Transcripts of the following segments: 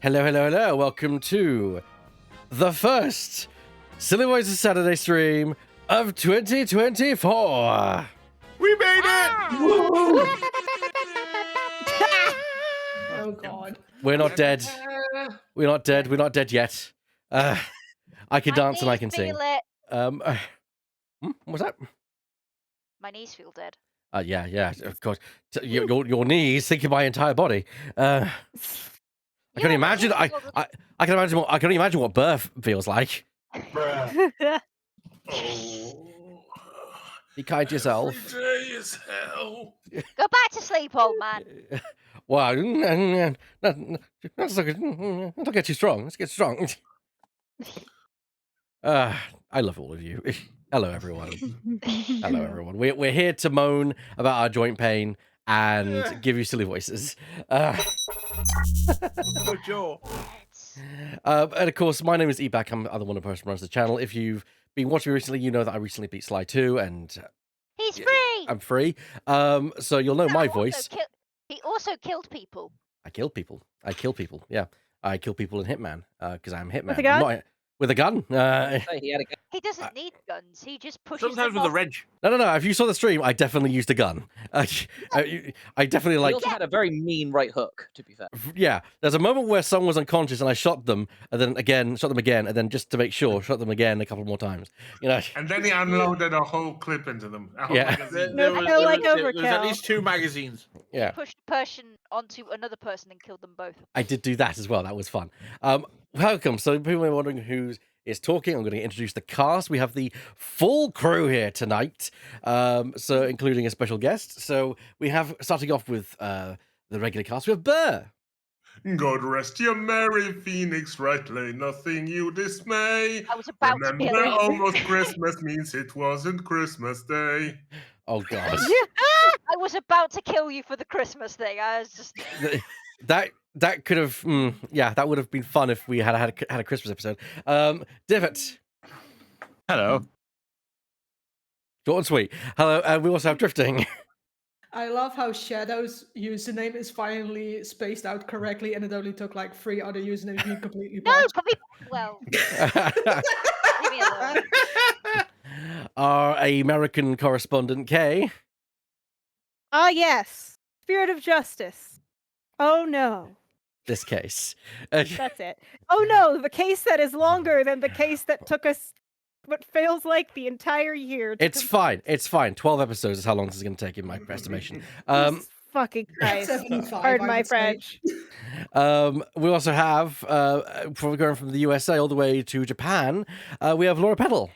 Hello, hello, hello. Welcome to the first Silly Voices Saturday stream of 2024. We made it! Oh God. We're not dead. We're not dead. We're not dead yet. I can dance and I can sing. What's that? My knees feel dead. Yeah, of course. Your knees think of my entire body. I can imagine. I can imagine. I can only imagine what birth feels like. Bruh. Be kind to yourself. Every day is hell. Go back to sleep, old man. Well, let's not get too strong. Let's get strong. I love all of you. Hello, everyone. Hello, everyone. We're here to moan about our joint pain and give you silly voices. Sure. And of course, my name is Ebak. I'm the other one person who runs the channel. If you've been watching me recently, you know that I recently beat Sly 2, and He's free. I'm free. So you'll know my voice. He also killed people. I kill people. Yeah, I kill people in Hitman because I'm Hitman. With a gun? With a gun. He had a gun. He doesn't need guns. He just pushes. Sometimes them with a off. wrench. No. If you saw the stream, I definitely used a gun. I definitely He like. also had a very mean right hook, to be fair. Yeah, there's a moment where someone was unconscious and I shot them, and then again, shot them again, and then just to make sure, shot them again a couple more times. You know. And then he unloaded a whole clip into them. A whole Yeah. magazine. No, I feel like there was overkill. at least 2 magazines. Yeah, Pushed a person onto another person and killed them both. I did do that as well. That was fun. Welcome. So people are wondering who is talking. I'm going to introduce the cast. We have the full crew here tonight, so including a special guest. So we have, starting off with the regular cast, we have Burr. God rest your merry phoenix, rightly nothing you dismay. I was about to Remember, kill him. almost Christmas means it wasn't Christmas Day. Oh God, I was about to kill you for the Christmas thing. I was just. that could have, that would have been fun if we had a Christmas episode. Divot. Hello. Short and sweet. Hello, and we also have Drifting. I love how Shadow's username is finally spaced out correctly, and it only took like 3 other usernames being completely No, botched. put me. Well, leave me alone. Our American correspondent, Kay. Ah, yes. Spirit of justice. Oh, no. This case. That's it. Oh, no. The case that is longer than the case that took us what feels like the entire year. It's fine. It's fine. 12 episodes is how long this is going to take in my estimation. Jesus fucking Christ. 75, Pardon I my would say. French. We also have, going from the USA all the way to Japan, we have Laura Peddle.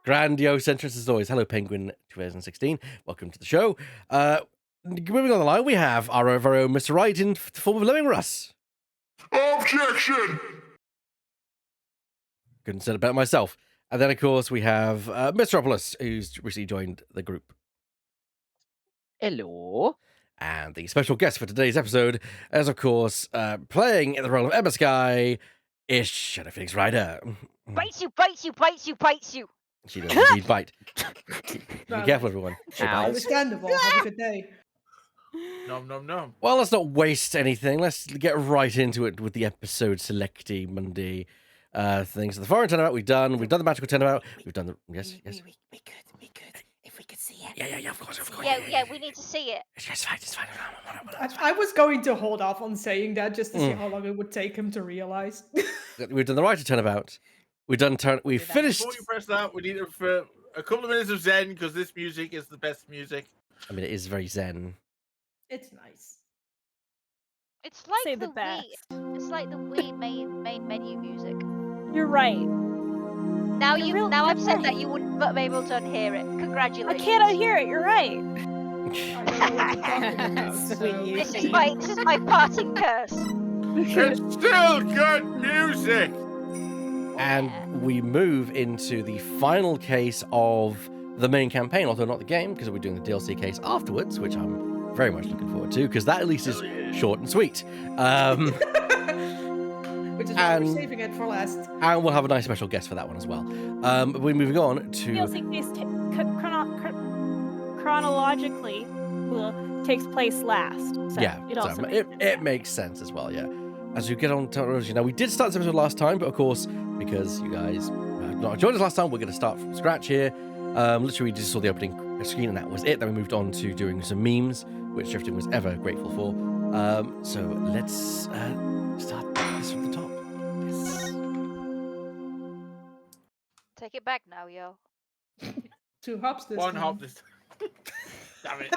Grandiose entrance as always. Hello, Penguin 2016. Welcome to the show. Moving on the line, we have our very own Mr. Wright in the form of Living Russ. Objection! Couldn't say it better myself. And then, of course, we have Metropolis, who's recently joined the group. Hello. And the special guest for today's episode is, of course, playing in the role of Emma Sky, is Shadow Phoenix Rider. Bites you, bites you, bites you, bites you. She does indeed bite. Be careful, everyone. She Ow. bites. Understandable. Have a good day. Nom nom nom. Well, let's not waste anything. Let's get right into it with the episode selecty Monday things. So the foreign turnabout we've done the magical turnabout. We've done the yes. We could. If we could see it. Yeah, of course. Yeah, we need to see it. It's fine. I was going to hold off on saying that just to see how long it would take him to realize. We've done the writer turnabout. We finished. Before you press that, we need for a couple of minutes of Zen because this music is the best music. I mean, it is very zen. It's nice. It's like Say the the best. Wii. It's like the Wii main menu music. You're right. Now You're I've said right. that you wouldn't be able to unhear it. I Congratulations. can't unhear it. You're right. I don't know what you're talking about, so- Sweet. This is my parting curse. It's still good music. And we move into the final case of the main campaign, although not the game, because we're doing the DLC case afterwards, which I'm very much looking forward to, because that at least is short and sweet. Which is why we're saving it for last. And we'll have a nice special guest for that one as well. We're moving on to... DLC case chronologically takes place last. So Yeah, it so also makes sense. it makes sense as well, yeah. As you get on technology, now we did start this episode last time, but of course, because you guys had not joined us last time, we're going to start from scratch here. Literally, we just saw the opening screen and that was it. Then we moved on to doing some memes, which Drifting was ever grateful for. So let's start this from the top. Take it back now, yo. 2 hops this One time. hop this time. Damn it.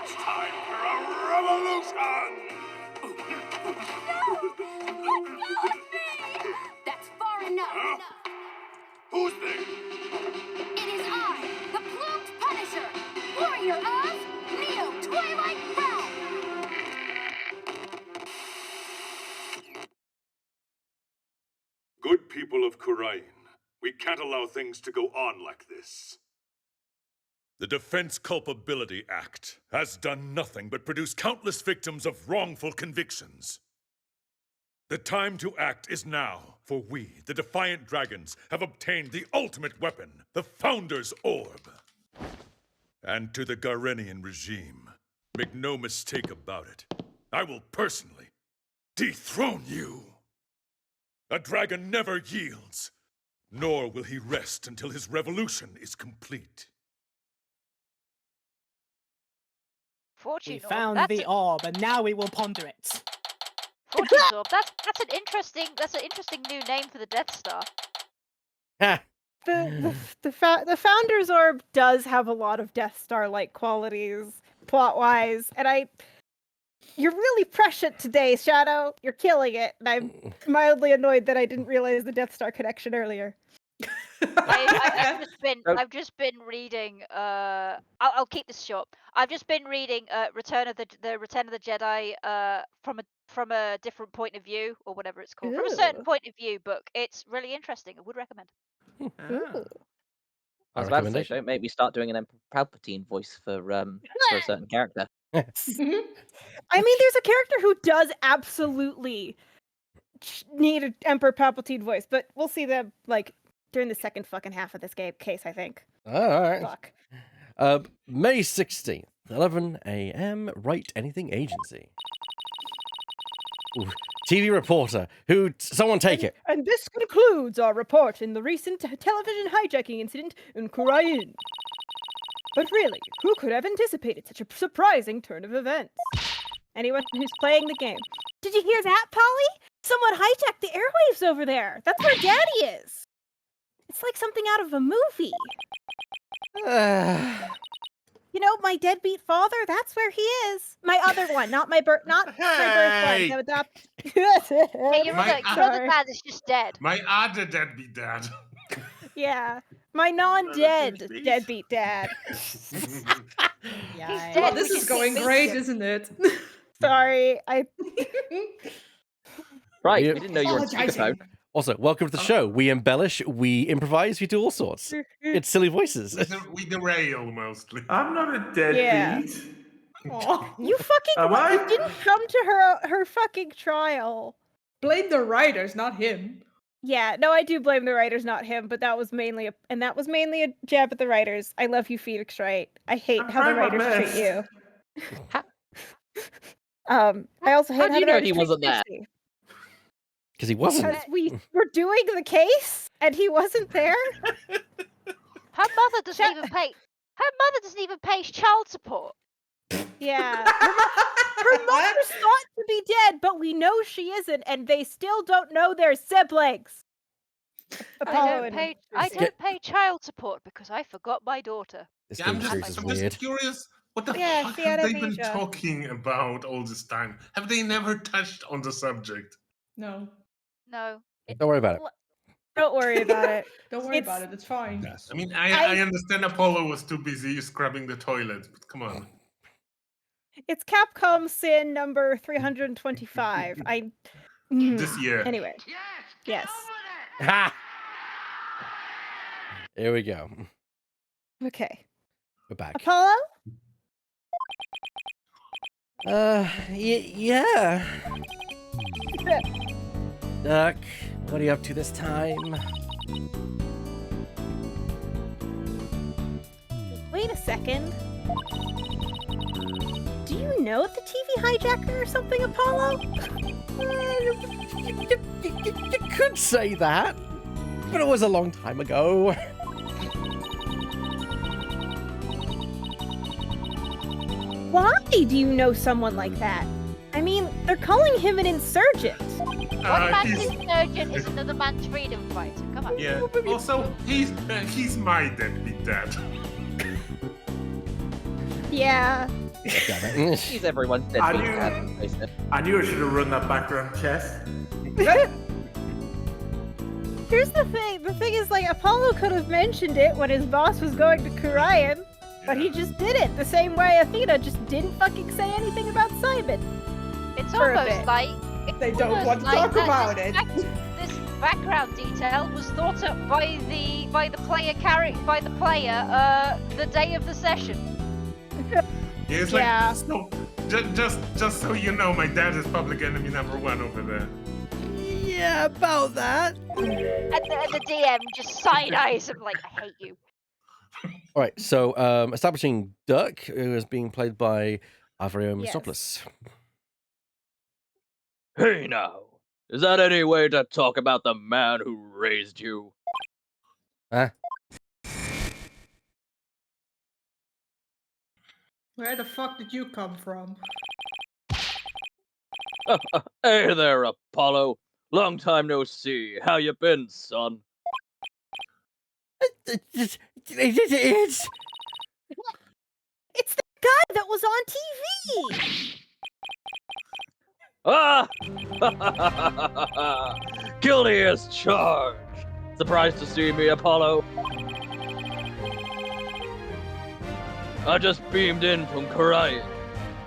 It's time for a revolution! That's far enough. Huh? Who's there? It is I, the Plumed Punisher, warrior of Neo Twilight Realm. Good people of Khurain, we can't allow things to go on like this. The Defense Culpability Act has done nothing but produce countless victims of wrongful convictions. The time to act is now, for we, the Defiant Dragons, have obtained the ultimate weapon, the Founder's Orb. And to the Garenian regime, make no mistake about it, I will personally dethrone you. A dragon never yields, nor will he rest until his revolution is complete. Fortune We orb. found That's the orb, and now we will ponder it. Fortune's orb. That's an interesting new name for the Death Star. Ha! The Founder's Orb does have a lot of Death Star-like qualities, plot-wise, and you're really prescient today, Shadow. You're killing it, and I'm mildly annoyed that I didn't realize the Death Star connection earlier. I've just been reading. I'll keep this short. I've just been reading Return of the Jedi from a different point of view, or whatever it's called, from a certain Ooh. point of view book. It's really interesting. I would recommend. Ooh. I was about to say, recommendation. don't make me start doing an Emperor Palpatine voice for a certain character. I mean, there's a character who does absolutely need an Emperor Palpatine voice, but we'll see them during the second fucking half of this case, I think. All right. Fuck. May 16th, 11 a.m., Wright Anything Agency. Ooh, TV reporter. Someone take it. And this concludes our report in the recent television hijacking incident in Khurain. But really, who could have anticipated such a surprising turn of events? Anyone who's playing the game. Did you hear that, Polly? Someone hijacked the airwaves over there. That's where Daddy is. It's like something out of a movie. You know, my deadbeat father, that's where he is. My other one, not my birth one. Hey! No, Hey, your My- other dad is just dead. My other deadbeat dad. Yeah, my non-dead Please. deadbeat dad. dead. Well, this We is just going missed great, him. isn't it? Sorry, Right, Yeah. we didn't know you were on Apologizing. speakerphone. Also, welcome to the show. We embellish, we improvise, we do all sorts. It's silly voices. We derail mostly. I'm not a deadbeat. Yeah. Aw. You fucking Am I? you didn't come to her fucking trial. Blame the writers, not him. Yeah, no, I do blame the writers, not him, but that was mainly a jab at the writers. I love you, Phoenix Wright. I hate I'm how the trying my writers treat you. Ha- I also hate How do how you the know writers he treat wasn't there? Dixie. Because he wasn't. Because we were doing the case and he wasn't there. Her mother doesn't even pay. Her mother doesn't even pay child support. Yeah. Her mother's thought to be dead, but we know she isn't, and they still don't know their siblings. Apollo and I Lucy. don't pay child support because I forgot my daughter. This Yeah, game I'm series just, is I'm weird. just curious. What the Yeah, fuck she have had they been amnesia. talking about all this time? Have they never touched on the subject? No, No. Don't worry about it. Don't worry about it. don't worry It's- about it. It's fine. I mean, I understand Apollo was too busy scrubbing the toilet, but come on. It's Capcom sin number 325. This year. Anyway. Yes. Ha! Here we go. Okay. We're back. Apollo? Yeah. Dirk, what are you up to this time? Wait a second. Do you know the TV hijacker or something, Apollo? You could say that, but it was a long time ago. Why do you know someone like that? I mean, they're calling him an insurgent. One man's he's- insurgent is another man's freedom fighter. Come on. Yeah. Also, he's my deadbeat dad. Yeah. Damn it. He's everyone's I deadbeat knew- dad, face it. I knew I should have run that background check. Here's the thing. The thing is, like, Apollo could have mentioned it when his boss was going to Kurayan, but he just didn't. The same way Athena just didn't fucking say anything about Simon. It's For a almost bit. like They don't almost want to like talk that about it. This background detail was thought up by the player the day of the session. Yeah, it's like, Yeah. so, just so you know, my dad is public enemy #1 over there. Yeah, about that. And the DM just side eyes him like, I hate you. All right, so establishing Dirk, who is being played by Avrio Yes. Misopoulos. Hey now, is that any way to talk about the man who raised you? Where the fuck did you come from? Hey there, Apollo. Long time no see. How you been, son? It's It's the guy that was on TV! Ah! Guilty as charged. Surprised to see me, Apollo? I just beamed in from Kurayan,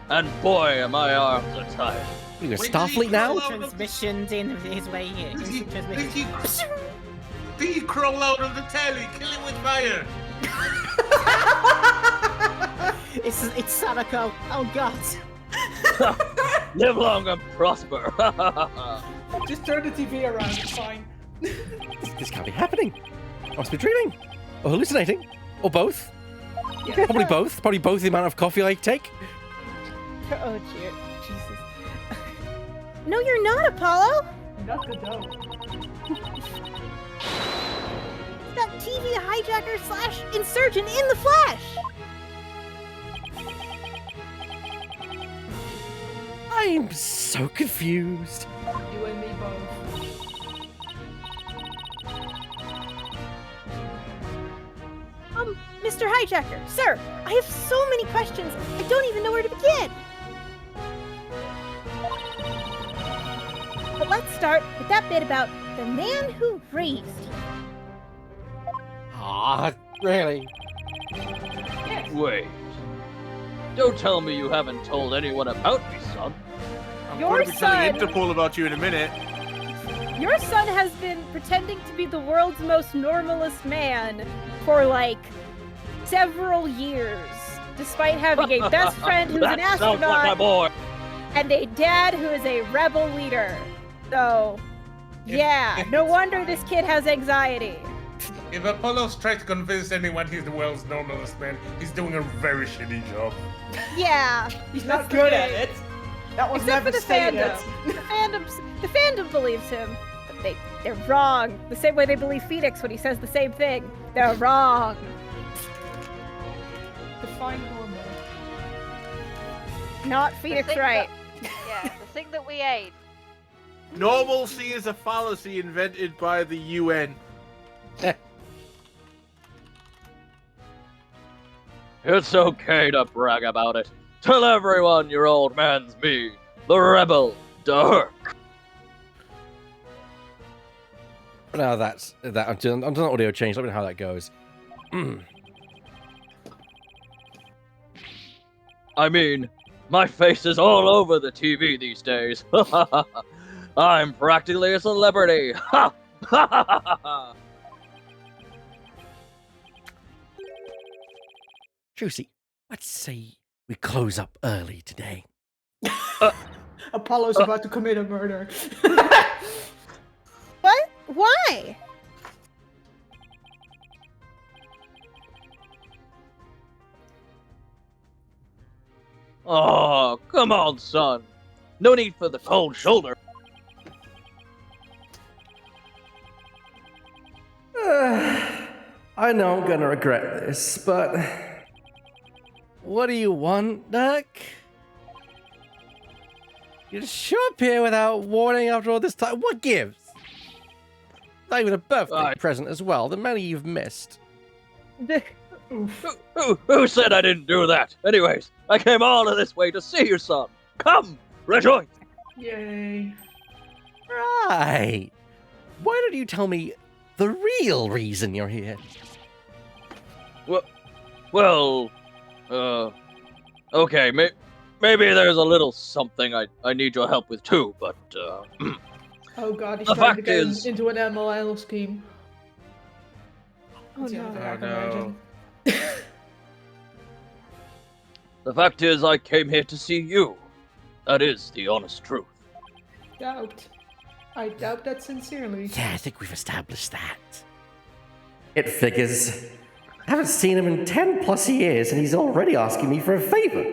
and boy, am my arms are tired. you a Wait, Starfleet did he now? crawl out of- Transmissions in his way here. Did he, Instant did transmission. he, did he crawl out of the telly? Kill him with fire! It's Sadako. Oh god. Live long and prosper. Just turn the TV around, it's fine. This can't be happening. I must be dreaming. Or hallucinating. Or both. Yeah. Probably both. Probably both the amount of coffee I take. Oh dear. Jesus. No, you're not, Apollo! Not the dough. That TV hijacker / insurgent in the flesh! I'm so confused. You and me both. Mr. Hijacker, sir, I have so many questions, I don't even know where to begin! But let's start with that bit about the man who raised you. Ah, really? Yes. Wait. Don't tell me you haven't told anyone about me, son. I'm Your going to be telling son- Interpol about you in a minute. Your son has been pretending to be the world's most normalist man for, like, several years, despite having a best friend who's an That sounds like my astronaut boy. and a dad who is a rebel leader. So, yeah, no wonder this kid has anxiety. If Apollo's tried to convince anyone he's the world's normalest man, he's doing a very shitty job. Yeah, He's that's not the good at thing. it. That was Except never for the stated. fandom. The fandom believes him, but they're wrong. The same way they believe Phoenix when he says the same thing. They're wrong. Define normal. Not Phoenix thing right. Yeah, the thing that we ate. Normalcy is a fallacy invented by the UN. It's okay to brag about it. Tell everyone your old man's me, the rebel, Dirk. Now that's that. I'm doing an audio change. Let me know how that goes. I mean, my face is all over the TV these days. I'm practically a celebrity. Ha! Ha ha ha ha! Juicy, let's say we close up early today. Apollo's about to commit a murder. Why? Oh, come on, son. No need for the cold shoulder. I know I'm gonna regret this, but what do you want, Duck? You just show up here without warning after all this time. What gives? Not even a birthday present as well. The many you've missed. Who said I didn't do that? Anyways, I came all of this way to see you, son. Come, rejoice. Yay. Right. Why don't you tell me the real reason you're here? Well, okay, maybe there's a little something I need your help with too, but, Oh god, he's The trying to fact get is- into an MLL scheme. Oh That's the no. only thing I can Oh, no. imagine. the fact is I came here to see you. That is the honest truth. Doubt. I doubt that sincerely. Yeah, I think we've established that. It figures. I haven't seen him in 10 plus years, and he's already asking me for a favor.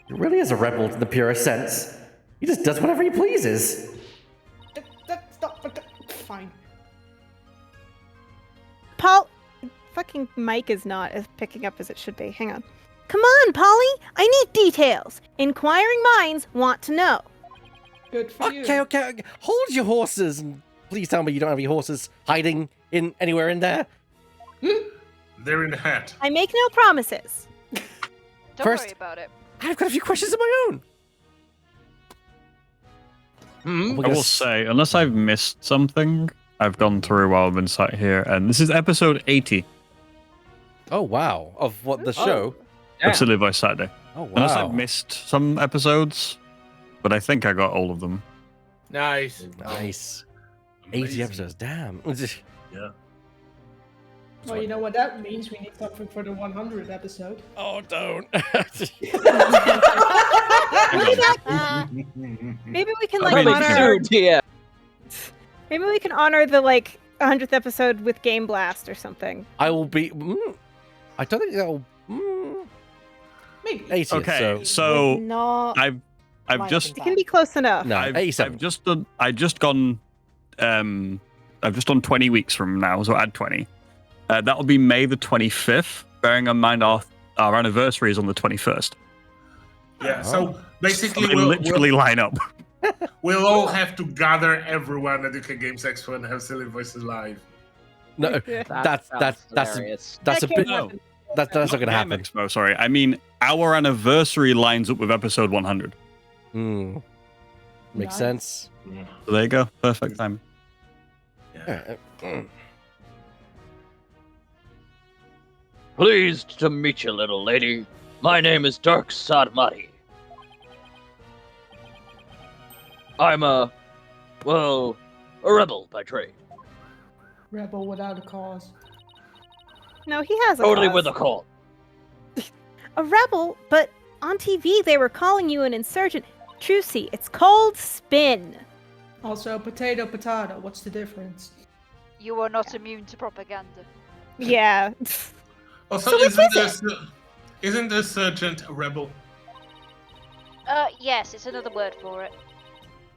He really is a rebel in the purest sense. He just does whatever he pleases. That's not. Fine. Paul, fucking mic is not as picking up as it should be. Hang on. Come on, Polly. I need details. Inquiring minds want to know. Good for you. Okay. Hold your horses, and please tell me you don't have any horses hiding in anywhere in there. They're in the hat. I make no promises. Don't First- worry about it. I've got a few questions of my own. Hmm? We're I gonna will say, unless I've missed something, I've gone through while I've been sat here, and this is episode 80 Oh wow! Of what the show? of Silly Voice Saturday. Oh wow! Unless I've missed some episodes, but I think I got all of them. Nice. Nice. 80 Amazing. episodes. Damn. Yeah. Well, you know what that means? We need something for the 100th episode. Oh, don't. Maybe we can like Coming honor. soon, yeah. Maybe we can honor the like 100th episode with Game Blast or something. I will be. I don't think that'll. Maybe. 80th. Okay, So, so No, I've Line just it can be close enough. no, I've 87. just done. I've just done 20 weeks from now, so add 20. That'll be May the 25th. Bearing in mind our anniversary is on the 21st. Yeah, so basically They literally line up. we'll all have to gather everyone at UK Games Expo and have Silly Voices live. No, that's hilarious. that's a That bit. can't No, That's not going to Game happen. Expo, sorry. I mean, our anniversary lines up with episode 100. Hmm. Makes Nice. sense. So there you go. Perfect time. Pleased to meet you, little lady. My name is Dirk Sadmati. I'm a rebel by trade. Rebel without a cause. No, he has a Totally cause. with a call. A rebel, but on TV they were calling you an insurgent. Trucy, it's called spin. Also, potato, potato. What's the difference? You are not immune to propaganda. Yeah. Also, So what isn't the sergeant a rebel? Yes, it's another word for it.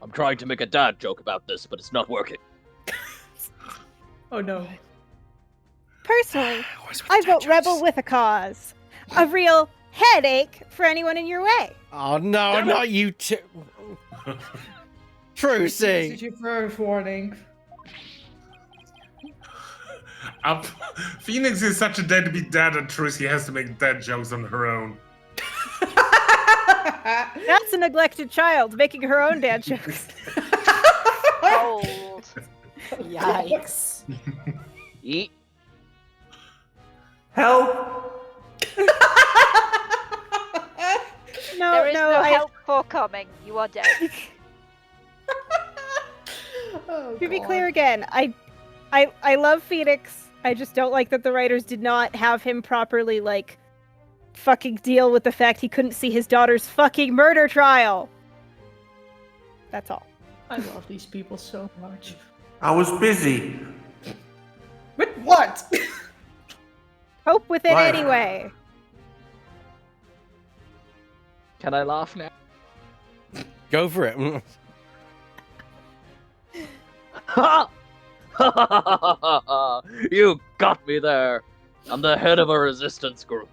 I'm trying to make a dad joke about this, but it's not working. Oh no. Personally, I vote rebel with a cause. A real headache for anyone in your way. Oh no, not you two. This Trucy. is your first warning. Phoenix is such a deadbeat dad and Trucy has to make dad jokes on her own. That's a neglected child making her own dad jokes. Old. Yikes. Eat. Help! There is no I, help for coming. You are dead. Oh, to be God. clear again, I love Phoenix. I just don't like that the writers did not have him properly like fucking deal with the fact he couldn't see his daughter's fucking murder trial. That's all. I love these people so much. I was busy. With what? Cope with it Life. anyway. Can I laugh now? Go for it. Ha! You got me there. I'm the head of a resistance group.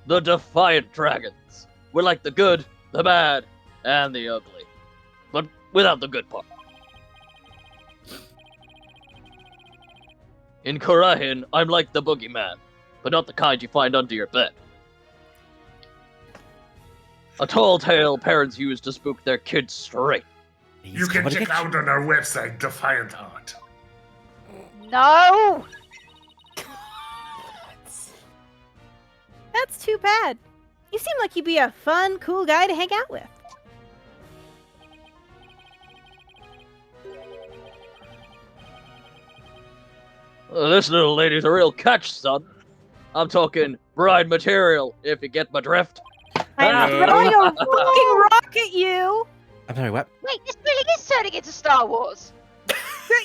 The Defiant Dragons. We're like the good, the bad, and the ugly. But without the good part. In Kurahin, I'm like the boogeyman, but not the kind you find under your bed. A tall tale parents use to spook their kids straight. You can check out on our website, Defiant Heart. No! That's too bad. You seem like you'd be a fun, cool guy to hang out with. This little lady's a real catch, son. I'm talking bride material, if you get my drift. I'm throwing a fucking rock at you! I'm sorry, what? Wait, this really is turning into Star Wars.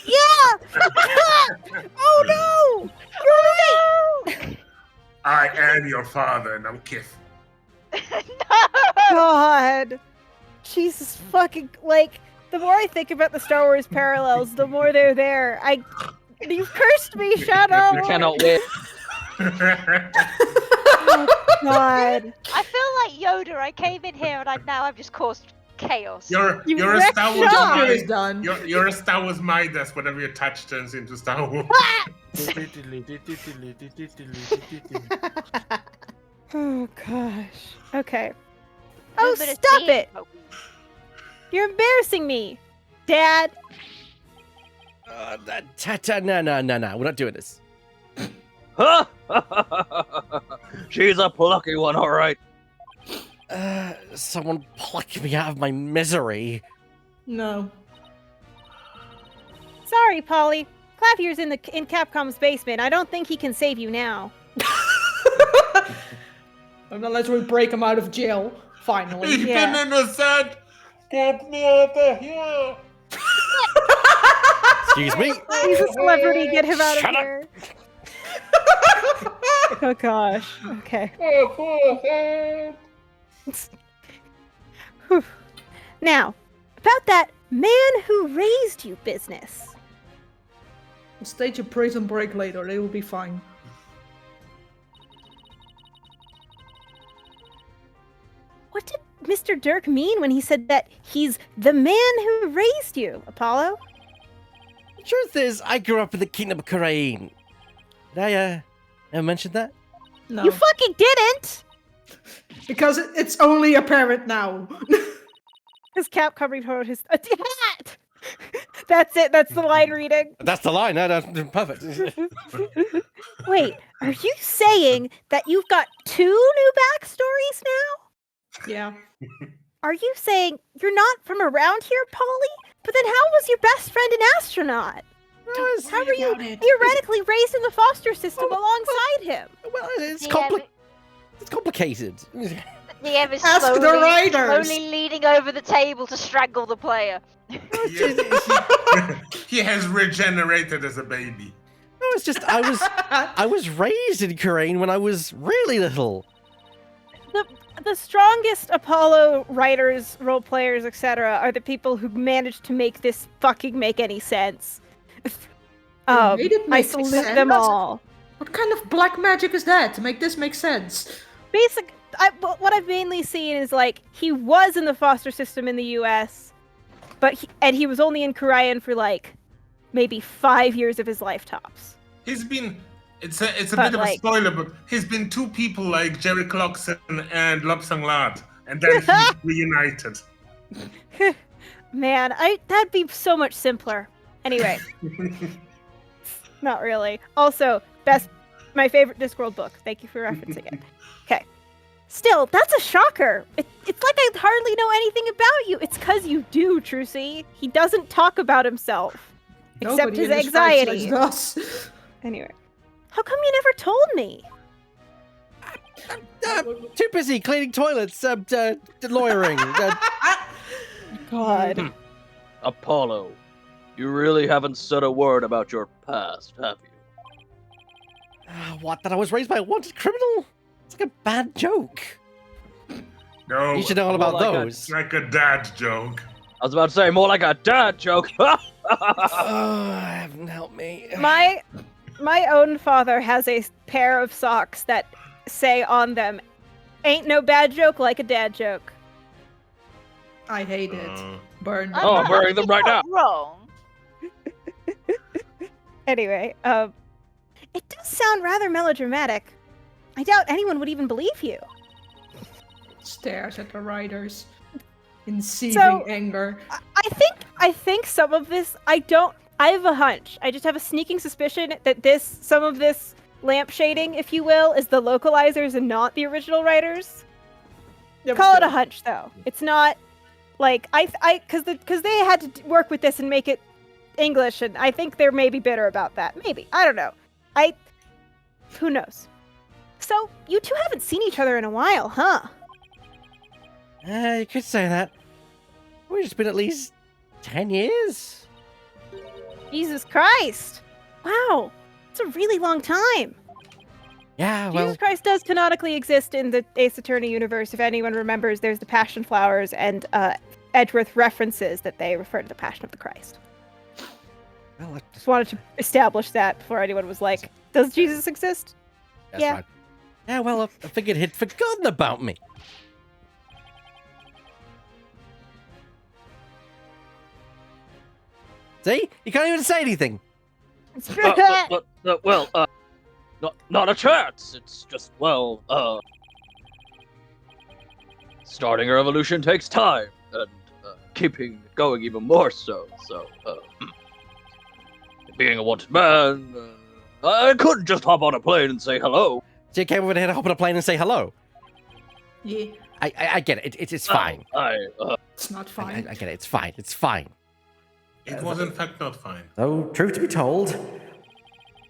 Yeah! Oh no! You're right! I am your father, now kiss. God. Jesus fucking, like, the more I think about the Star Wars parallels, the more they're there. You've cursed me, Shadow! You cannot win. Oh, God. I feel like Yoda. I came in here and now I've just caused chaos. You're a wrecked Star Wars shop. It's Midas. done. You're a Star Wars Midas. Whatever you touch turns into Star Wars. Oh, gosh. Okay. No, Oh, but it's stop being- it! You're embarrassing me, Dad. No. We're not doing this. Huh? She's a plucky one, all right. Someone pluck me out of my misery. No. Sorry, Polly. Clavier's in Capcom's basement. I don't think he can save you now. Unless we break him out of jail, finally. He's Yeah. been innocent. Get me out of here. Excuse me. He's a celebrity. Get him out of Shut up. here. Oh gosh. Okay. Whew. Now, about that man who raised you business. We'll stage a prison break later. They will be fine. What did Mr. Dirk mean when he said that he's the man who raised you, Apollo? The truth is, I grew up in the kingdom of Kurain. Did I ever mention that? No. You fucking didn't! Because it's only apparent now. His Capcom wrote his hat! That's it, that's the line reading. That's the line. That's perfect. Wait, are you saying that you've got 2 new backstories now? Yeah. Are you saying you're not from around here, Polly? But then how was your best friend an astronaut? How were you theoretically raised in the foster system alongside him? Well, it's DM complicated. DM is Ask the writers. slowly leaning over the table to strangle the player. He has regenerated as a baby. No, it's just I was raised in Kurain when I was really little. The strongest Apollo writers, role players, etc., are the people who managed to make this fucking make any sense. made it I make salute sense. them all. What kind of black magic is that to make this make sense? What I've mainly seen is like he was in the foster system in the U.S., but he was only in Kurayan for like maybe 5 years of his life tops. He's been. It's a But, bit of a like- spoiler, but he's been 2 people like Jerry Clarkson and Lobsang Lad, and then he's reunited. Man, that'd be so much simpler. Anyway, not really. Also, my favorite Discworld book. Thank you for referencing it. Okay. Still, that's a shocker. It's like I hardly know anything about you. It's because you do, Trucy. He doesn't talk about himself. Except Nobody his in this anxiety. franchise does. Anyway. How come you never told me? Too busy cleaning toilets, lawyering. God. Apollo, you really haven't said a word about your past, have you? What? That I was raised by a wanted criminal? It's like a bad joke. No, You should know all More about like those. it's like a dad joke. I was about to say more like a dad joke. Heaven help me. My own father has a pair of socks that say on them, "Ain't no bad joke like a dad joke." I hate it. Burn. Oh, I'm wearing them right now. Wrong. Anyway, it does sound rather melodramatic. I doubt anyone would even believe you. Stares at the writers in seething anger. I think some of this, I have a hunch. I just have a sneaking suspicion that some of this lampshading, if you will, is the localizers and not the original writers. Yeah, Call it still. a hunch, though. It's not like because they had to work with this and make it English, and I think they're maybe bitter about that. Maybe, I don't know. Who knows? So you two haven't seen each other in a while, huh? You could say that. We've just been at least 10 years. Jesus Christ! Wow, it's a really long time. Yeah, well, Jesus Christ does canonically exist in the Ace Attorney universe. If anyone remembers, there's the Passion Flowers, and Edgeworth references that they refer to the Passion of the Christ. well Just wanted to establish that before anyone was like, "Does Jesus exist?" that's Yeah. right. Yeah, well, I figured he'd forgotten about me. See? You can't even say anything. Not a chance. It's just, starting a revolution takes time, and keeping it going even more so. So, being a wanted man, I couldn't just hop on a plane and say hello. So you came over here to hop on a plane and say hello. Yeah, I get it. It's fine. it's not fine. I get it. It's fine. It's fine. It was in fact not fine. Though, truth to be told,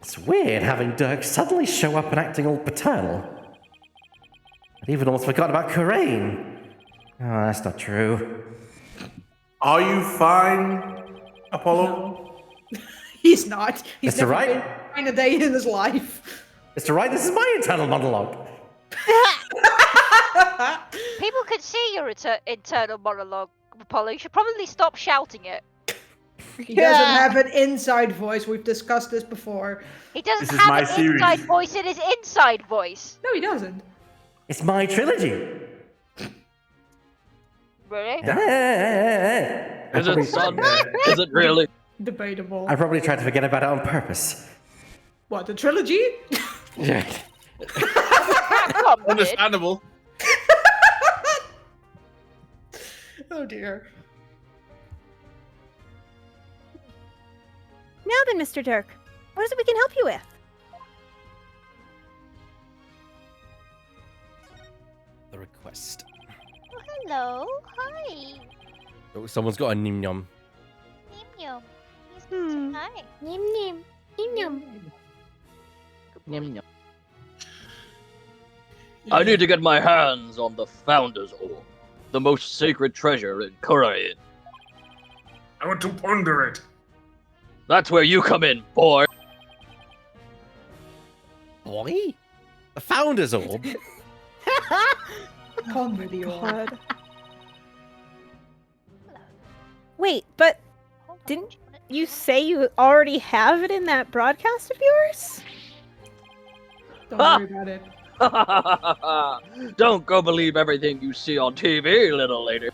it's weird having Dirk suddenly show up and acting all paternal. I'd even almost forgotten about Coraine. Oh, that's not true. Are you fine, Apollo? He's not. He's Mr. never Wright? been fine a day in his life. Mr. Wright, this is my internal monologue. People can see your internal monologue, Apollo. You should probably stop shouting it. He doesn't have an inside voice. We've discussed this before. He doesn't This is have my an series. inside voice in his inside voice. No, he doesn't. It's my trilogy. Really? Is it, son? Is it really? Debatable. I probably tried to forget about it on purpose. What, the trilogy? Yeah. Come on, kid. Understandable. Oh dear. Now then, Mr. Dirk, what is it we can help you with? The request. Oh, hello. Hi. Oh, someone's got a nim yum. Yum yum. He's hi. Nim nim. Nim nim. Yum, yum. I need to get my hands on the Founder's Orb, the most sacred treasure in Korean. I want to ponder it. That's where you come in, boy. Boy? The Founder's Orb? Comedy or God. Wait, but Hold on, Didn't do you wanna- you say you already have it in that broadcast of yours? don't worry about it. Don't go believe everything you see on TV, little lady.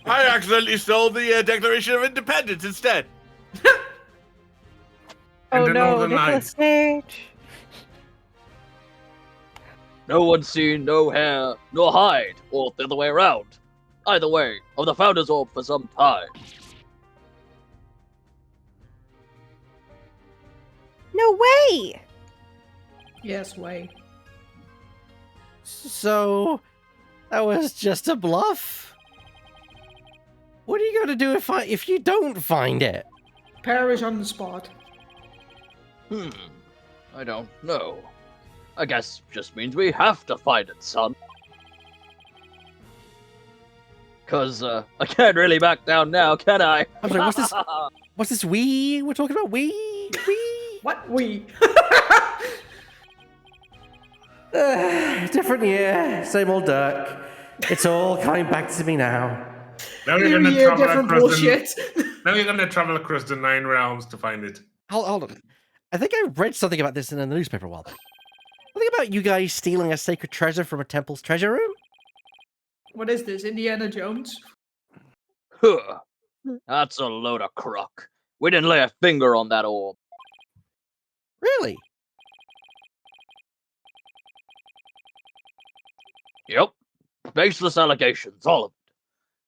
I accidentally stole the Declaration of Independence instead. And Oh the no, Northern Nicholas Lights. Cage. No one's seen no hair, nor hide, or the other way around. Either way, of the Founder's Orb for some time. No way! Yes, way. So, that was just a bluff? What are you going to do if you don't find it? Perish on the spot. I don't know. I guess just means we have to find it, son. Cause I can't really back down now, can I? I'm sorry, what's this? What's this we we're talking about? We? What we? Different year, same old Dirk. It's all coming back to me now. Now you're New gonna year, travel different across bullshit. now you're gonna travel across the 9 realms to find it. Hold on. I think I read something about this in a newspaper a while back. Something about you guys stealing a sacred treasure from a temple's treasure room? What is this, Indiana Jones? Huh. That's a load of crock. We didn't lay a finger on that orb. Really? Yep. Baseless allegations, all of it.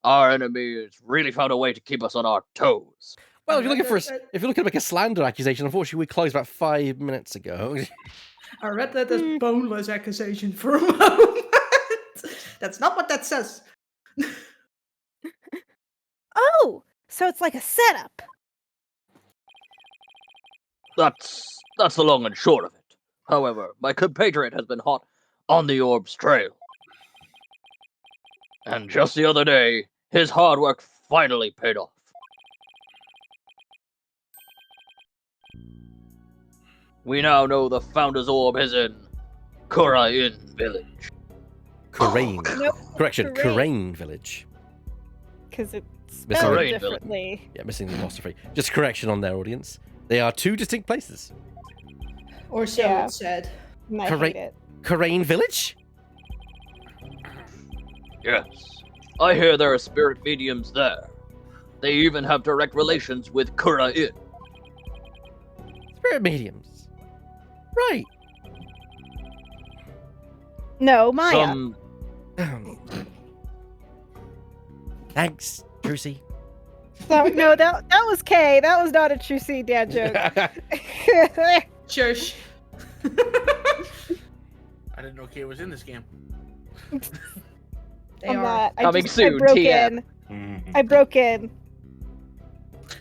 Our enemy has really found a way to keep us on our toes. Well, if you're looking to make a slander accusation, unfortunately we closed about 5 minutes ago. I read that as boneless accusation for a moment. That's not what that says. Oh, so it's like a setup. That's the long and short of it. However, my compatriot has been hot on the orb's trail. And just the other day, his hard work finally paid off. We now know the Founder's Orb is in Kurain Village. Kurain. Nope. Correction, Kurain. Kurain Village. Because it's Missing spelled Kurain Village. differently. Yeah, missing the apostrophe. Just correction on their audience. They are 2 distinct places. Or so Yeah. it said. And I Kurain- hate it. Kurain Village? Yes. I hear there are spirit mediums there. They even have direct relations with Kurain. Spirit mediums. Right. No, Maya. Some Thanks, Trucy. No, that was Kay. That was not a true C dad joke. Shush. I didn't know Kay was in this game. They I'm are. not. Coming I soon, broke TM. in. I broke in.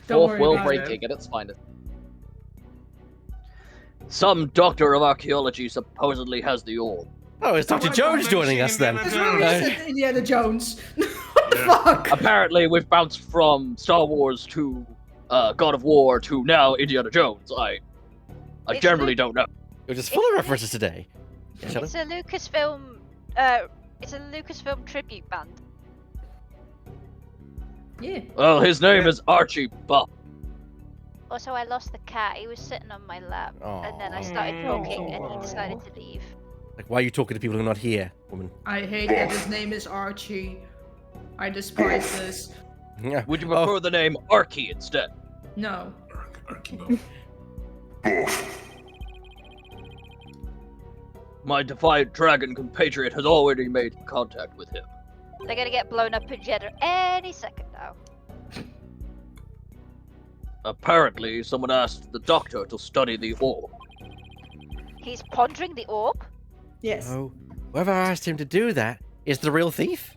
Don't Fourth worry will about breaking it. at its finest. Some doctor of archaeology supposedly has the orb. Oh, it's Dr. Jones joining us then. That's what we said, Indiana Jones. What the fuck? Apparently, we've bounced from Star Wars to God of War to now Indiana Jones. I It's generally Luke- don't know. You're just full of references today. Yeah, shut It's up. a Lucasfilm. It's a Lucasfilm tribute band. Yeah. Well, his name is Archie Buff. Also, I lost the cat. He was sitting on my lap, and then I started talking, and he decided to leave. Like, why are you talking to people who are not here, woman? I hate that his name is Archie. I despise this. Yeah. Would you prefer the name Archie instead? No. My defiant dragon compatriot has already made contact with him. They're gonna get blown up in Jeddah any second now. Apparently, someone asked the doctor to study the orb. He's pondering the orb. Yes. Oh, whoever asked him to do that is the real thief?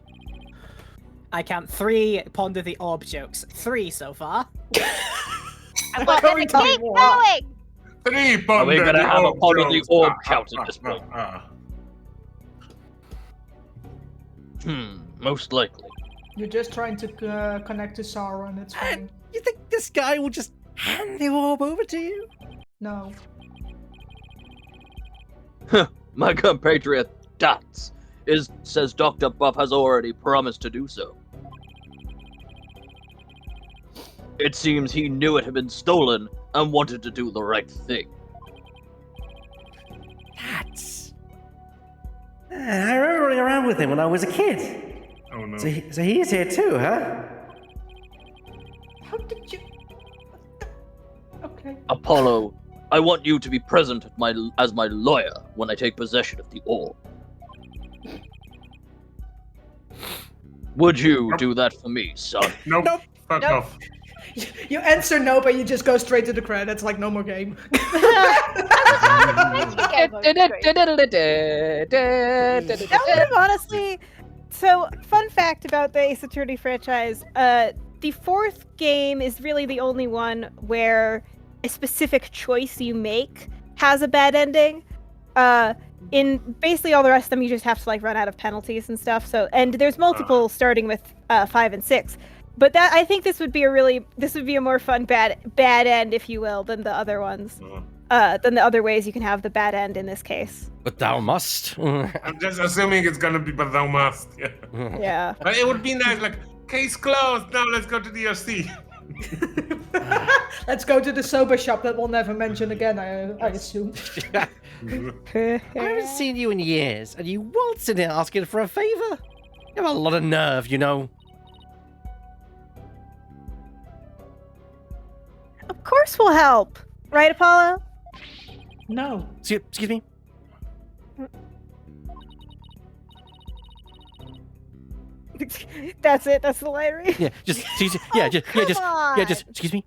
I count 3 ponder the orb jokes. 3 so far. And we're gonna keep going! 3 Are ponder we gonna the have a orb ponder the jokes. orb count at this point? Most likely. You're just trying to connect to Sauron, it's fine. You think this guy will just hand the orb over to you? No. My compatriot Dots says Dr. Buff has already promised to do so. It seems he knew it had been stolen and wanted to do the right thing. That's... I remember running around with him when I was a kid. Oh no. So he's here too, huh? How did you... Okay. Apollo, I want you to be present at as my lawyer when I take possession of the orb. Would you do that for me, son? Nope. Fuck Nope. off. You answer no, but you just go straight to the credits like no more game. That would have honestly. So, fun fact about the Ace Attorney franchise: the 4th game is really the only one where a specific choice you make has a bad ending. in basically all the rest of them, you just have to like run out of penalties and stuff. So, and there's multiple starting with 5 and 6. But that I think this would be a more fun bad end, if you will, than the other ones. Than the other ways you can have the bad end in this case. But thou must. I'm just assuming it's gonna be, but thou must. Yeah. Yeah. But it would be nice, like, case closed. Now let's go to the DRC. Let's go to the sober shop that we'll never mention again, I assume. I haven't seen you in years, and you waltz in here asking for a favor? You have a lot of nerve, you know. Of course we'll help. Right, Apollo? No. Excuse me? That's it. That's the line read. Yeah, just excuse me.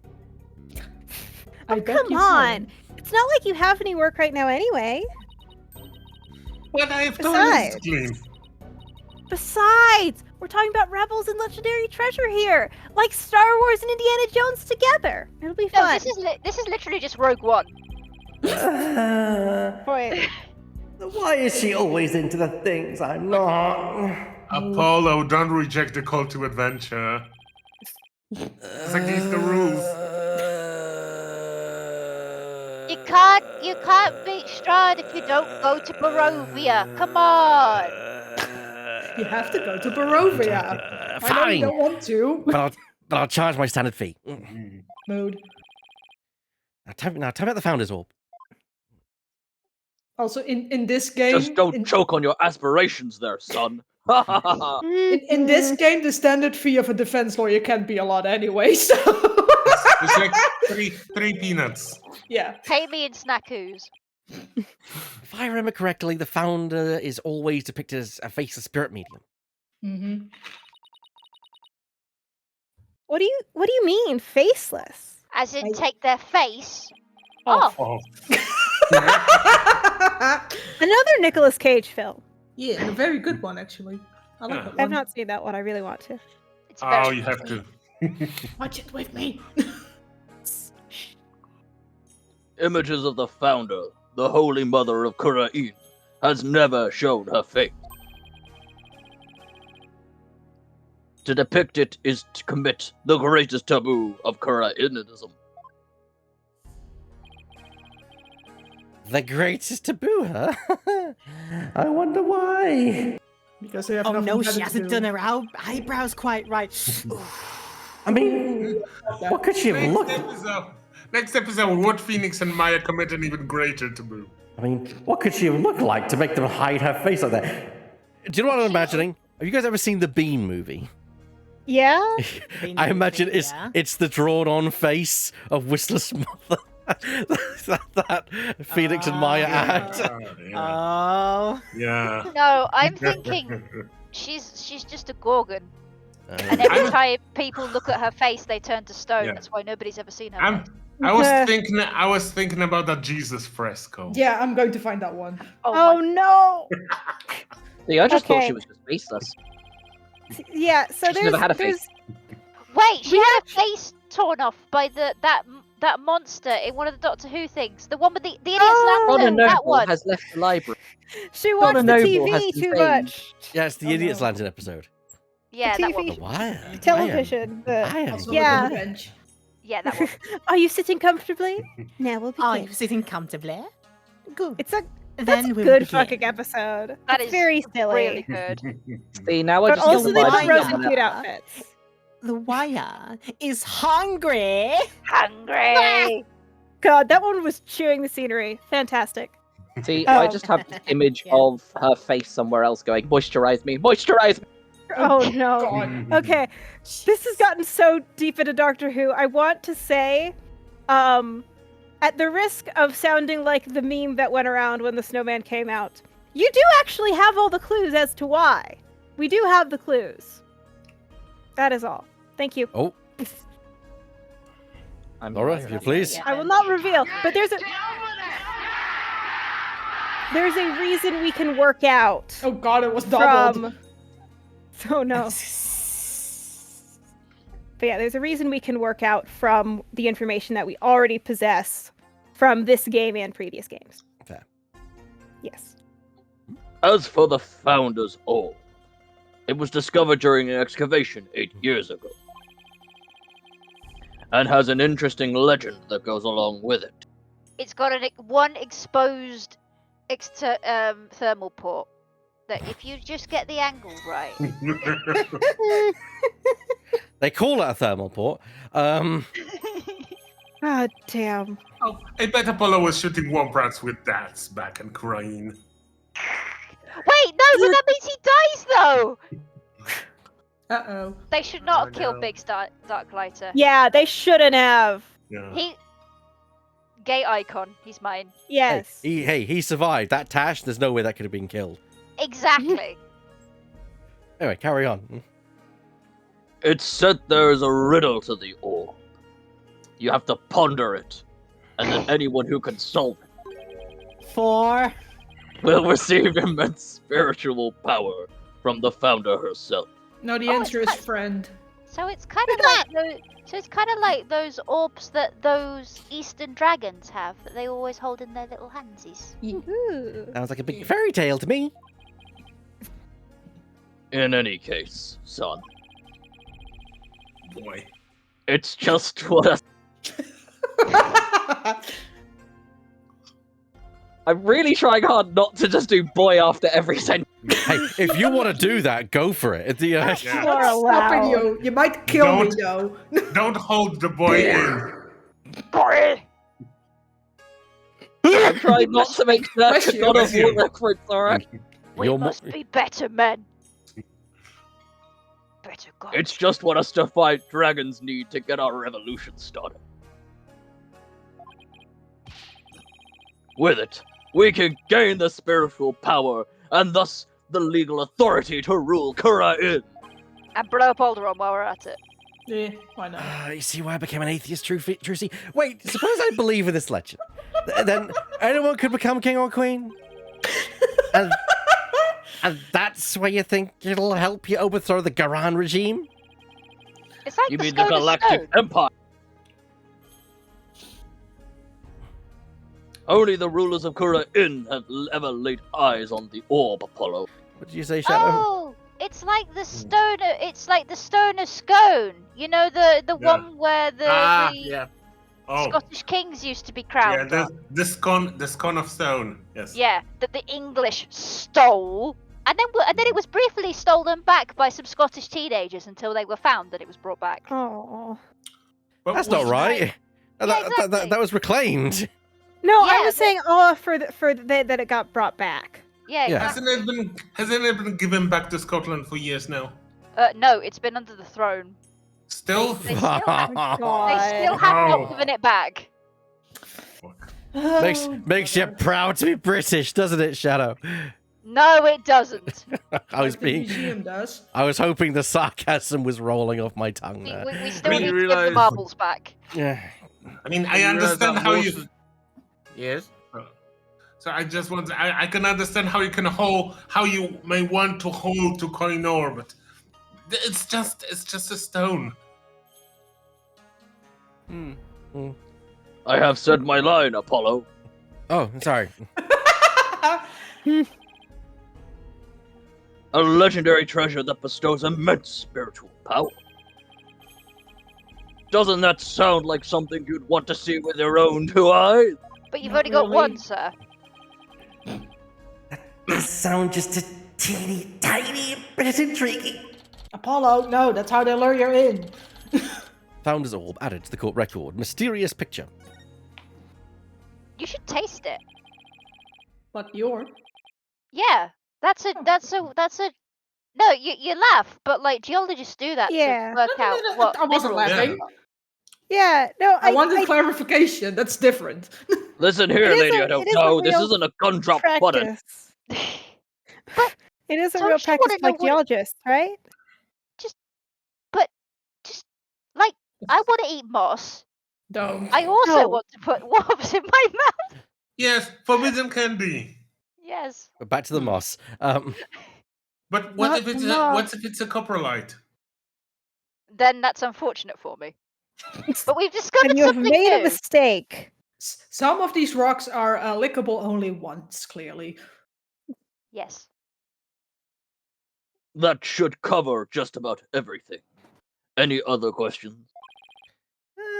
Oh, come on. It's not like you have any work right now anyway. But I have toilets to clean. Besides, we're talking about Rebels and Legendary Treasure here. Like Star Wars and Indiana Jones together. It'll be fun. No, this is literally just Rogue One. Boy. Why is she always into the things I'm not? Apollo, don't reject the call to adventure. It's against the rules. You can't beat Strahd if you don't go to Barovia. Come on. You have to go to Barovia. Fine. I know you don't want to. But I'll charge my standard fee. Mood. Now tell me about the Founder's Orb. Also, in this game... Just don't choke on your aspirations there, son. in this game, the standard fee of a defense lawyer can't be a lot anyway, so... It's like three peanuts. Yeah. Pay me in snackoos. If I remember correctly, the Founder is always depicted as a faceless spirit medium. Mm-hmm. What do you mean, faceless? As in, take their face off. Another Nicolas Cage film. Yeah, and a very good one, actually. I like that one. I've not seen that one. I really want to. Oh, you have to. Watch it with me. Images of the Founder, the Holy Mother of Kurain, has never shown her face. To depict it is to commit the greatest taboo of Kurainism. The greatest taboo, huh? I wonder why. Because they have Oh nothing no, better she to hasn't do. done her eyebrows quite right. I mean, what could she have looked? Next episode, Wood Phoenix and Maya commit an even greater taboo. I mean, what could she have looked like to make them hide her face like that? Do you know what I'm imagining? Have you guys ever seen the Bean movie? Yeah? I imagine it's the drawn-on face of Whistler's mother. that Phoenix and Maya act. Oh. Yeah. No, I'm thinking she's just a Gorgon. And every time people look at her face, they turn to stone. Yeah. That's why nobody's ever seen her. I was thinking about that Jesus fresco. Yeah, I'm going to find that one. Oh no! See, I just thought Okay. she was just faceless. Yeah, so She's never had a face. Wait, she had her face torn off by that monster in one of the Doctor Who things. The one with the idiot's Oh! Donna lantern. That Noble one. has left the library. She watched the Donna Noble has TV been too saved. much. Yeah, it's the Idiot's Lantern episode. Yeah, The that TV one. The Wire. Television. Yeah. Yeah, that one. Are you sitting comfortably? Now we'll begin. Are you sitting comfortably? Good. It's a Then that's a we'll good begin. fucking episode. That It's is very silly. really good. See, now I But just also feel they like put rosy Wire. cute outfits. The Wire is hungry. Hungry. God, that one was chewing the scenery. Fantastic. See, Oh. I just have this image of her face somewhere else going, moisturize me, moisturize me. Oh no. Okay. This has gotten so deep into Doctor Who. I want to say, at the risk of sounding like the meme that went around when the snowman came out, you do actually have all the clues as to why. We do have the clues. That is all. Thank you. Oh. Laura, if you please. I will not reveal, but there's a reason we can work out. Oh god, it was doubled. Oh no. But yeah, there's a reason we can work out from the information that we already possess from this game and previous games. Fair. Yes. As for the Founder's Orb, it was discovered during an excavation 8 years ago, and has an interesting legend that goes along with it. It's got one exposed thermal port that if you just get the angle right. They call it a thermal port. Oh, damn. Oh, I bet Apollo was shooting warp rats with that back and crying. Wait, no, but that means he dies though. Uh-oh. They should not have killed Big Dark Lighter. Yeah, they shouldn't have. Yeah. He gay icon. He's mine. Yes. He survived that Tash. There's no way that could have been killed. Exactly. Anyway, carry on. It's said there is a riddle to the orb. You have to ponder it, and then anyone who can solve it 4. will receive immense spiritual power from the Founder herself. No, the answer is friend. So it's kind of like those orbs that those Eastern dragons have that they always hold in their little handsies. Sounds like a big fairy tale to me. In any case, son, Boy. it's just what a... I'm really trying hard not to just do boy after every sentence. Hey, if you want to do that, go for it. You're stopping you. You might kill me though. Don't hold the boy in. Boy. I'm trying not to make that a God of War reference, alright? We must be better men. Better God. It's just what us defiant dragons need to get our revolution started. With it, we can gain the spiritual power, and thus the legal authority to rule Kura-In. And blow up Alderaan while we're at it. Yeah, why not? You see why I became an atheist, Trucy? Wait, suppose I believe in this legend. Then anyone could become king or queen? And that's why you think it'll help you overthrow the Garan regime? It's like You the mean the Stone of Galactic Stone. Empire? Only the rulers of Kura-In have ever laid eyes on the orb, Apollo. What did you say, Shadow? Oh, it's like the stone. It's like the Stone of Scone. You know the one where the Scottish kings used to be crowned. Yeah, on. the scone of stone. Yes. Yeah, that the English stole, and then it was briefly stolen back by some Scottish teenagers until they were found and it was brought back. Oh. That's not right. That was reclaimed. No, I Yeah, was saying that it got brought back. Yeah, Yeah. exactly. Hasn't it been given back to Scotland for years now? No, it's been under the throne. Still? They still have Oh. not given it back. Makes you proud to be British, doesn't it, Shadow? No, it doesn't. I was The museum does. I was hoping the sarcasm was rolling off my tongue there. We still need to give the marbles back. Yeah. I mean, I understand how you. Yes. So I just want. I can understand how you can hold, how you may want to hold to Koinor, but it's just a stone. I have said my line, Apollo. Oh, sorry. A legendary treasure that bestows immense spiritual power. Doesn't that sound like something you'd want to see with your own 2 eyes? But you've only got one, sir. This sounds just a teeny tiny bit intriguing. Apollo, no, that's how they lure you in. Founder's Orb added to the court record. Mysterious picture. You should taste it. But your? Yeah, that's a. No, you laugh, but like geologists do that Yeah. to work out what. I wasn't minerals- laughing. Yeah, no, I wanted clarification. That's different. Listen here, It is lady, a- I don't it is a know. This real isn't a gun drop button. practice. It is a Don't real you practice wanna know like what- geologists, right? Like, I want to eat moss. Don't. I also No. want to put wasps in my mouth. Yes, forbidden candy. Yes. But back to the moss. But what Not if it's enough. what if it's a coprolite? Then that's unfortunate for me. But we've discovered And you have something made a new. mistake. Some of these rocks are lickable only once, clearly. Yes. That should cover just about everything. Any other questions?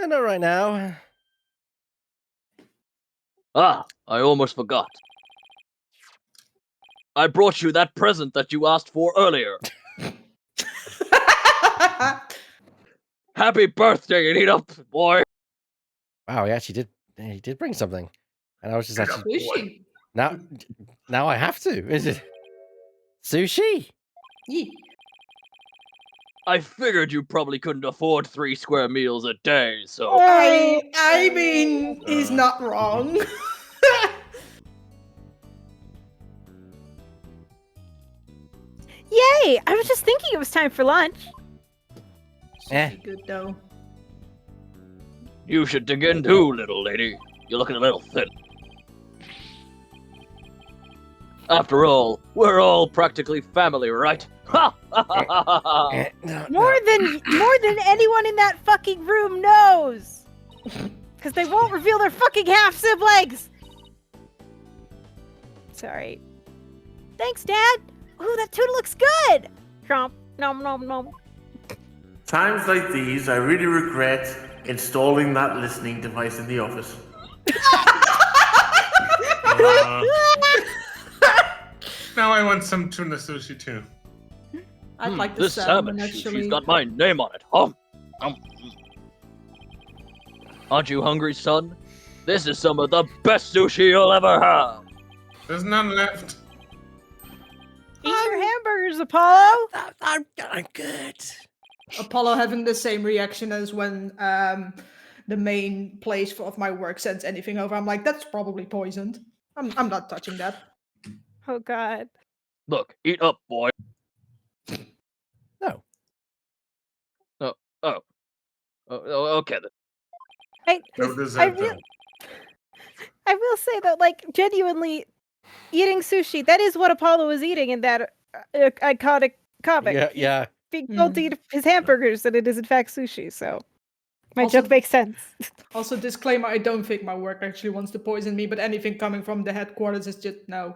Not right now. Ah, I almost forgot. I brought you that present that you asked for earlier. Happy birthday, and eat up, boy. Wow, he actually did. He did bring something, and I was just actually Sushi. now I have to. Is it sushi? Yeah. I figured you probably couldn't afford 3 square meals a day, so... I mean, he's not wrong. Yay! I was just thinking it was time for lunch. Sushi good though. You should dig in too, little lady. You're looking a little thin. After all, we're all practically family, right? Ha! More than anyone in that fucking room knows. Because they won't reveal their fucking half siblings. Sorry. Thanks, Dad. Ooh, that tuna looks good. Chomp. Nom nom nom. Times like these, I really regret installing that listening device in the office. Now I want some tuna sushi too. I'd like the this salmon, salmon actually. sushi's got my name on it. Aren't you hungry, son? This is some of the best sushi you'll ever have. There's none left. Eat your hamburgers, Apollo. I'm good. Apollo having the same reaction as when the main place of my work sends anything over. I'm like, that's probably poisoned. I'm not touching that. Oh God. Look, eat up, boy. No. Okay then. I will say that, like, genuinely, eating sushi, that is what Apollo was eating in that iconic comic. Yeah. Being told to eat his hamburgers, and it is in fact sushi, so my joke makes sense. Also, disclaimer, I don't think my work actually wants to poison me, but anything coming from the headquarters is just no.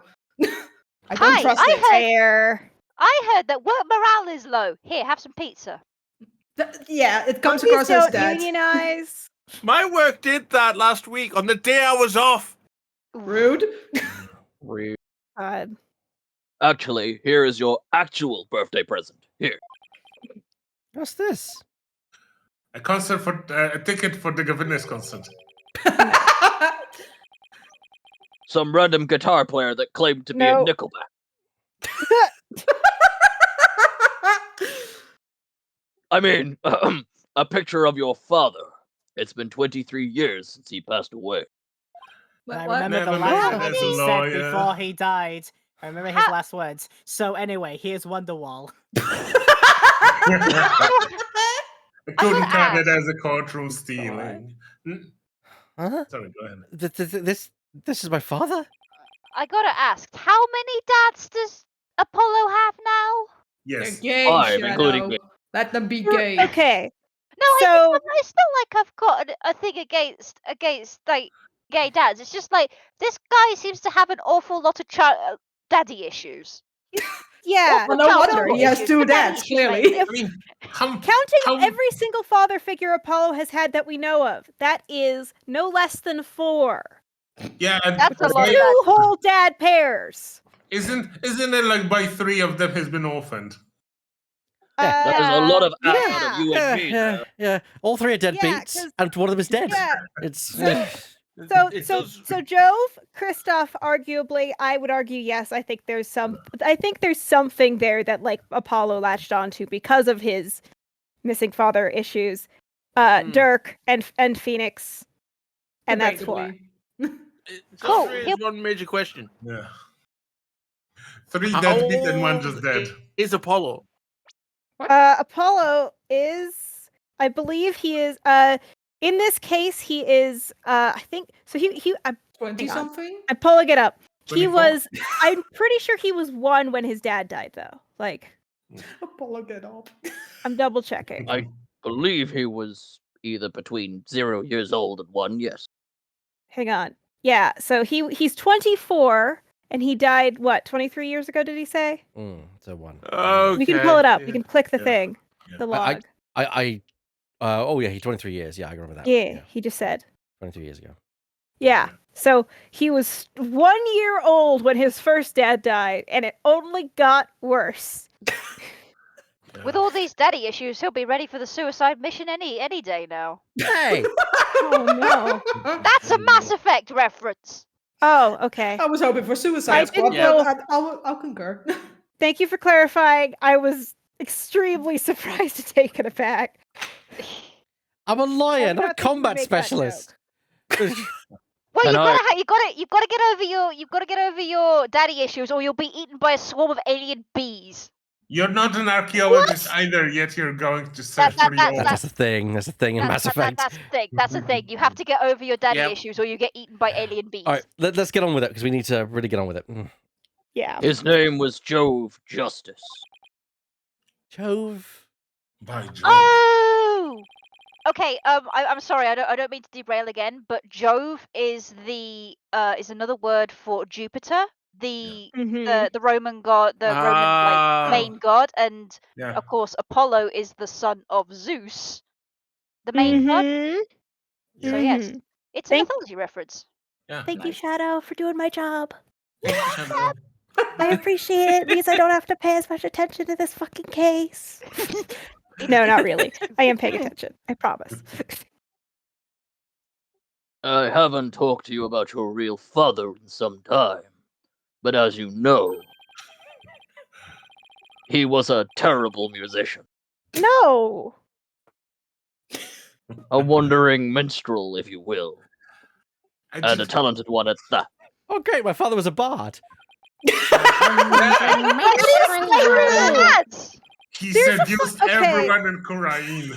I don't trust it. I heard that work morale is low. Here, have some pizza. Yeah, it comes Please across as don't that. unionize. My work did that last week on the day I was off. Rude. Rude. God. Actually, here is your actual birthday present. Here. What's this? A concert for a ticket for the governor's concert. Some random guitar player that claimed to be a Nickelback. I mean, a picture of your father. It's been 23 years since he passed away. I remember the last words he said before he died. I remember his last words. So anyway, here's Wonderwall. I couldn't count it as a courtroom stealing. Huh? Sorry, go ahead. This is my father? I gotta ask, how many dads does Apollo have now? Yes. Gay, 5, Shadow. including me. Let them be gay. Okay. No, it's not like I've got a thing against like gay dads. It's just like this guy seems to have an awful lot of daddy issues. Yeah. Well, no wonder he has two dads, clearly. Counting every single father figure Apollo has had that we know of, that is no less than 4. Yeah, That's a lot. 2 whole dad pairs. Isn't it like by 3 of them has been orphaned? That is a lot of yeah. out of you and me. Yeah. All 3 are deadbeats, and one of them is dead. Yeah. It's So Jove, Christoph, arguably, I would argue yes. I think there's something there that like Apollo latched onto because of his missing father issues. Dirk and Phoenix, and that's 4. Cool. Here's one major question. Yeah. 3 deadbeat and 1 just dead. Is Apollo? Apollo is, I believe he is, in this case, he is, I think, so he 20 something? I'm pulling it up. 24? I'm pretty sure he was 1 when his dad died, though. Like, Apollo, get up. I'm double checking. I believe he was either between 0 years old and 1, yes. Hang on. Yeah, so he's 24, And he died, what, 23 years ago, did he say? So 1. Okay. We can pull it up. You can click the thing, the log. Oh yeah, he 23 years. Yeah, I remember that. Yeah, he just said. 23 years ago. Yeah. So he was 1 year old when his first dad died, and it only got worse. With all these daddy issues, he'll be ready for the suicide mission any day now. Hey! Oh no. That's a Mass Effect reference. Oh, okay. I was hoping for Suicide Squad, but I'll concur. Thank you for clarifying. I was extremely surprised to take it back. I'm a lawyer, not a not thinking to combat make that specialist. Well, Can you gotta get over your daddy issues, or you'll be eaten by a swarm of alien bees. You're not an archaeologist either, yet you're going to search for the old. That's the thing. That's the thing in Mass Effect. That's the thing. You have to get over your daddy issues, or you get eaten by alien bees. All right, let's get on with it because we need to really get on with it. Yeah. His name was Jove Justice. Jove. By Jove. Oh. Okay. I'm sorry. I don't mean to derail again, but Jove is is another word for Jupiter, the Roman god, the Roman main god, and of course Apollo is the son of Zeus, the main god. So yes, it's a mythology reference. Yeah. Thank you, Shadow, for doing my job. Shadow. I appreciate it. It means I don't have to pay as much attention to this fucking case. No, not really. I am paying attention. I promise. I haven't talked to you about your real father in some time, but as you know, he was a terrible musician. No. A wandering minstrel, if you will. And a talented one at that. Oh, great. My father was a bard. He seduced everyone in Korean.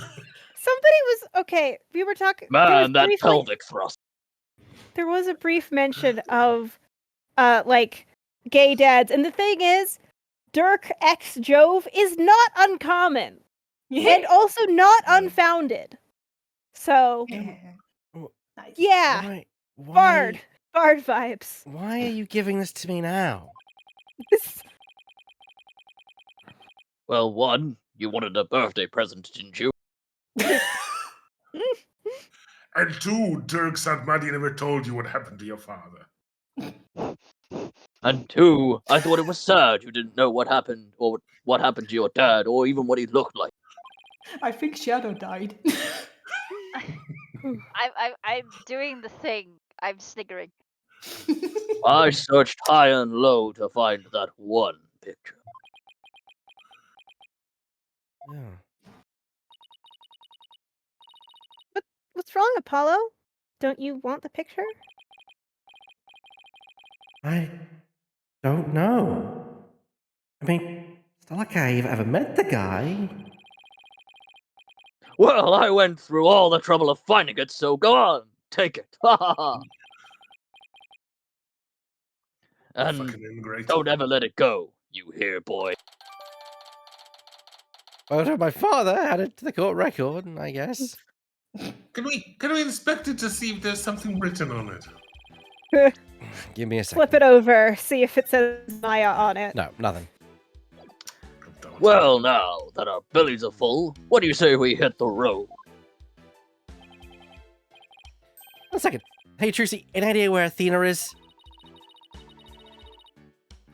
Somebody was okay. We were talking. Man, that pelvic thrust. There was a brief mention of, like, gay dads, and the thing is, Dirk X Jove is not uncommon, and also not unfounded. So, yeah, Bard vibes. Why are you giving this to me now? Well, one, you wanted a birthday present, didn't you? And two, Dirk's Aunt Maddie never told you what happened to your father. And two, I thought it was sad you didn't know what happened, or what happened to your dad, or even what he looked like. I think Shadow died. I'm doing the thing. I'm sniggering. I searched high and low to find that one picture. Yeah. What's wrong, Apollo? Don't you want the picture? I don't know. I mean, it's not like I've ever met the guy. Well, I went through all the trouble of finding it, so go on, take it. Ha ha ha. And don't ever let it go, you hear, boy. Well, my father added to the court record, I guess. Can we inspect it to see if there's something written on it? Give me a second. Flip it over, see if it says Maya on it. No, nothing. Well, now that our bellies are full, what do you say we hit the road? 1 second. Hey, Trucy, any idea where Athena is?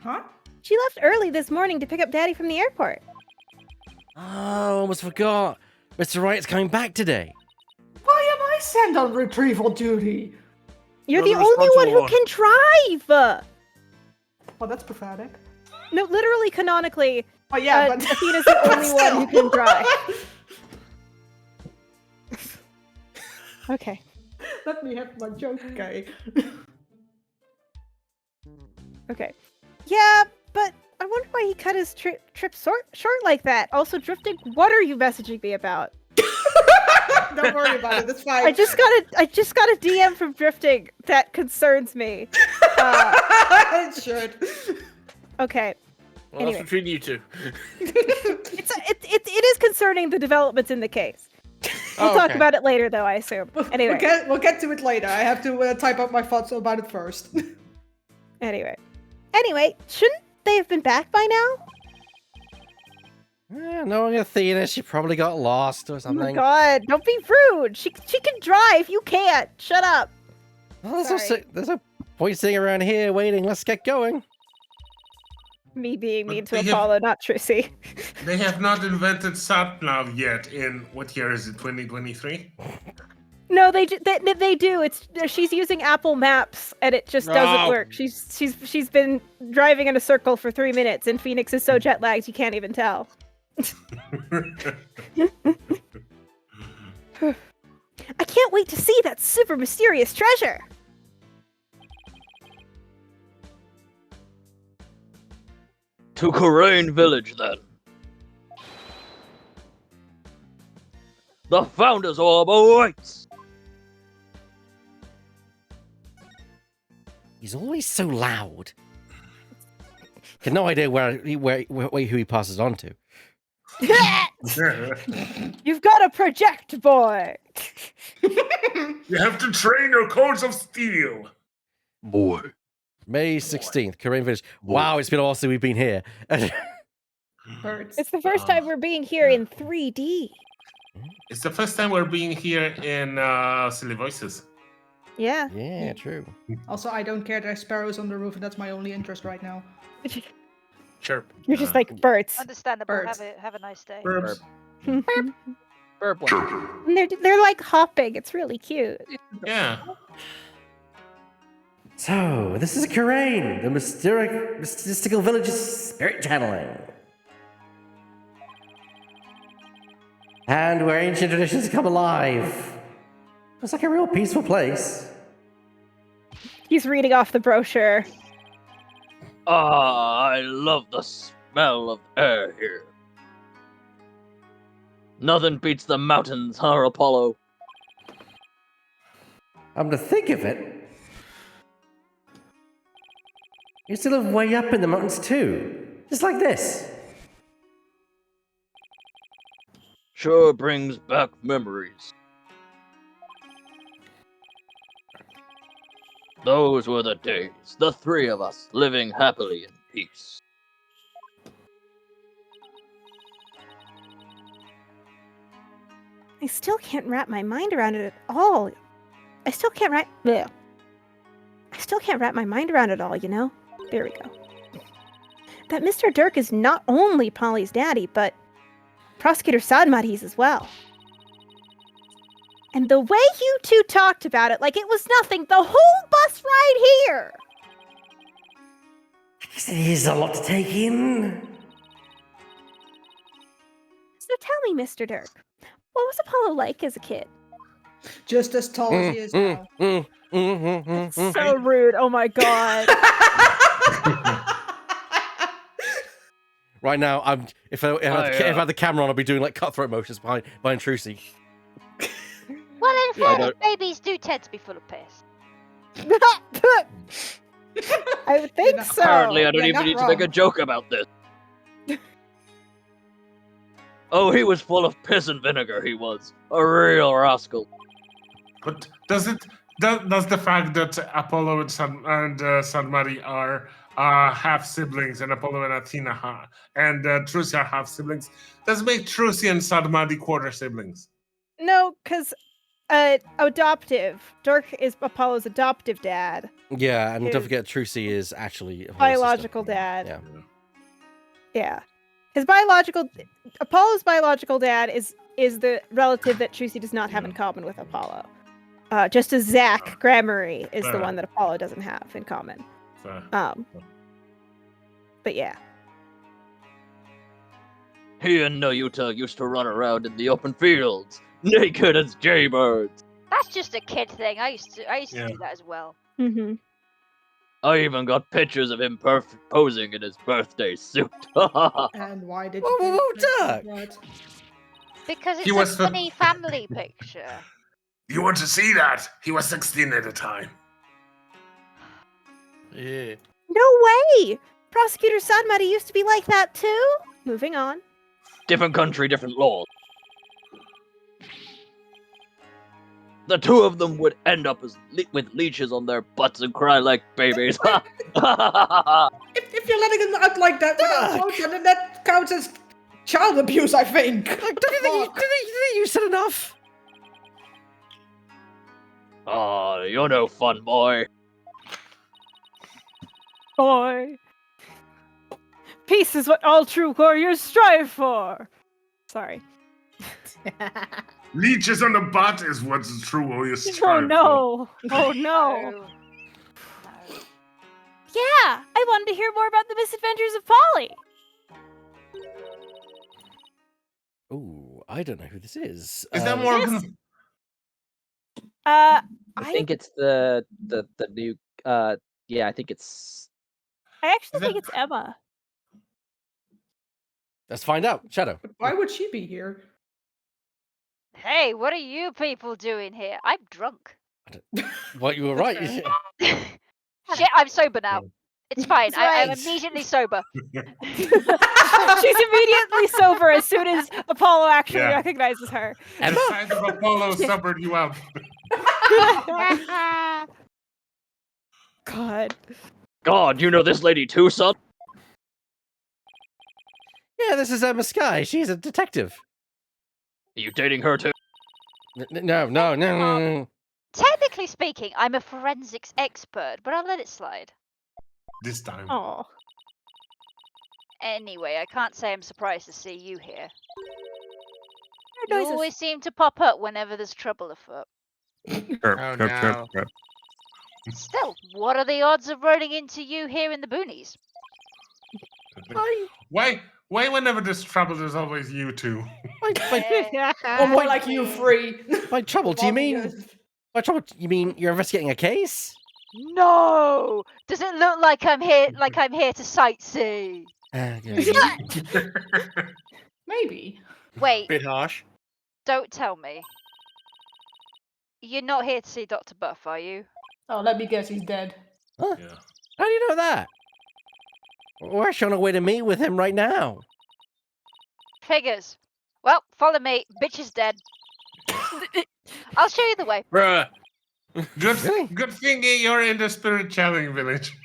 Huh? She left early this morning to pick up Daddy from the airport. Oh, almost forgot. Mr. Wright's coming back today. Why am I sent on retrieval duty? You're the only one who can drive! Well, that's pathetic. No, literally, canonically, Oh yeah, but Athena's the only one who can drive. Okay. Let me have my joke, okay? Okay. Yeah, but I wonder why he cut his trip short like that. Also, Drifting, what are you messaging me about? Don't worry about it. It's fine. I just got a DM from Drifting that concerns me. It should. Okay. Well, Anyway. that's between you two. It is concerning the developments in the case. We'll talk about it later, though, I assume. Anyway. We'll get to it later. I have to type up my thoughts about it first. Anyway. Anyway, shouldn't they have been back by now? Knowing Athena, she probably got lost or Oh something. my god, don't be rude. She can drive. You can't. Shut up. Well, Sorry. there's no point sitting around here waiting. Let's get going. Me being mean to they have- Apollo, not Trissy. They have not invented sat-nav yet in, what year is it, 2023? No, they do. It's she's using Apple Maps, and it just doesn't Oh. work. She's been driving in a circle for 3 minutes, and Phoenix is so jet lagged you can't even tell. I can't wait to see that super mysterious treasure. To Karain Village, then. The Founder's Orb awaits! He's always so loud. Got no idea who he passes on to. You've got to project, boy. You have to train your codes of steel. Boy. May 16th, Korean Village. Wow, it's been a while since we've been here. Birds. It's the first time we're being here in 3D. It's the first time we're being here in Silly Voices. Yeah. Yeah, true. Also, I don't care. There's sparrows on the roof, and that's my only interest right now. Chirp. You're just like birds. Understandable. Birds. Have a nice day. Burps. Burp one. And they're like hopping. It's really cute. Yeah. So, this is Karain, the mystical village's spirit channeling. And where ancient traditions come alive. It's like a real peaceful place. He's reading off the brochure. Ah, I love the smell of air here. Nothing beats the mountains, huh, Apollo? To think of it, you used to live way up in the mountains too. Just like this. Sure brings back memories. Those were the days, the three of us living happily in peace. I still can't wrap my mind around it at all. I still can't wrap my mind around it all, you know? There we go. That Mr. Dirk is not only Polly's daddy, but Prosecutor Sadmati's as well. And the way you two talked about it like it was nothing the whole bus ride here! It is a lot to take in. So tell me, Mr. Dirk, what was Apollo like as a kid? Just as tall as he is now. So rude. Oh my god. Right now, if I had the camera on, I'd be doing like cutthroat motions behind Trucy. Well, in Yeah, fairness, babies do tend to be full of piss. I would think so. Apparently, I don't You're even not need to make a wrong. joke about this. Oh, he was full of piss and vinegar, he was. A real rascal. But does the fact that Apollo and Sadmati are half siblings, and Apollo and Athena and Trucy are half siblings, does it make Trucy and Sadmati quarter siblings? No, because adoptive. Dirk is Apollo's adoptive dad. Yeah, and don't His forget Trucy is actually Apollo's biological sister. dad. Yeah. Yeah. Apollo's biological dad is the relative that Trucy does not have in common with Apollo. Just as Zach Gramarye is the one that Apollo doesn't have in common. But yeah. He and Nayuta used to run around in the open fields, naked as jaybirds. That's just a kid thing. I used to Yeah. do that as well. Mm-hmm. I even got pictures of him posing in his birthday suit. And why did Whoa, you whoa, do Dirk! that? Because He it's was a the- funny family picture. You want to see that? He was 16 at the time. Yeah. No way! Prosecutor Sadmati used to be like that too? Moving on. Different country, different laws. The two of them would end up with leeches on their butts and cry like babies. you're letting him out like that without caution, then that counts as child abuse, I think. Don't you think you said enough? Oh, you're no fun, boy. Boy. Peace is what all true warriors strive for. Sorry. Leeches on the butt is what's true warriors Oh strive no! Oh no! Yeah, I wanted to hear more about the misadventures of Polly. Ooh, I don't know who this is. Is that Morgan? I think it's the new. Yeah, I think it's. I actually think it's Emma. Let's find out. Shadow. But why would she be here? Hey, what are you people doing here? I'm drunk. Well, you were right. Shit, I'm sober now. It's fine. I'm right. immediately sober. She's immediately sober as soon as Apollo actually Yeah. recognizes her. The size of Apollo sobered you up. God. God, you know this lady too, son? Yeah, this is Emma Sky. She's a detective. Are you dating her too? No. Technically speaking, I'm a forensics expert, but I'll let it slide. This time. Oh. Anyway, I can't say I'm surprised to see you here. You noises. always seem to pop up whenever there's trouble afoot. Chirp. Still, what are the odds of running into you here in the boonies? Why whenever there's trouble, there's always you two? Or more like you three. By trouble, do you mean? By trouble, you mean you're investigating a case? No! Does it look like I'm here? Like I'm here to sightsee? Maybe. Wait, Bit harsh. don't tell me. You're not here to see Dr. Buff, are you? Oh, let me guess, he's dead. Huh? Yeah. How do you know that? We're on our way to meet with him right now. Figures. Well, follow me. Bitch is dead. I'll show you the way. Bruh. Good thing you're in the spirit channeling village.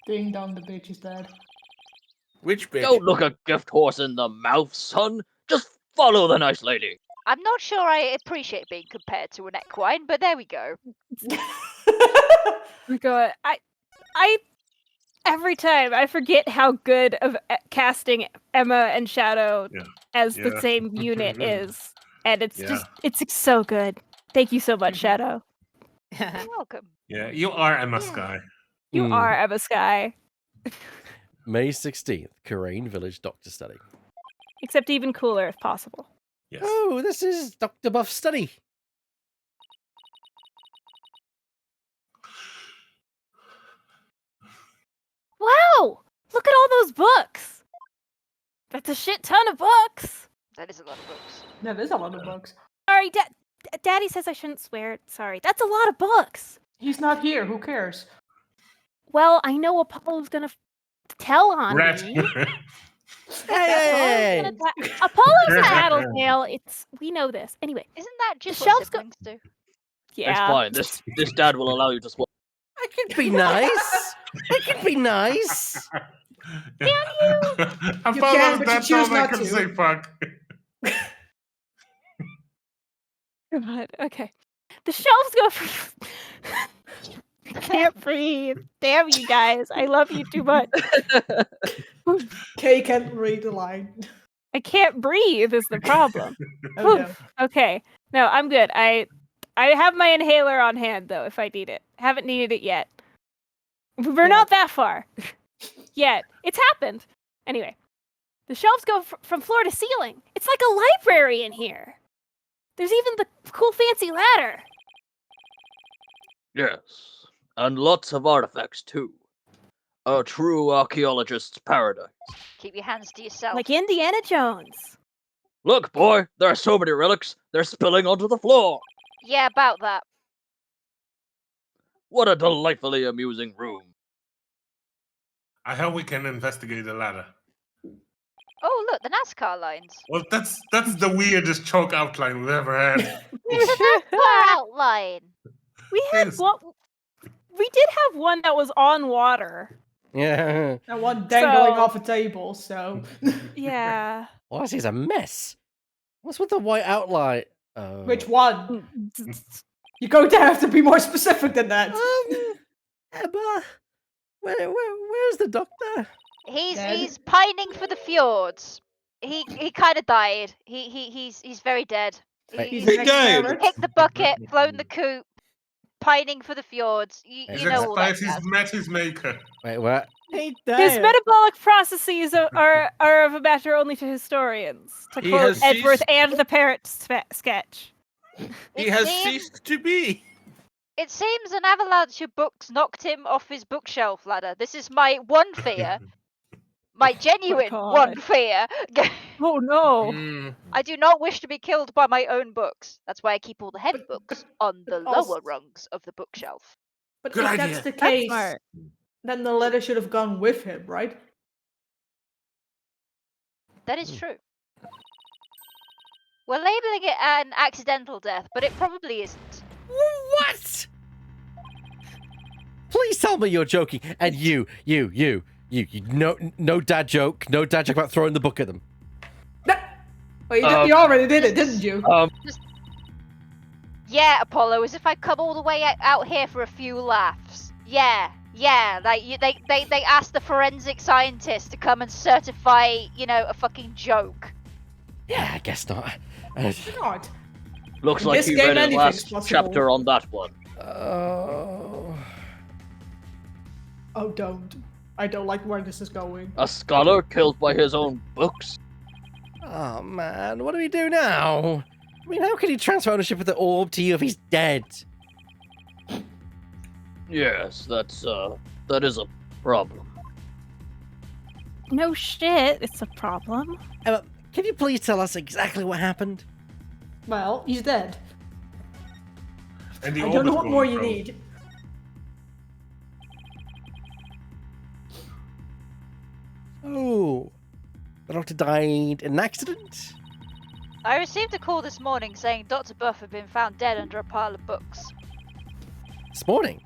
Ding dong, the bitch is dead. Which bitch? Don't look a gift horse in the mouth, son. Just follow the nice lady. I'm not sure I appreciate being compared to an equine, but there we go. God, I every time I forget how good of casting Emma and Shadow as the same unit is, and it's just it's so good. Thank you so much, Shadow. You're welcome. Yeah, you are Emma Sky. You are Emma Sky. May 16th, Karain Village Doctor Study. Except even cooler if possible. Yes. Oh, this is Dr. Buff's study. Wow! Look at all those books! That's a shit ton of books! That is a lot of books. That is a lot of books. Sorry, Daddy says I shouldn't swear. Sorry. That's a lot of books! He's not here, who cares? Well, I know Apollo's gonna tell on me. Hey! Apollo's a tattletale. We know this. Anyway, Isn't that just the what shelves siblings do? Yeah. It's fine. This dad will allow you to swap. I could be nice. I could be nice. You I can, followed but that's you choose all I not can to. say, fuck. God, okay. The shelves go from... I can't breathe. Damn you guys. I love you too much. Kay can't read the line. I can't breathe is the problem. Oh, no. Okay. No, I'm good. I have my inhaler on hand though if I need it. Haven't needed it yet. We're not that far. Yet. It's happened. Anyway. The shelves go from floor to ceiling. It's like a library in here. There's even the cool fancy ladder. Yes, and lots of artifacts too. A true archaeologist's paradise. Keep your hands to yourself. Like Indiana Jones. Look, boy, there are so many relics, they're spilling onto the floor. Yeah, about that. What a delightfully amusing room. I hope we can investigate the ladder. Oh, look, the NASCAR lines. Well, that's the weirdest chalk outline we've ever had. It's a NASCAR outline. We had Yes. one. We did have one that was on water. Yeah. And one dangling So- off a table, so. Yeah. All I see is a mess. What's with the white outline? Oh. Which one? You're going to have to be more specific than that. Emma, where's the doctor? He's pining for the fjords. He kind of died. He's very dead. He's He's an ex-parent. kicked the bucket, flown the coop, pining for the fjords. You know all that He's jazz. met his maker. Wait, what? He His metabolic processes are of a matter only to historians. To He quote has Edworth ceased- and the Parrot sketch. He has ceased to be. It seems an avalanche of books knocked him off his bookshelf ladder. This is my one fear. My genuine God. one fear. Oh no. Mm. I do not wish to be killed by my own books. That's why I keep all the heavy books on the also- lower rungs of the bookshelf. But Good if idea. that's the That's case, smart. then the letter should have gone with him, right? That is true. We're labeling it an accidental death, but it probably isn't. What? Please tell me you're joking. And you, no dad joke about throwing the book at them. Well, you already did it, didn't you? Yeah, Apollo, as if I come all the way out here for a few laughs. Yeah, like they asked the forensic scientist to come and certify, a fucking joke. Yeah, I guess not. God. Looks In like this he game, read his anything's last possible. chapter on that one. Oh. Oh, don't. I don't like where this is going. A scholar killed by his own books? Oh man, what do we do now? I mean, how can he transfer ownership of the orb to you if he's dead? Yes, that is a problem. No shit, it's a problem. Emma, can you please tell us exactly what happened? Well, he's dead. And the I orb don't know is what going more you from- need. Oh, the doctor died in an accident? I received a call this morning saying Dr. Buff had been found dead under a pile of books. This morning?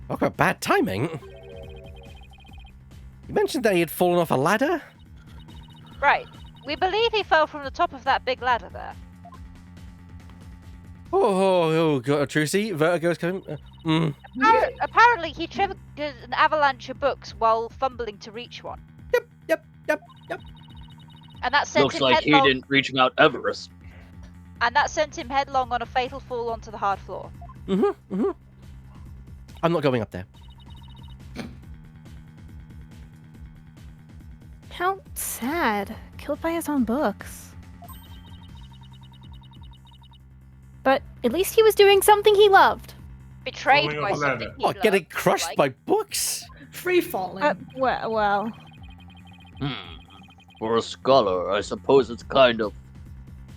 Talk about bad timing. You mentioned that he had fallen off a ladder? Right. We believe he fell from the top of that big ladder there. Oh, God, Trucy, vertigo's coming. Apparently, he triggered an avalanche of books while fumbling to reach one. Yep. And that sent Looks him like he headlong. didn't reach Mount Everest. And that sent him headlong on a fatal fall onto the hard floor. I'm not going up there. How sad. Killed by his own books. But at least he was doing something he loved. Betrayed Falling by off a something. ladder. he What, getting loved, crushed like- by books? Free falling. Well. For a scholar, I suppose it's kind of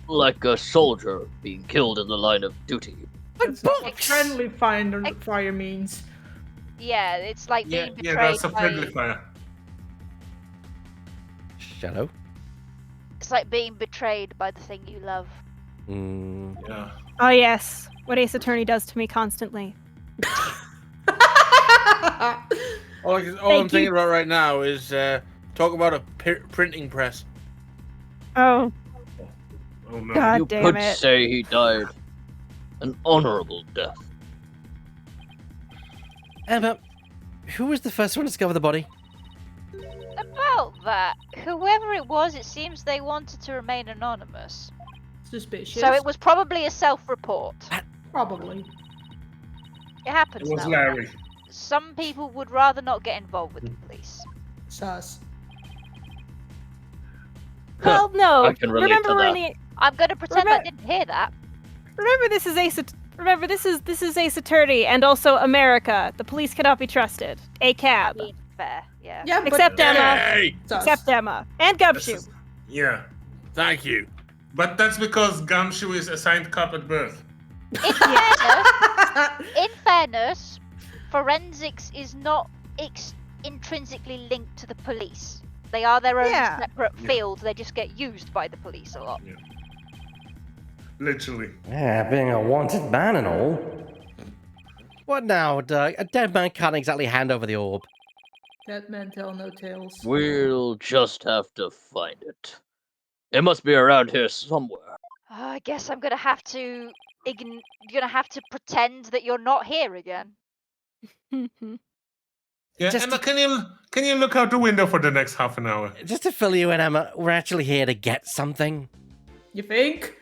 like a soldier being killed in the line of duty. That's not what friendly fire means. Yeah, it's like Yeah, being yeah, betrayed that's a by. friendly fire. Shadow? It's like being betrayed by the thing you love. Yeah. Oh yes, what Ace Attorney does to me constantly. All I'm thinking about right now is talk about a printing press. Oh. Oh no. God You damn could it. say he died an honorable death. Emma, who was the first one to discover the body? About that, whoever it was, it seems they wanted to remain anonymous. Suspicious. So it was probably a self-report. Probably. It happens It was now. Larry. Some people would rather not get involved with the police. Sus. Well, no. I can relate Remember to we're that. in the I'm gonna pretend I didn't hear that. Remember this is Ace Ace Attorney and also America. The police cannot be trusted. A cab. Fair, yeah. Yeah, but Except Emma. Hey! Sus. Except Emma. And Gumshoe. Yeah. Thank you. But that's because Gumshoe is assigned cop at birth. In fairness, forensics is not intrinsically linked to the police. They are their own Yeah. separate field. They just get used by the police a lot. Literally. Yeah, being a wanted man and all. What now, Doug? A dead man can't exactly hand over the orb. Dead men tell no tales. We'll just have to find it. It must be around here somewhere. I guess I'm gonna have to pretend that you're not here again. Yeah, Just Emma, can you look out the window for the next half an hour? Just to fill you in, Emma, we're actually here to get something. You think?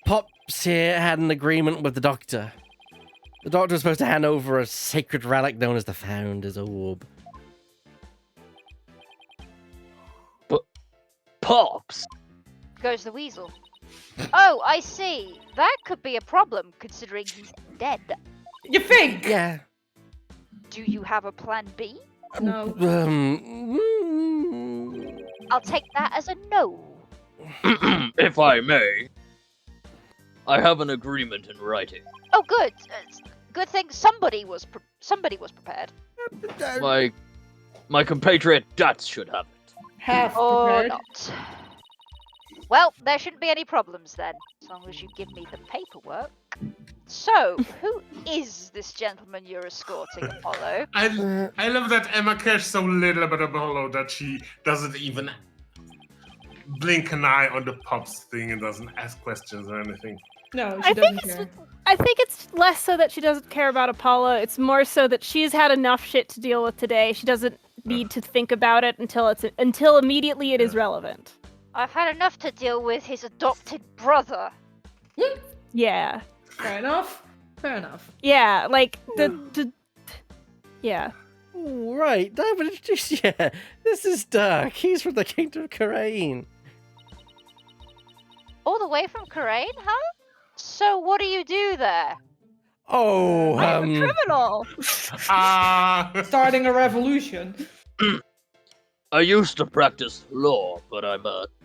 Pops here had an agreement with the doctor. The doctor was supposed to hand over a sacred relic known as the Founder's Orb. Pops? Goes the weasel. Oh, I see. That could be a problem, considering he's dead. You think? Yeah. Do you have a plan B? No. I'll take that as a no. If I may. I have an agreement in writing. Oh, good. Good thing somebody was prepared. My compatriot Dats should have it. Half Or prepared. not. Well, there shouldn't be any problems then, as long as you give me the paperwork. So, who is this gentleman you're escorting, Apollo? I love that Emma cares so little about Apollo that she doesn't even blink an eye on the Pops thing and doesn't ask questions or anything. No, she doesn't care. I think it's less so that she doesn't care about Apollo. It's more so that she's had enough shit to deal with today. She doesn't need to think about it until immediately it is relevant. I've had enough to deal with his adopted brother. Yeah. Fair enough. Fair enough. Yeah, like yeah. Right, no, but it's just, yeah, this is Dirk. He's from the Kingdom of Karain. All the way from Karain, huh? So what do you do there? Oh, I'm a criminal. Starting a revolution. I used to practice law, but I'm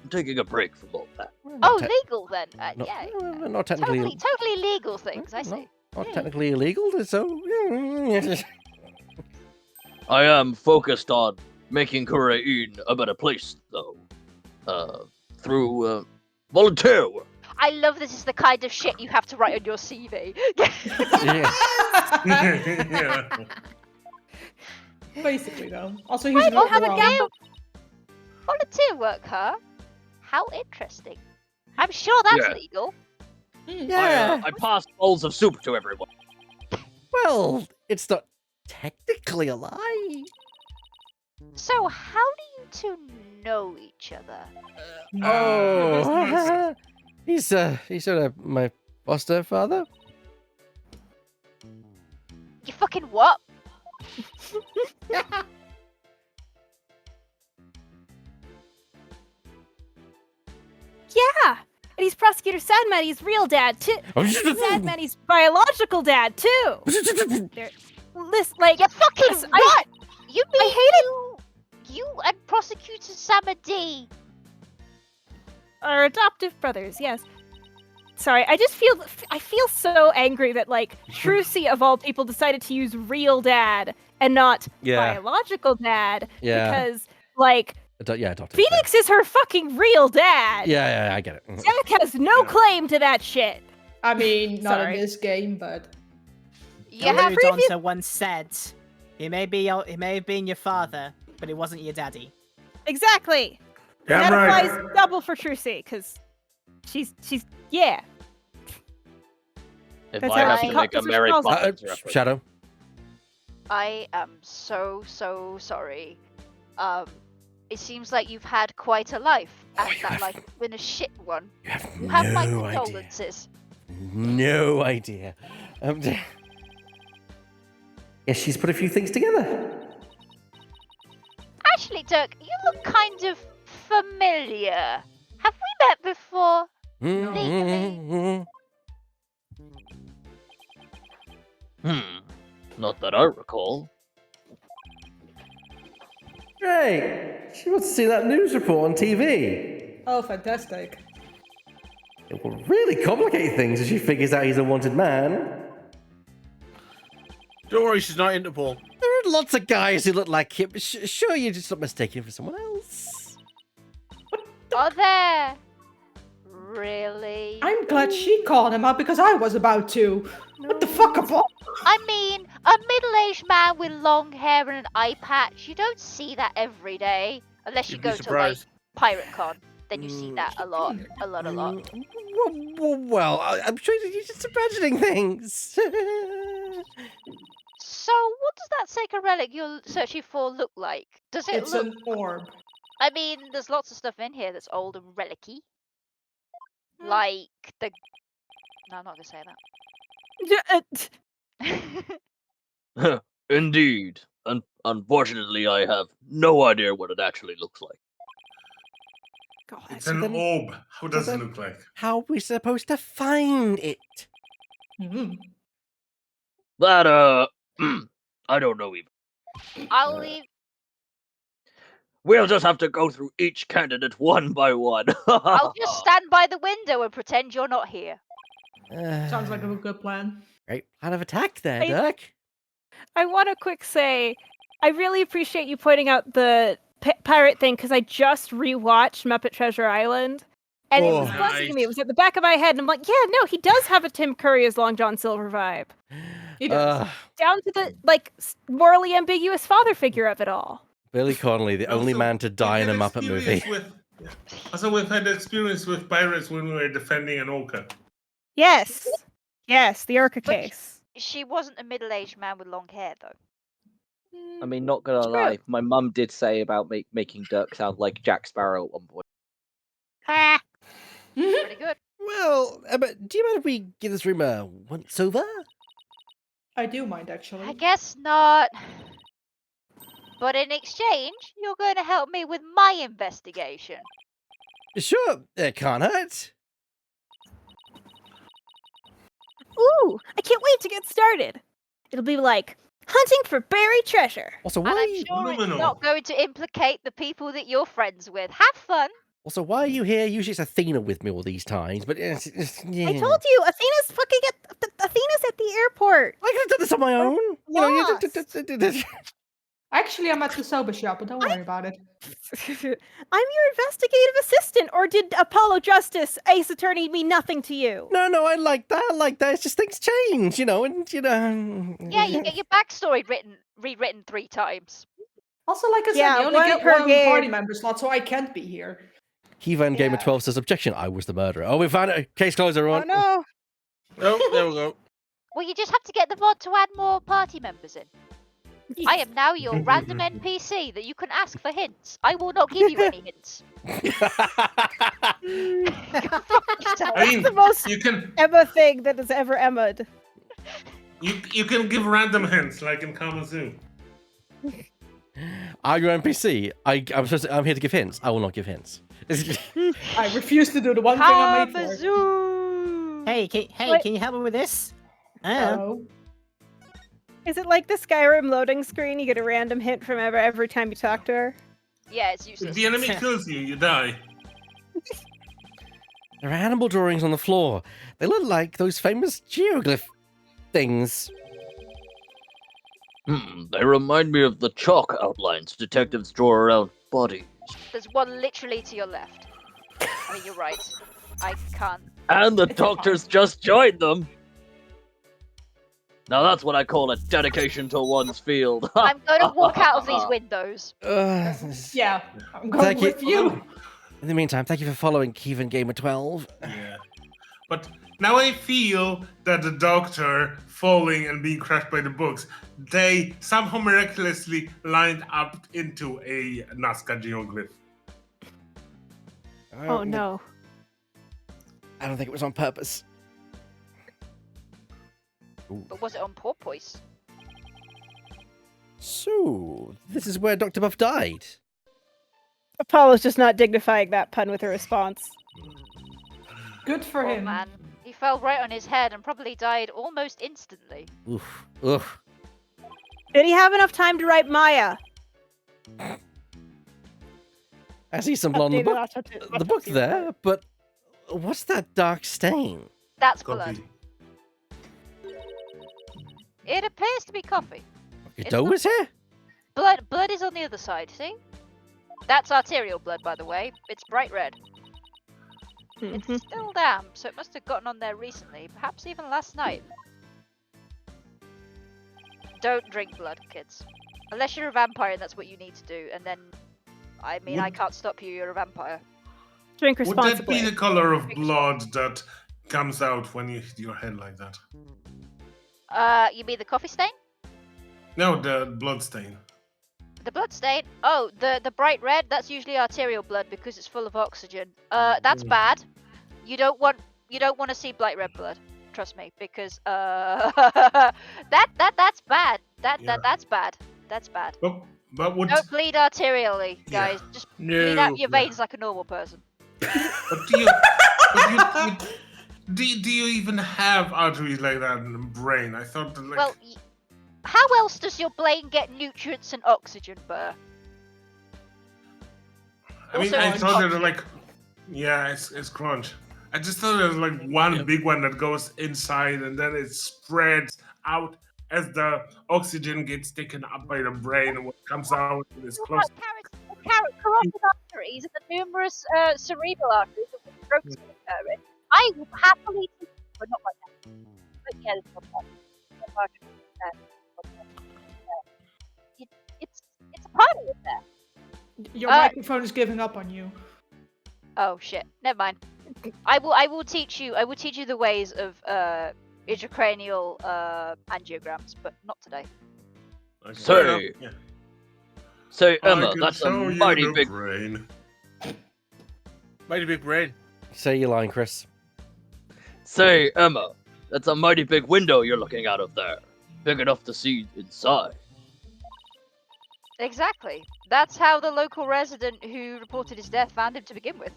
taking a break from all that. Oh, legal then. Yeah. Not technically. Totally legal things, I see. Not technically illegal, so. I am focused on making Karain a better place, though. Through volunteer work. I love this is the kind of shit you have to write on your CV. Yeah. Basically, though. Also, he's Right, not have a wrong. game. Volunteer work, huh? How interesting. I'm sure that's Yeah. legal. Yeah. I pass bowls of soup to everyone. Well, it's not technically a lie. So how do you two know each other? Oh, he's sort of my foster father. You fucking what? Yeah. And he's Prosecutor Sadmatty's real dad too. Sadmatty's biological dad too. Listen, like You fucking I- what? You mean I hate you and Prosecutor Samadhi? Our adoptive brothers, yes. Sorry, I feel so angry that like Trucy of all people decided to use real dad and not biological dad because like adopted. Phoenix is her fucking real dad. Yeah, I get it. Jack has no claim to that shit. I mean, not Sorry. in this game, but You have Donta once said, "He may have been your father, but it wasn't your daddy." Exactly. Yeah, That right. applies double for Trucy because she's yeah. If That's I how have she to calls- make a that's what she Mary calls it. Poppins reference. Shadow. I am so sorry. It seems like you've had quite a life, and that life has been a shit one. You have my no idea. condolences. No idea. Yes, she's put a few things together. Actually, Dirk, you look kind of familiar. Have we met before? Legally? Not that I recall. Great. She wants to see that news report on TV. oh, fantastic. It will really complicate things if she figures out he's a wanted man. Don't worry, she's not Interpol. There are lots of guys who look like him. Sure, you're just not mistaken him for someone else. Are there? Really? I'm glad she called him out because I was about to. What the fuck, Apollo? I mean, A middle-aged man with long hair and an eye patch. You don't see that every day. Unless you You'd be go to, like, surprised. Pirate Con. Then you see that a lot. A lot. Well, I'm sure you're just imagining things. So, what does that sacred relic you're searching for look like? Does it It's look... an orb. I mean, there's lots of stuff in here that's old and relic-y. Like the... No, I'm not going to say that. Indeed. Unfortunately, I have no idea what it actually looks like. God, It's an orb. How does it then look like? How are we supposed to find it? That, I don't know even. I'll leave... We'll just have to go through each candidate one by one. I'll just stand by the window and pretend you're not here. Sounds like a good plan. Great plan of attack there, Dirk. I want to quick say, I really appreciate you pointing out the pirate thing because I just rewatched Muppet Treasure Island, and it was buzzing me. It was at the back of my head, and I'm like, yeah, no, he does have a Tim Curry as Long John Silver vibe. He does. Down to the morally ambiguous father figure of it all. Billy Connolly, the only man to die in a Muppet movie. Also, we've had experience with pirates when we were defending an orca. Yes, the Orca case. She wasn't a middle-aged man with long hair, though. I mean, not gonna lie, my mum did say about making Dirk sound like Jack Sparrow at one point. Pretty good. Well, Emma, do you mind if we give this room a once-over? I do mind, actually. I guess not. But in exchange, you're going to help me with my investigation. Sure, it can't hurt. Ooh, I can't wait to get started. It'll be like hunting for buried treasure. Also, And I'm sure it's not going to implicate the people that you're friends with. Have fun. Also, why are you here? Usually it's Athena with me all these times, but yeah. I told you, Athena's at the airport. I could have done this on my own. Actually, I'm at the sober shop, but don't worry about it. I'm your investigative assistant, or did Apollo Justice, Ace Attorney, mean nothing to you? No, I like that. It's just things change, and Yeah, you get your backstory rewritten 3 times. Also, like I said, you only get one party member slot, so I can't be here. Kevan Gamer 12 says, objection, I was the murderer. Oh, we found it. Case closed, everyone. Oh, no. Oh, there we go. Well, you just have to get the mod to add more party members in. I am now your random NPC that you can ask for hints. I will not give you any hints. That's the most Emma thing that has ever Emma'd. You can give random hints, like in Kalamazoo. I'm your NPC. I'm here to give hints. I will not give hints. I refuse to do the one thing I made for. Hey, can you help me with this? Oh. Is it like the Skyrim loading screen? You get a random hint from every time you talk to her? Yeah, it's useless. If the enemy kills you, you die. There are animal drawings on the floor. They look like those famous geoglyph things. They remind me of the chalk outlines detectives draw around bodies. There's one literally to your left. I mean, you're right. I can't. And the doctors just joined them. Now that's what I call a dedication to one's field. I'm going to walk out of these windows. Yeah, I'm going with you. In the meantime, thank you for following Kevan Gamer 12. Yeah. But now I feel that the doctor falling and being crushed by the books, they somehow miraculously lined up into a Nazca geoglyph. Oh no. I don't think it was on purpose. But was it on porpoise? So, this is where Dr. Buff died. Apollo's just not dignifying that pun with a response. Good for him. Man, he fell right on his head and probably died almost instantly. Oof. Did he have enough time to write Maya? I see some blood on the book there, but what's that dark stain? That's blood. It appears to be coffee. Dough is here? Blood is on the other side, see? That's arterial blood, by the way. It's bright red. It's still damp, so it must have gotten on there recently, perhaps even last night. Don't drink blood, kids. Unless you're a vampire and that's what you need to do, and then, I mean, I can't stop you, you're a vampire. Drink Would responsibly. that be the color of blood that comes out when you hit your head like that? You mean the coffee stain? No, the blood stain. The blood stain? Oh, the bright red, that's usually arterial blood because it's full of oxygen. That's bad. You don't want to see bright red blood. Trust me, because that's bad. That's bad. That's bad. But would... Don't bleed arterially, guys. Just bleed out your veins like a normal person. But do you even have arteries like that in the brain? I thought that, like... Well, how else does your brain get nutrients and oxygen, Burr? I mean, I thought there was like... Yeah, it's crunch. I just thought there was like one big one that goes inside and then it spreads out as the oxygen gets taken up by the brain and what comes out is close. Carotid arteries and the numerous cerebral arteries of which strokes can occur in. I would happily, but not like that. But yeah, it's a part of it there. Your microphone is giving up on you. Oh shit! Never mind. I will teach you. I will teach you the ways of intracranial angiograms, but not today. Okay. So Emma, that's a mighty big brain. Mighty big brain. Say your line, Chris. So Emma, that's a mighty big window you're looking out of there. Big enough to see inside. Exactly. That's how the local resident who reported his death found him to begin with.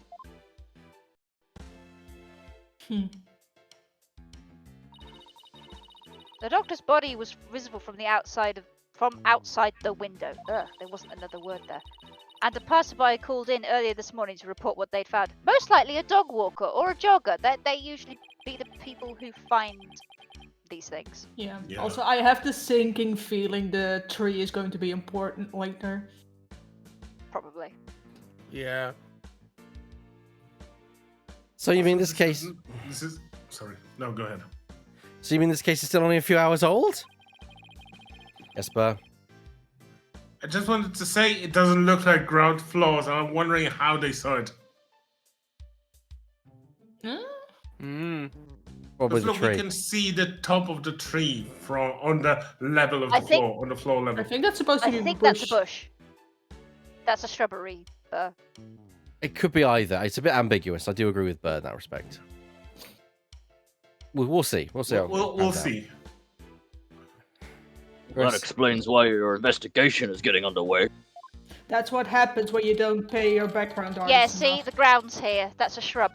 The doctor's body was visible from the outside the window. Ugh, there wasn't another word there. And a passerby called in earlier this morning to report what they'd found. Most likely a dog walker or a jogger. They usually be the people who find these things. Yeah. Also, I have the sinking feeling the tree is going to be important later. Probably. Yeah. So you mean this case? This is... Sorry. No, go ahead. So you mean this case is still only a few hours old? Yes, Burr. I just wanted to say it doesn't look like ground floors. I'm wondering how they saw it. Probably the look, tree. we can see the top of the tree from on the level of the floor, on the floor level. I think that's supposed to be I think bush. that's a bush. That's a shrubbery. It could be either. It's a bit ambiguous. I do agree with Burr in that respect. We'll see. We'll see. We'll see. That explains why your investigation is getting underway. That's what happens when you don't pay your background artist. Yeah, see, the ground's here. That's a shrub.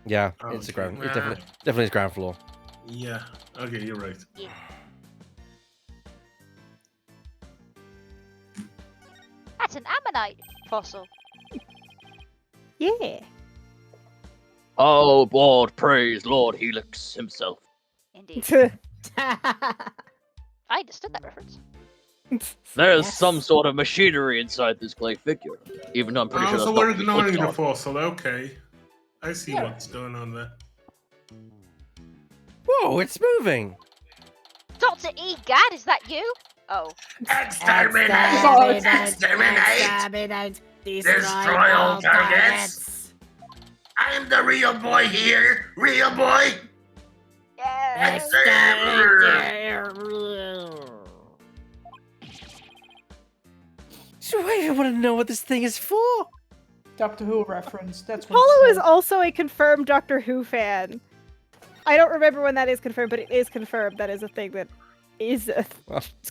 Yeah, it's a ground. It definitely is ground floor. Yeah. Okay, you're right. Yeah. That's an ammonite fossil. Yeah. Oh, Lord, praise Lord Helix himself. Indeed. I understood that reference. There's some sort of machinery inside this clay figure. Even though I'm pretty sure that's so not we're what he ignoring puts the on. fossil. Okay. I see what's going on there. Whoa, it's moving! Dr. Egad, is that you? Oh. Exterminate! Exterminate! Destroy all targets! I'm the real boy here! Real boy! So I even want to know what this thing is for. Doctor Who reference. That's what. Paulo is also a confirmed Doctor Who fan. I don't remember when that is confirmed, but it is confirmed. That is a thing that is a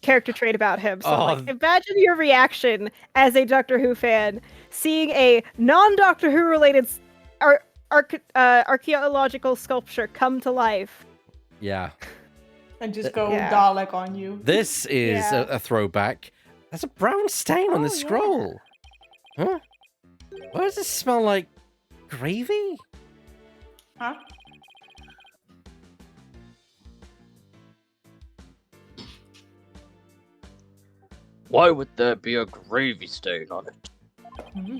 character trait about him. So like, imagine your reaction as a Doctor Who fan seeing a non-Doctor Who related archaeological sculpture come to life. Yeah. And just go Dalek on you. This is a throwback. There's a brown stain on this scroll. Huh? Why does this smell like gravy? Huh? Why would there be a gravy stain on it?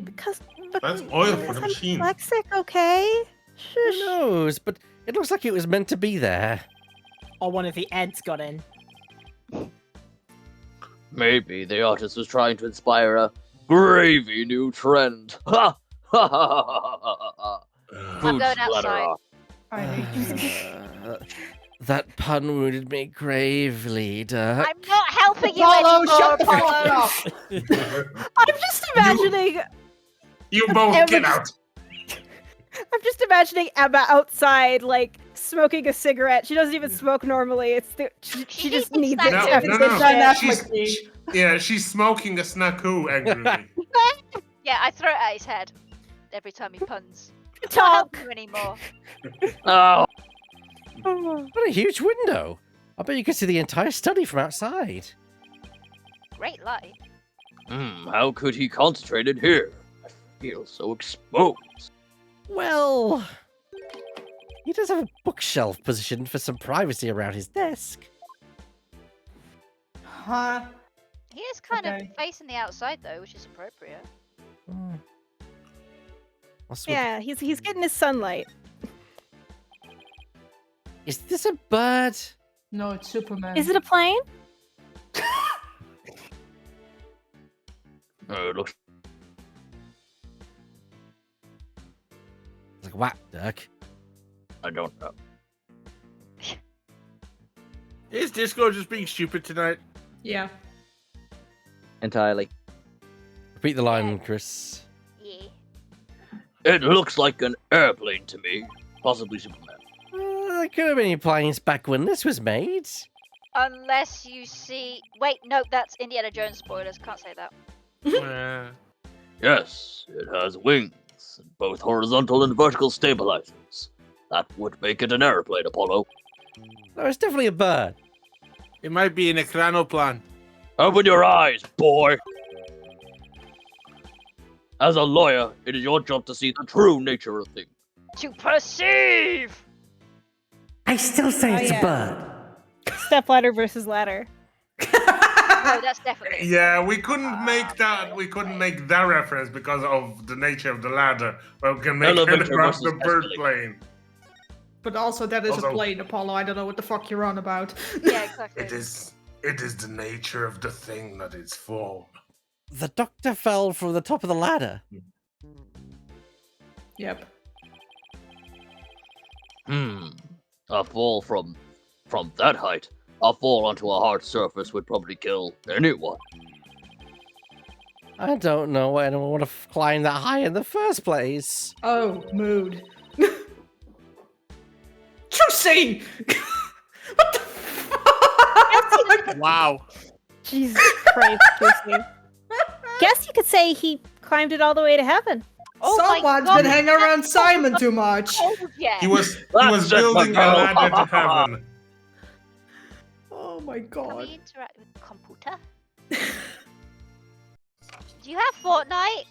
Because that's oil for the machine. Dyslexic, okay? Who knows? But it looks like it was meant to be there. Or one of the ants got in. Maybe the artist was trying to inspire a gravy new trend. Ha! Ha ha ha ha ha ha! I'm Food going outside. splatterer. I hate you. That pun wounded me gravely, Dirk. I'm not helping you Apollo, anymore, shut the Apollo. fuck up! I'm just imagining. You both Emma get just- out. I'm just imagining Emma outside, like smoking a cigarette. She doesn't even smoke normally. She just needs it. No, to no, finish no. it. She's smoking a snacku angrily. Yeah, I throw it at his head every time he puns. I can't Talk. help you anymore. Oh, What a huge window. I bet you can see the entire study from outside. Great light. how could he concentrate in here? I feel so exposed. Well, he does have a bookshelf positioned for some privacy around his desk. Huh? He is kind Okay. of facing the outside though, which is appropriate. Yeah, he's getting his sunlight. Is this a bird? No, it's Superman. Is it a plane? It looks Like what, Dirk? I don't know. Is Disco just being stupid tonight? Yeah. Entirely. Repeat the line, Chris. Yeah. It looks like an airplane to me. Possibly Superman. There could have been planes back when this was made. Unless you see. Wait, no, that's Indiana Jones spoilers. Can't say that. Yes, it has wings, and both horizontal and vertical stabilizers. That would make it an airplane, Apollo. No, it's definitely a bird. It might be an ecranoplan. Open your eyes, boy! As a lawyer, it is your job to see the true nature of things. To perceive! I still say it's a bird. Step ladder versus ladder. No, that's definitely. Yeah, we couldn't make that. We couldn't make that reference because of the nature of the ladder. But we can make it Elevator about versus the bird escalator. plane. But also, that is a Also- plane, Apollo. I don't know what the fuck you're on about. Yeah, exactly. It is the nature of the thing that it's for. The doctor fell from the top of the ladder. Yep. A fall from that height. A fall onto a hard surface would probably kill anyone. I don't know why anyone want to climb that high in the first place. Oh, mood. Trucy! What the fuck? Wow. Jesus Christ, Lucy. Guess you could say he climbed it all the way to heaven. Oh my Someone's God, been hanging around Simon too much. Oh, yeah. He was That's just building a my ladder to girl. heaven. Oh my Can god. we interact with the computer? Do you have Fortnite?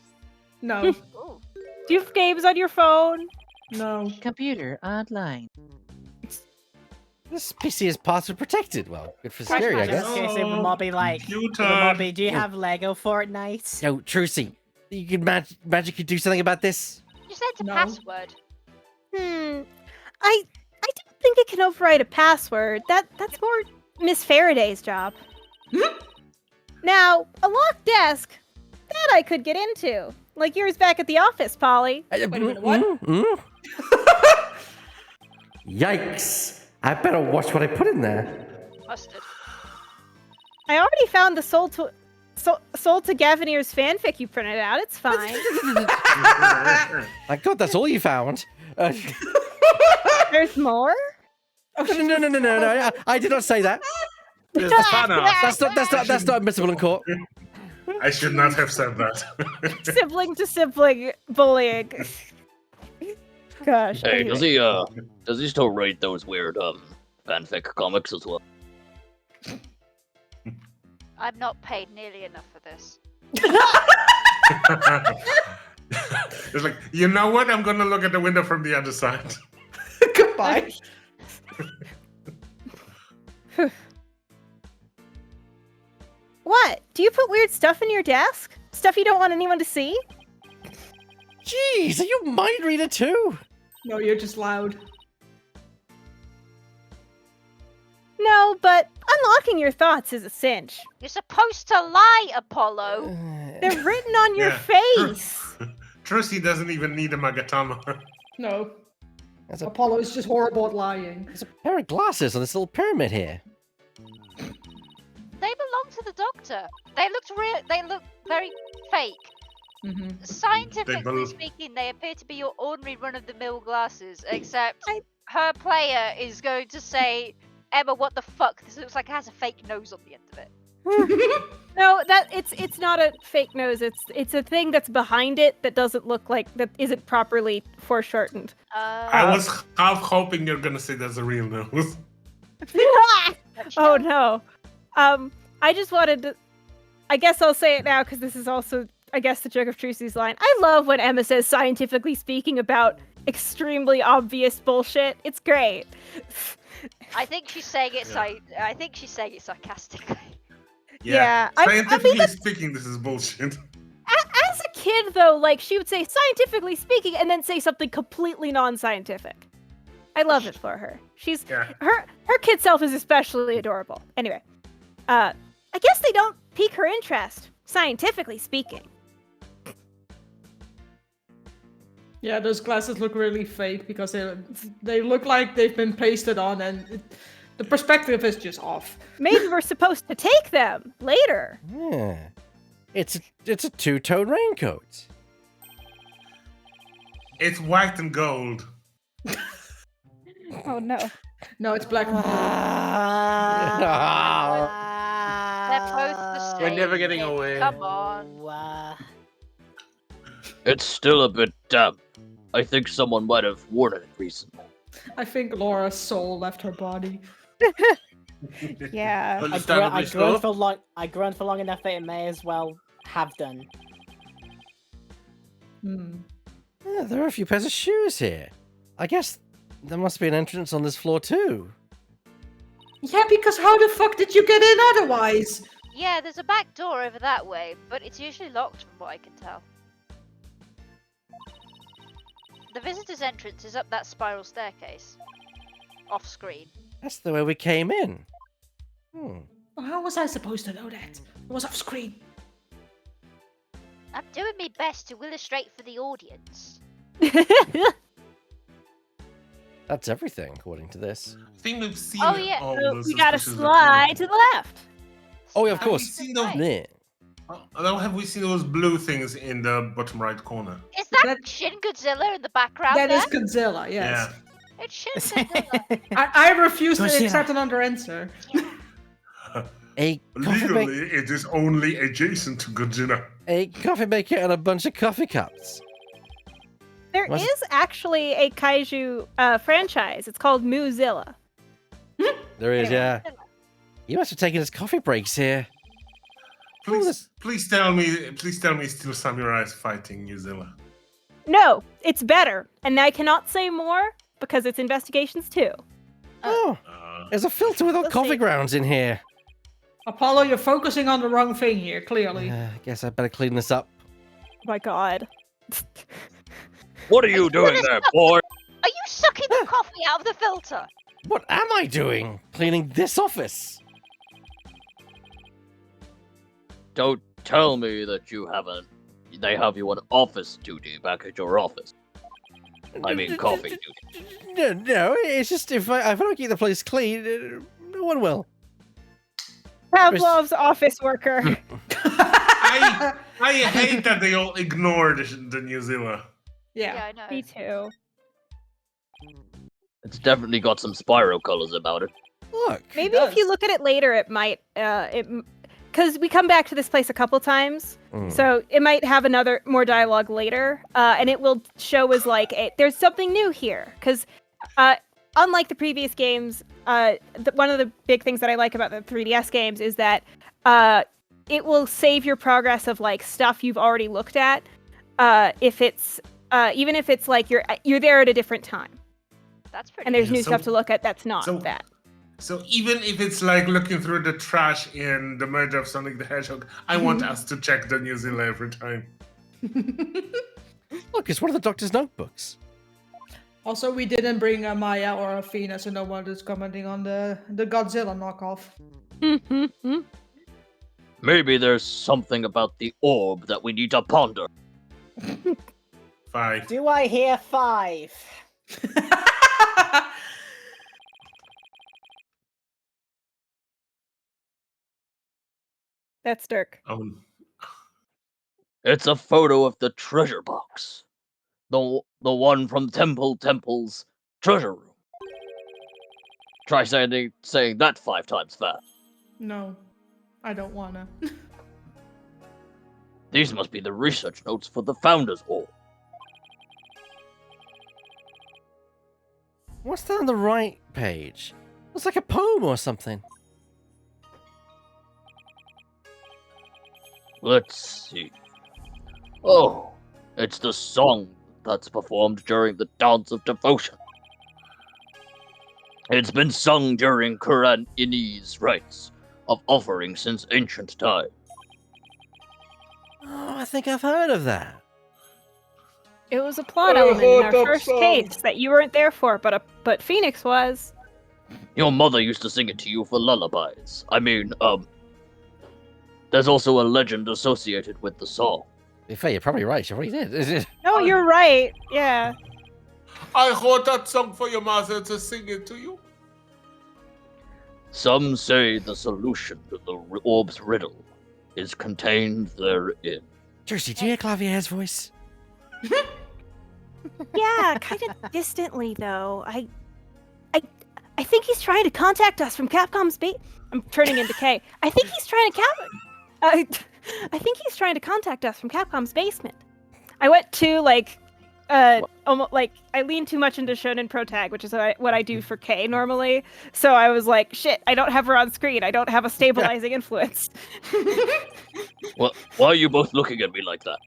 No. Ooh. Do you have games on your phone? No. Computer online. This PC is password protected. Well, good for Question, Siri, I just guess. in case Super Mobby like, Computer. Super Mobby, do you have Lego Fortnite? Yo, Trucy, you can magically do something about this? Just enter No. password. I don't think it can override a password. That's more Miss Faraday's job. Now, a locked desk, that I could get into. Like yours back at the office, Polly. Wait a minute, what? Yikes. I better watch what I put in there. Mustard. I already found the Soul to Gavinier's fanfic you printed out. It's fine. My god, that's all you found. There's more? No. I did not say that. There's the fan art. That's not admissible in court. I should not have said that. Sibling to sibling bullying. Gosh. Hey, anyway. does he still rate those weird fanfic comics as well? I'm not paid nearly enough for this. It's like, you know what? I'm gonna look at the window from the other side. Goodbye. What? Do you put weird stuff in your desk? Stuff you don't want anyone to see? Jeez, are you a mind reader too? No, you're just loud. No, but Unlocking your thoughts is a cinch. You're supposed to lie, Apollo. They're written on your face. Trusty doesn't even need a Magatama. No. Apollo is just horrible at lying. There's a pair of glasses on this little pyramid here. They belong to the doctor. They looked real. They look very fake. Scientifically speaking, they appear to be your ordinary run-of-the-mill glasses, except her player is going to say, "Emma, what the fuck? This looks like it has a fake nose on the end of it." No, it's not a fake nose. It's a thing that's behind it that doesn't look like that isn't properly foreshortened. I was half hoping you're gonna say that's a real nose. Oh no. I just wanted to. I guess I'll say it now because this is also, I guess, the joke of Trucy's line. I love when Emma says "scientifically speaking" about extremely obvious bullshit. It's great. I think she's saying it. I think she's saying it sarcastically. Yeah. Scientifically speaking, this is bullshit. As a kid, though, like she would say "scientifically speaking" and then say something completely non-scientific. I love it for her. She's her kid self is especially adorable. Anyway, I guess they don't pique her interest, scientifically speaking. Yeah, those glasses look really fake because they look like they've been pasted on, and the perspective is just off. Maybe we're supposed to take them later. Yeah. It's a two-tone raincoat. It's white and gold. Oh no. No, it's black and blue. They're both the same. We're never getting away. Come on. It's still a bit damp. I think someone might have worn it recently. I think Laura's soul left her body. Yeah. Understandably so. I groaned for long enough that it may as well have done. Yeah, there are a few pairs of shoes here. I guess there must be an entrance on this floor too. Yeah, because how the fuck did you get in otherwise? Yeah, there's a back door over that way, but it's usually locked from what I can tell. The visitor's entrance is up that spiral staircase. Off screen. That's the way we came in. Well, how was I supposed to know that? It was off screen. I'm doing my best to illustrate for the audience. That's everything, according to this. I think we've seen Oh, yeah. all So those we gotta suspicious slide to the left. Oh yeah, of Have we course. seen those? Yeah. Have we seen those blue things in the bottom right corner? Is that Shin Godzilla in the background That there? is Godzilla, yes. It's Shin Godzilla. I refuse to Godzilla. accept another answer. A coffee, Legally, it is only adjacent to Godzilla. a coffee maker and a bunch of coffee cups. There Was- is actually a kaiju franchise. It's called Moozilla. There is, yeah. You must have taken his coffee breaks here. Please tell me it's still samurais fighting New Zealand. No, it's better, and I cannot say more because it's investigations too. Oh, there's a filter with all Let's coffee see. grounds in here. Apollo, you're focusing on the wrong thing here, clearly. I guess I better clean this up. Oh my god. What are you doing there, boy? Are you sucking the coffee out of the filter? What am I doing? Cleaning this office. Don't tell me that they have you on office duty back at your office. I mean coffee duty. No, it's just if I don't keep the place clean, no one will. Pavlov's office worker. I hate that they all ignored the New Zealand. Yeah. I know. Me too. It's definitely got some spiral colors about it. Look. Maybe if you look at it later, it might. Because we come back to this place a couple times, so it might have more dialogue later, and it will show as like there's something new here. Because unlike the previous games, one of the big things that I like about the 3DS games is that it will save your progress of like stuff you've already looked at, if it's even if it's like you're there at a different time. That's pretty. And there's Yeah, new stuff to look at that's not so- that. So even if it's like looking through the trash in the merger of Sonic the Hedgehog, I want us to check the New Zealand every time. Look, it's one of the doctor's notebooks. Also, we didn't bring a Maya or Athena, so no one is commenting on the Godzilla knockoff. Maybe there's something about the orb that we need to ponder. 5. Do I hear 5? That's Dirk. Oh. It's a photo of the treasure box. The one from Temple's treasure room. Try saying that 5 times fast. No, I don't wanna. These must be the research notes for the Founder's Orb. What's that on the right page? Looks like a poem or something. Let's see. Oh, it's the song that's performed during the Dance of Devotion. It's been sung during Qurani's rites of offering since ancient time. Oh, I think I've heard of that. It was a plot element in our first case that you weren't there for, but Phoenix was. Your mother used to sing it to you for lullabies. There's also a legend associated with the song. In fact, you're probably right. She probably did. No, you're right. Yeah. I wrote that song for your mother to sing it to you. Some say the solution to the orb's riddle is contained therein. Jersey, do you hear Clavier's voice? Yeah, kind of distantly though. I think he's trying to contact us from Capcom's base. I'm turning into K. I think he's trying to I think he's trying to contact us from Capcom's basement. I went to almost like I lean too much into Shonen Pro Tag, which is what I do for K normally. So I was like, shit, I don't have her on screen. I don't have a stabilizing influence. Well, why are you both looking at me like that?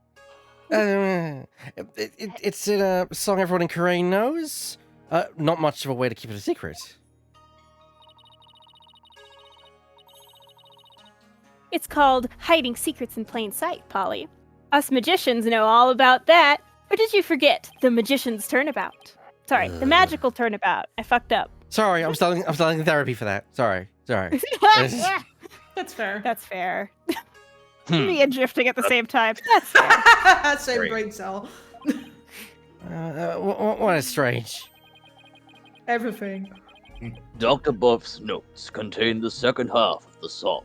It's in a song everyone in Korea knows. Not much of a way to keep it a secret. It's called Hiding Secrets in Plain Sight, Polly. Us magicians know all about that. Or did you forget the magician's turnabout? Sorry, the magical turnabout. I fucked up. Sorry, I'm starting therapy for that. Sorry. That's fair. That's fair. Me and drifting at the same time. That's fair. Same brain cell. What is strange? Everything. Dr. Buff's notes contain the second half of the song.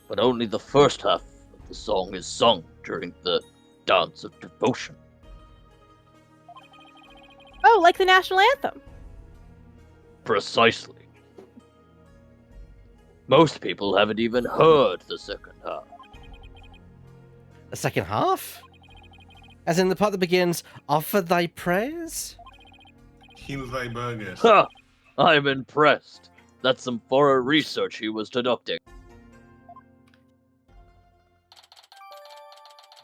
But only the first half of the song is sung during the Dance of Devotion. Oh, like the national anthem. Precisely. Most people haven't even heard the second half. The second half? As in the part that begins, offer thy prayers? Heal thy burgers. Ha! I'm impressed. That's some thorough research he was conducting.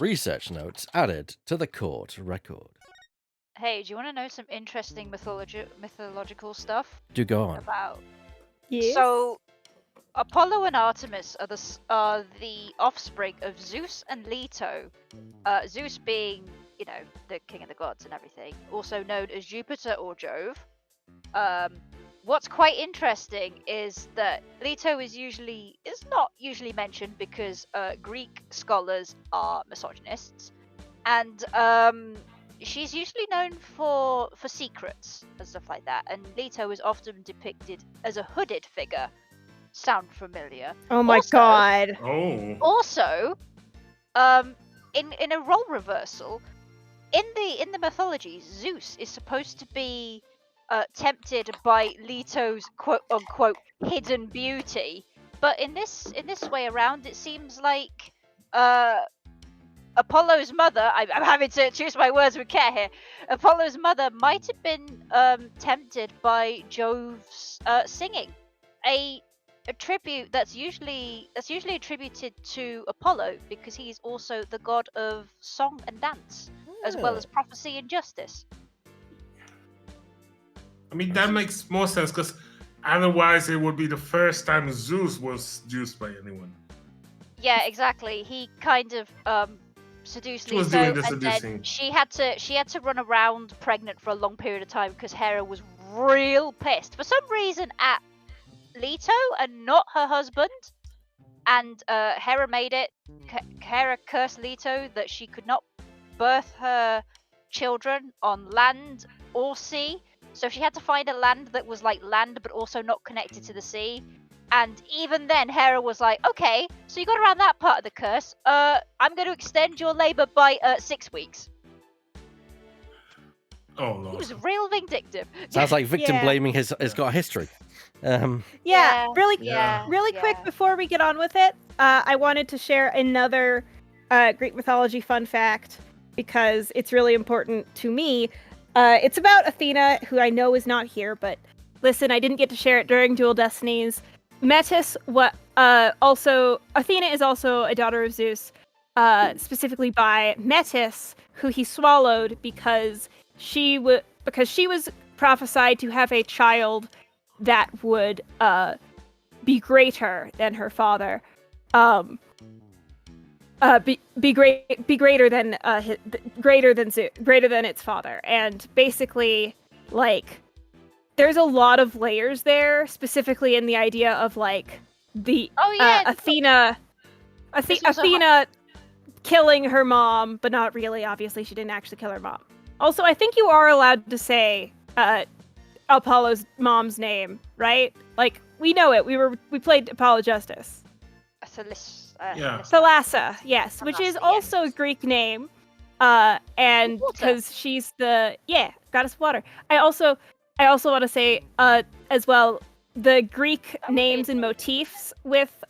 Research notes added to the court record. Hey, do you want to know some interesting mythological stuff? Do go on. About. Yes. So, Apollo and Artemis are the offspring of Zeus and Leto. Zeus being, the king of the gods and everything, also known as Jupiter or Jove. What's quite interesting is that Leto is not usually mentioned because Greek scholars are misogynists, and she's usually known for secrets and stuff like that. And Leto is often depicted as a hooded figure. Sound familiar? Oh my god. Oh. Also, in a role reversal, in the mythology, Zeus is supposed to be tempted by Leto's quote unquote hidden beauty, but in this way around, it seems like Apollo's mother. I'm having to choose my words with care here. Apollo's mother might have been tempted by Jove's singing, a tribute that's usually attributed to Apollo because he's also the god of song and dance, as well as prophecy and justice. I mean, that makes more sense because otherwise it would be the first time Zeus was seduced by anyone. Yeah, exactly. He kind of seduced She was Leto, doing the and then seducing. she had to run around pregnant for a long period of time because Hera was real pissed. For some reason, at Leto and not her husband. And Hera made it. Hera cursed Leto that she could not birth her children on land or sea. So she had to find a land that was like land but also not connected to the sea. And even then, Hera was like, okay, so you got around that part of the curse. I'm going to extend your labor by 6 weeks. Oh, Lord. He was real vindictive. Sounds like victim blaming has got a history. Really quick before we get on with it, I wanted to share another Greek mythology fun fact because it's really important to me. It's about Athena, who I know is not here, but listen, I didn't get to share it during Dual Destinies. Metis, Athena is also a daughter of Zeus, specifically by Metis, who he swallowed because she was prophesied to have a child that would be greater than her father, be greater than its father, and basically, like, there's a lot of layers there, specifically in the idea of like the Athena killing her mom, but not really. Obviously, she didn't actually kill her mom. Also, I think you are allowed to say Apollo's mom's name, right? Like, we know it. We played Apollo Justice. Thalassa, yes, which is also a Greek name, and because she's the goddess of water. I also want to say as well, the Greek names and motifs with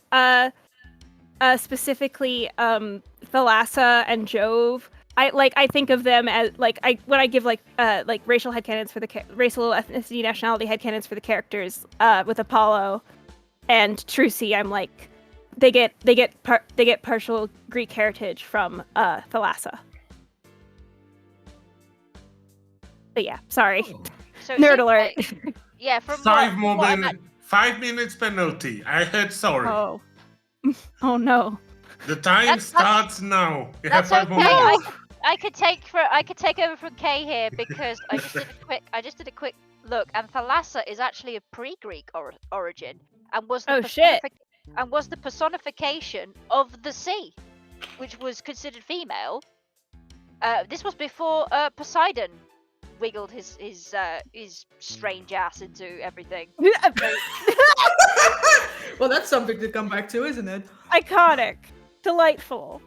specifically Thalassa and Jove. I think of them as when I give like racial headcanons for the racial ethnicity nationality headcanons for the characters with Apollo and Trucy. I'm like they get partial Greek heritage from Thalassa. But yeah, sorry. So Nerd alert. From 5 minutes penalty. I heard sorry. Oh no. The time starts now. You have That's 5 more okay. minutes. I could take over from Kay here because I just did a quick look, and Thalassa is actually a pre-Greek origin and was the personification of the sea, which was considered female. This was before Poseidon wiggled his strange ass into everything. Well, that's something to come back to, isn't it? Iconic. Delightful.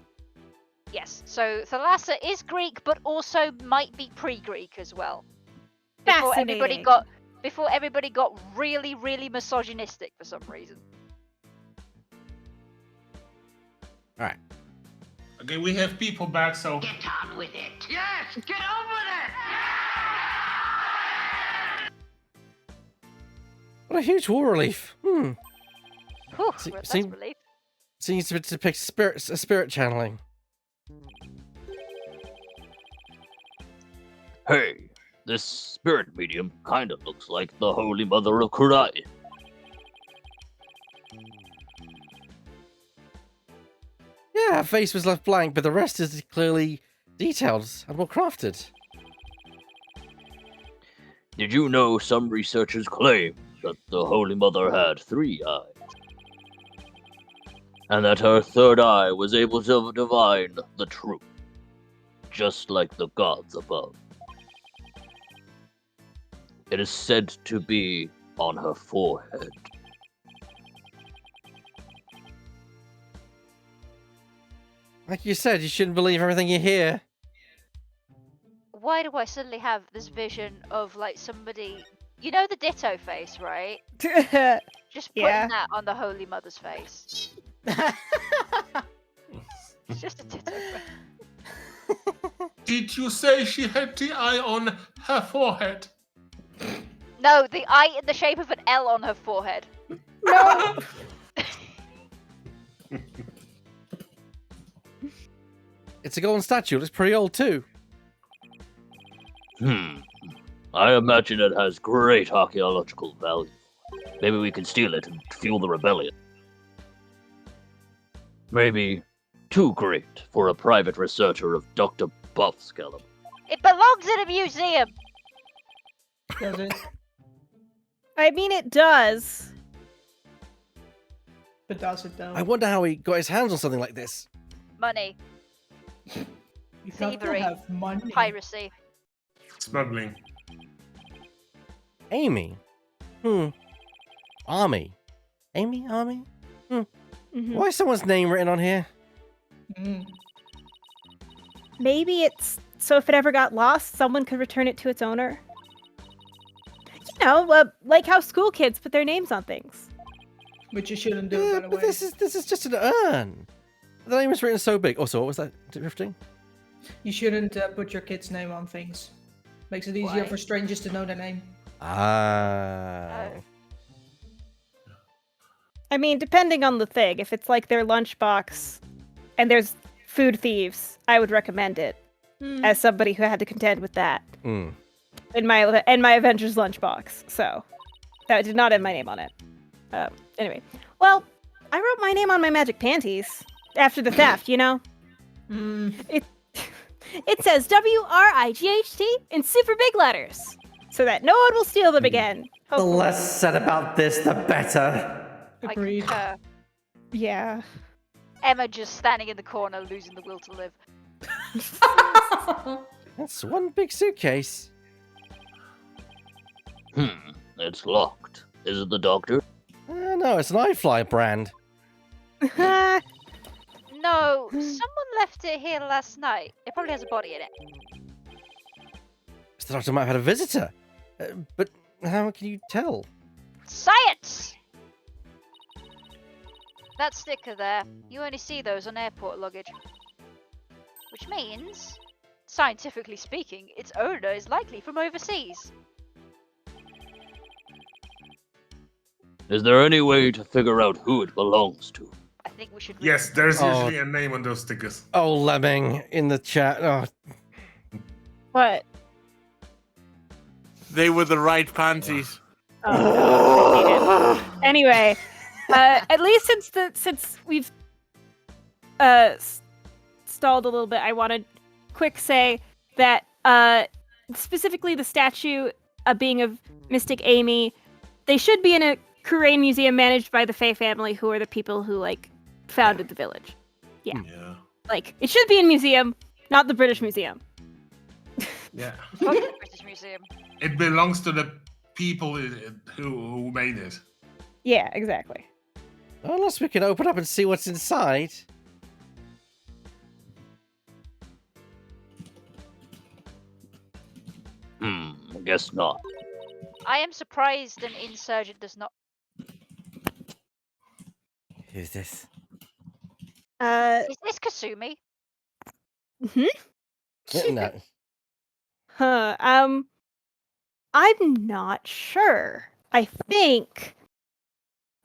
Yes, so Thalassa is Greek, but also might be pre-Greek as well. Before everybody got really, really misogynistic for some reason. All right. Okay, we have people back, so Get on with it. Yes, get on with it. What a huge war relief. Whew, that's relief. Seems to depict spirit channeling. Hey, this spirit medium kinda looks like the Holy Mother of Kurai. Yeah, her face was left blank, but the rest is clearly detailed and well crafted. Did you know some researchers claim that the Holy Mother had 3 eyes? And that her 3rd eye was able to divine the truth, just like the gods above. It is said to be on her forehead. Like you said, you shouldn't believe everything you hear. Why do I suddenly have this vision of like somebody, you know, the Ditto face, right? Just putting that on the Holy Mother's face. It's just a Ditto face. did you say she had the eye on her forehead? No, the eye in the shape of an L on her forehead. No. It's a golden statue. It's pretty old too. I imagine it has great archaeological value. Maybe we can steal it and fuel the rebellion. Maybe too great for a private researcher of Dr. Buff's caliber. It belongs in a museum. Does it? I mean, it does. But does it though? I wonder how he got his hands on something like this. Money. You have to Thievery. have money. Piracy. Smuggling. Amy. Army. Amy? Army? Why is someone's name written on here? Maybe it's so if it ever got lost, someone could return it to its owner. You know, like how school kids put their names on things. Which you shouldn't do, by the But way. this is just an urn. The name is written so big. Also, what was that drifting? You shouldn't put your kid's name on things. Makes it easier Why? for strangers to know their name. Ah. I mean, depending on the thing, if it's like their lunchbox and there's food thieves, I would recommend it as somebody who had to contend with that in my Avengers lunchbox. So that did not have my name on it. Anyway, well, I wrote my name on my magic panties after the theft. You know, it says WRIGHT in super big letters, so that no one will steal them again. The less said about this, the better. Agreed. Yeah. Emma just standing in the corner, losing the will to live. That's one big suitcase. It's locked. Is it the doctor? No, it's an iFly brand. No, someone left it here last night. It probably has a body in it. The doctor might have had a visitor. But how can you tell? Science! That sticker there, you only see those on airport luggage. Which means, scientifically speaking, its owner is likely from overseas. Is there any way to figure out who it belongs to? I think we should. Yes, there's usually a name on those stickers. Oh, Lemming in the chat. Oh. What? They were the right panties. Oh, anyway, at least since we've stalled a little bit, I want to quick say that specifically the statue being of Mystic Amy, they should be in a Kurain museum managed by the Fae family, who are the people who founded the village. Yeah. It should be in museum, not the British Museum. Yeah. British Museum. It belongs to the people who made it. Yeah, exactly. Unless we can open up and see what's inside. I guess not. I am surprised an insurgent does not. Who's this? Is this Kasumi? No. Huh. I'm not sure. I think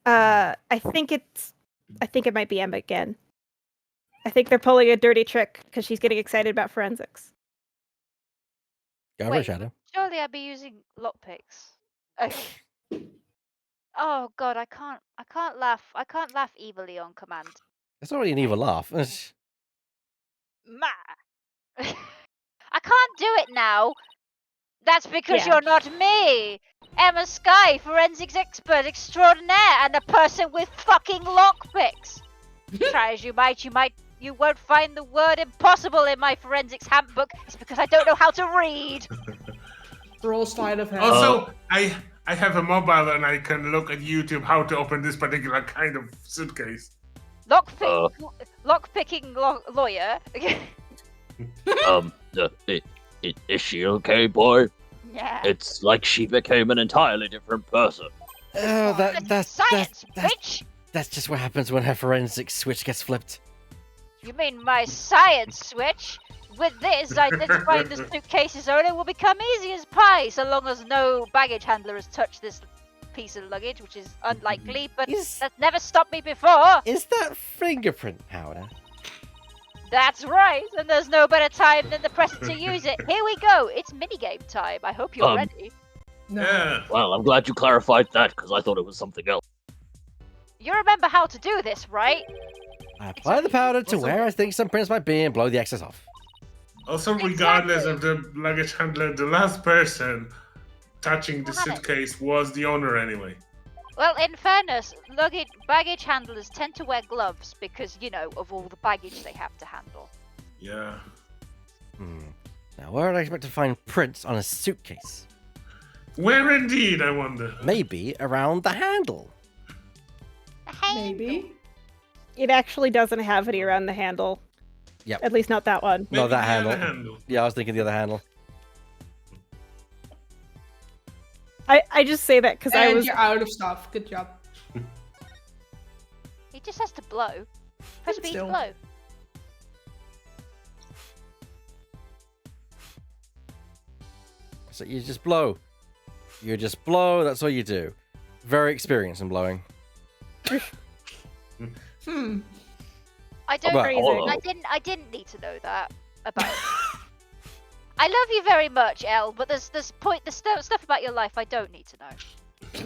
it might be Emma again. I think they're pulling a dirty trick because she's getting excited about forensics. Go Wait, Shadow. surely I'd be using lockpicks. Okay. Oh god, I can't laugh. I can't laugh evilly on command. That's already an evil laugh. Ma. I can't do it now. That's because Yeah. you're not me. Emma Sky, forensics expert extraordinaire, and a person with fucking lockpicks. Try as you might, you won't find the word impossible in my forensics handbook. It's because I don't know how to read. Roll sleight of hand. Also, I have a mobile and I can look at YouTube how to open this particular kind of suitcase. Lockpicking lawyer. Is she okay, boy? Yeah. It's like she became an entirely different person. Oh, that's science, bitch. That's just what happens when her forensic switch gets flipped. You mean my science switch? With this, identifying the suitcase's owner will become easy as pie, so long as no baggage handler has touched this piece of luggage, which is unlikely, but that's never stopped me before. Is that fingerprint powder? That's right, and there's no better time than the present to use it. Here we go. It's minigame time. I hope you're ready. Yeah. Well, I'm glad you clarified that, because I thought it was something else. You remember how to do this, right? I apply the powder to where I think some prints might be and blow the excess off. Also, regardless of the luggage handler, the last person touching the suitcase was the owner anyway. Well, in fairness, baggage handlers tend to wear gloves because, of all the baggage they have to handle. Yeah. Now, where would I expect to find prints on a suitcase? Where indeed, I wonder. Maybe around the handle. Maybe. It actually doesn't have any around the handle. Yep. At least not that one. No, that the handle. other handle. Yeah, I was thinking the other handle. I just say that because I was. You're out of stuff. Good job. He just has to blow. Press B to Still. blow. So you just blow. You just blow. That's all you do. Very experienced in blowing. I don't. I didn't need to know that about. I love you very much, Elle, but there's stuff about your life I don't need to know.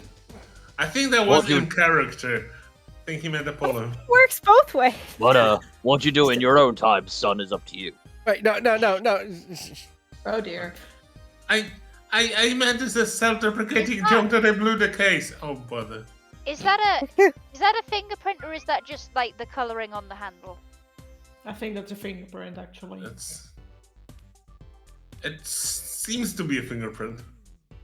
I think that was in character. I think he meant Apollo. Works both ways. But what you do in your own time, son, is up to you. Wait, no. Oh dear. I meant as a self-deprecating joke that I blew the case. Oh bother. Is that a fingerprint or is that just like the coloring on the handle? I think that's a fingerprint, actually. It seems to be a fingerprint. I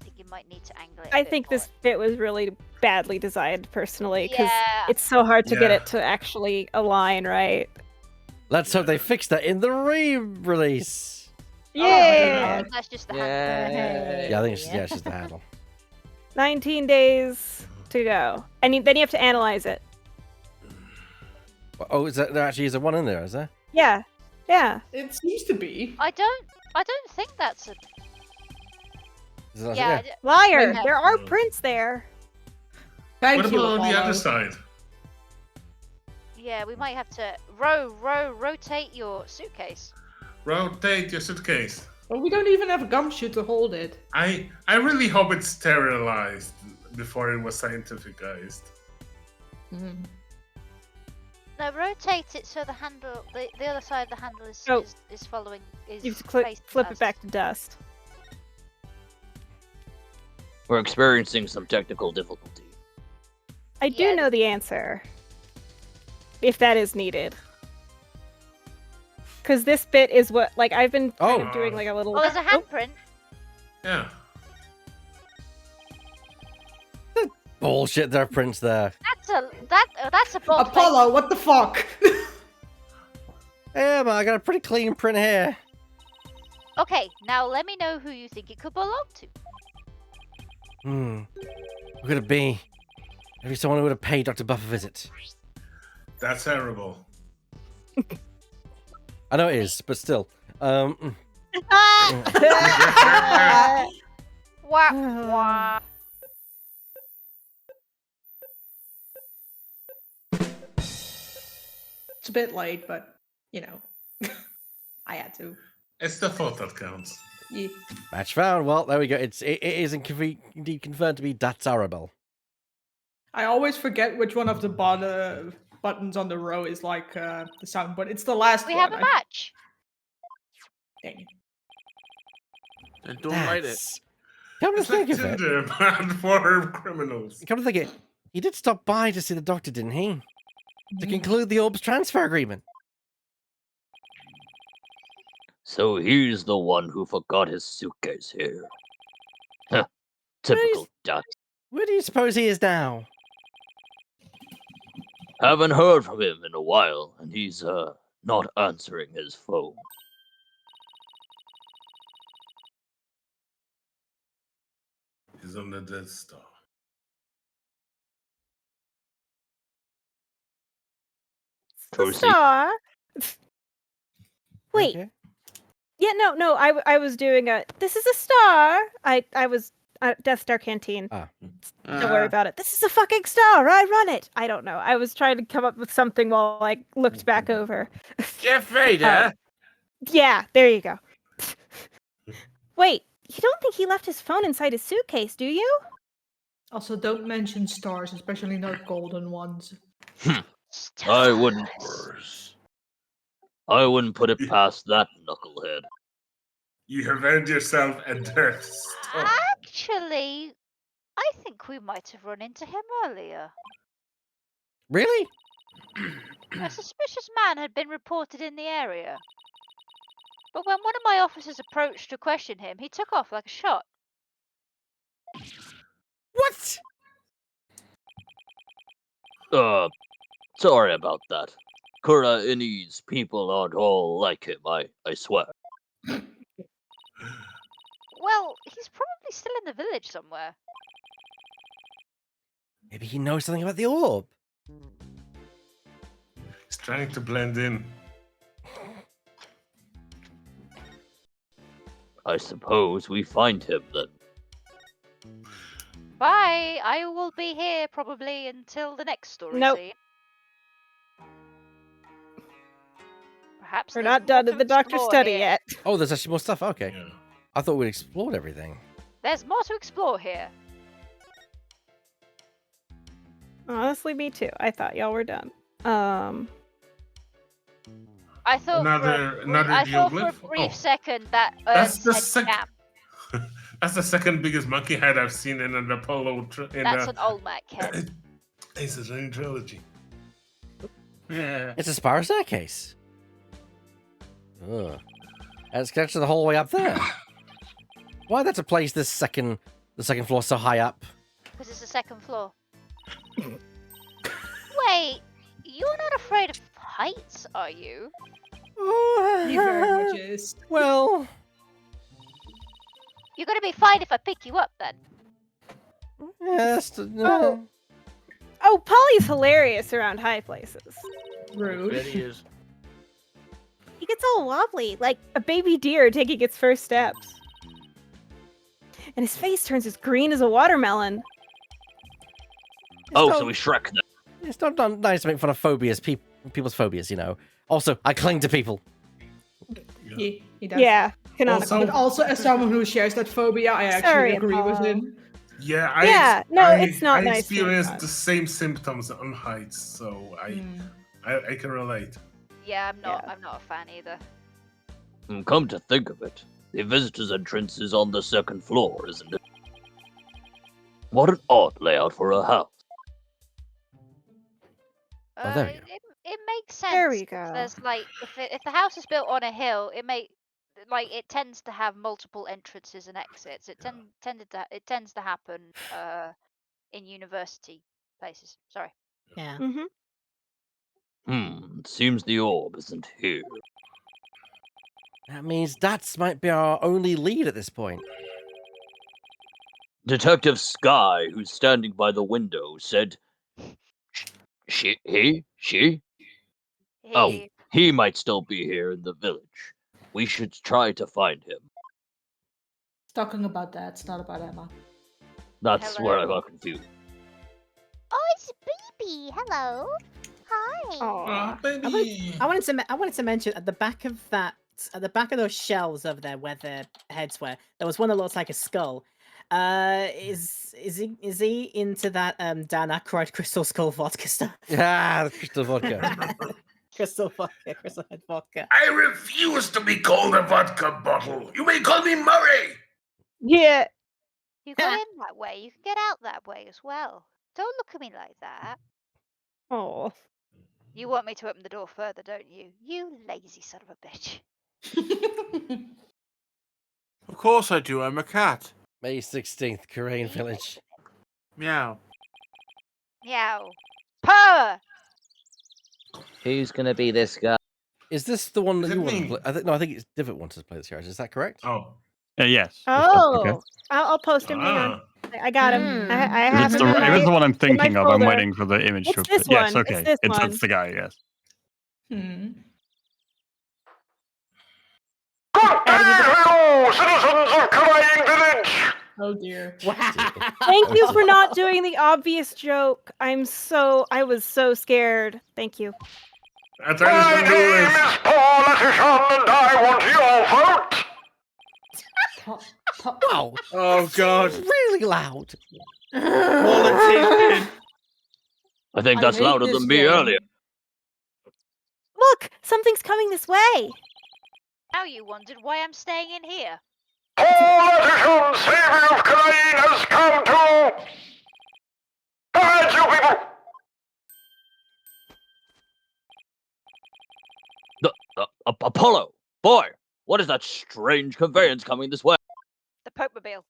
think you might need to angle it. I think this bit was really badly designed, personally, because Yeah. it's so hard to get it to actually align right. Let's hope they fix that in the re-release. Yeah. That's just the handle. Yeah, I think it's just the handle. 19 days to go, and then you have to analyze it. Oh, there actually is a one in there? Is there? Yeah. It seems to be. I don't think that's a. Is that- Yeah. Liar! Yeah. There are prints there. Thank What you, about on the Apollo. other side? Yeah, we might have to rotate your suitcase. Rotate your suitcase. Well, we don't even have a gumshoe to hold it. I really hope it's sterilized before it was scientificized. No, rotate it so the handle, the other side of the handle is following. Is You have to facing flip us. it back to dust. We're experiencing some technical difficulty. I do know the answer. If that is needed. Because this bit is what, like, I've been kind of doing like a little. Oh, there's a handprint. Yeah. Bullshit, there are prints there. That's a bold Apollo, what the fuck? Yeah, but I got a pretty clean print here. Okay, now let me know who you think it could belong to. Who could it be? Maybe someone who would have paid Dr. Buff a visit. That's terrible. I know it is, but still. Wah, wah. It's a bit late, but, I had to. It's the thought that counts. Yeah. Match found. Well, there we go. It is indeed confirmed to be That's Arabelle. I always forget which one of the buttons on the row is like the sound, but it's the last We one. have a match. Dang it. And don't write it. Come to It's like think of it. Tinder, but for criminals. Come to think of it, he did stop by to see the doctor, didn't he? To conclude the Orb's transfer agreement. So he's the one who forgot his suitcase here. Huh. Typical Dutch. Where do you suppose he is now? Haven't heard from him in a while, and he's not answering his phone. He's on the Death Star. Proceed. Star. Wait. Okay. Yeah, no. I was doing a. This is a star. I was Death Star Canteen. Don't worry about it. This is a fucking star. I run it. I don't know. I was trying to come up with something while I looked back over. Jeff Vader. Yeah, there you go. Wait, you don't think he left his phone inside his suitcase, do you? Also, don't mention stars, especially not golden ones. I wouldn't put it past that knucklehead. You have earned yourself a Death Star. Actually, I think we might have run into him earlier. Really? A suspicious man had been reported in the area. But when one of my officers approached to question him, he took off like a shot. What? Sorry about that. Kura-Ini's people aren't all like him, I swear. Well, he's probably still in the village somewhere. Maybe he knows something about the orb. He's trying to blend in. I suppose we find him then. Bye. I will be here probably until the next story Nope. scene. Perhaps We're there's not more done to at the doctor's explore study here. yet. Oh, there's actually more stuff. Okay. Yeah. I thought we'd explored everything. There's more to explore here. Honestly, me too. I thought y'all were done. I thought Another I thought for a geoglyph? brief Oh. second that That's the said camp. That's the second biggest monkey head I've seen in an Apollo. That's an Olmec head. It's a Ring trilogy. Yeah. It's a spiral staircase. Ugh. And it's connected the whole way up there. Why that's a place the second floor so high up? Because it's the second floor. Wait, you're not afraid of heights, are you? He very much is. Well, You're gonna be fine if I pick you up then. yes. Oh, Polly's hilarious around high places. Rude. Bet he is. He gets all wobbly, like a baby deer taking its first steps. And his face turns as green as a watermelon. Oh, so we Shrek then. It's not nice to make fun of phobias, people's phobias, you know. Also, I cling to people. He does. Yeah, canonical. But also, as someone who shares that phobia, I actually Sorry, agree with Apollo. him. Yeah, it's not I nice to make experienced fun. the same symptoms on heights, so I can relate. Yeah, I'm not a fan either. Come to think of it, the visitor's entrance is on the second floor, isn't it? What an odd layout for a house. Oh, there we go. It makes sense. There we 'cause go. There's like if the house is built on a hill, it tends to have multiple entrances and exits. It tends to happen in university places. Sorry. Yeah. Seems the orb isn't here. That means that might be our only lead at this point. Detective Sky, who's standing by the window, said, He? Oh, he might still be here in the village. We should try to find him. Talking about that, it's not about Emma. That's where I got confused. Oh, it's Baby. Hello. Hi. Aw. Baby. I wanted to mention at the back of those shelves over there where the heads were, there was one that looks like a skull. Is he into that Dan Aykroyd Crystal Skull vodka stuff? Ah, the crystal vodka. Crystal head vodka. I refuse to be called a vodka bottle. You may call me Murray. Yeah. You go in that way, you can get out that way as well. Don't look at me like that. Oh. You want me to open the door further, don't you? You lazy son of a bitch. Of course I do. I'm a cat. May 16th, Korean village. Meow. Meow. Purr! Who's gonna be this guy? Is this the one that Is you it want to me? play? I think it's different one to play this character. Is that correct? Oh. Yes. Oh. Okay. I'll post him. Hang on. I got him. I If have it's him. the, if it's the one I'm thinking of, I'm folder. waiting for the image to It's this Yes, one. okay. It's this one. It's the guy, yes. Hello, citizens of Crying Village. Oh dear. Thank you for not doing the obvious joke. I was so scared. Thank you. My name is Paul Atchison, and I want your vote. Wow. Oh God. Really loud. Politician. I think I that's hate louder this than me game. earlier. Look, something's coming this way. Now you wondered why I'm staying in here. Paul Atchison, savior of Crying Apollo, boy, what is that strange conveyance coming this way? The Pope-mobile.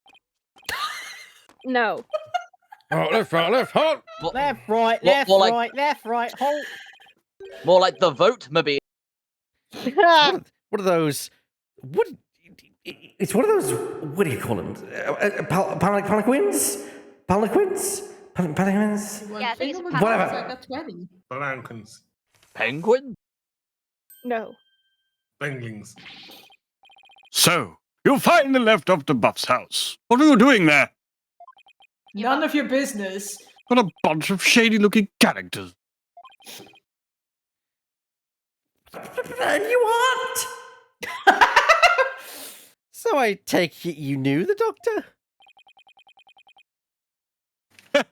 No. Oh, left, right, left, halt! Left, right, More- left, more like- right, left, right, halt. More like the vote-mobile. What are those? What? It's one of those. What do you call them? Palanquins? Palanquins? Palanquins? Yeah, I think it's a Whatever. I got 20. Palanquins. Penguin? No. Penguins. So, you finally left Dr. Buff's house. What are you doing there? None of your business. What a bunch of shady-looking characters. And you aren't. So I take it you knew the doctor?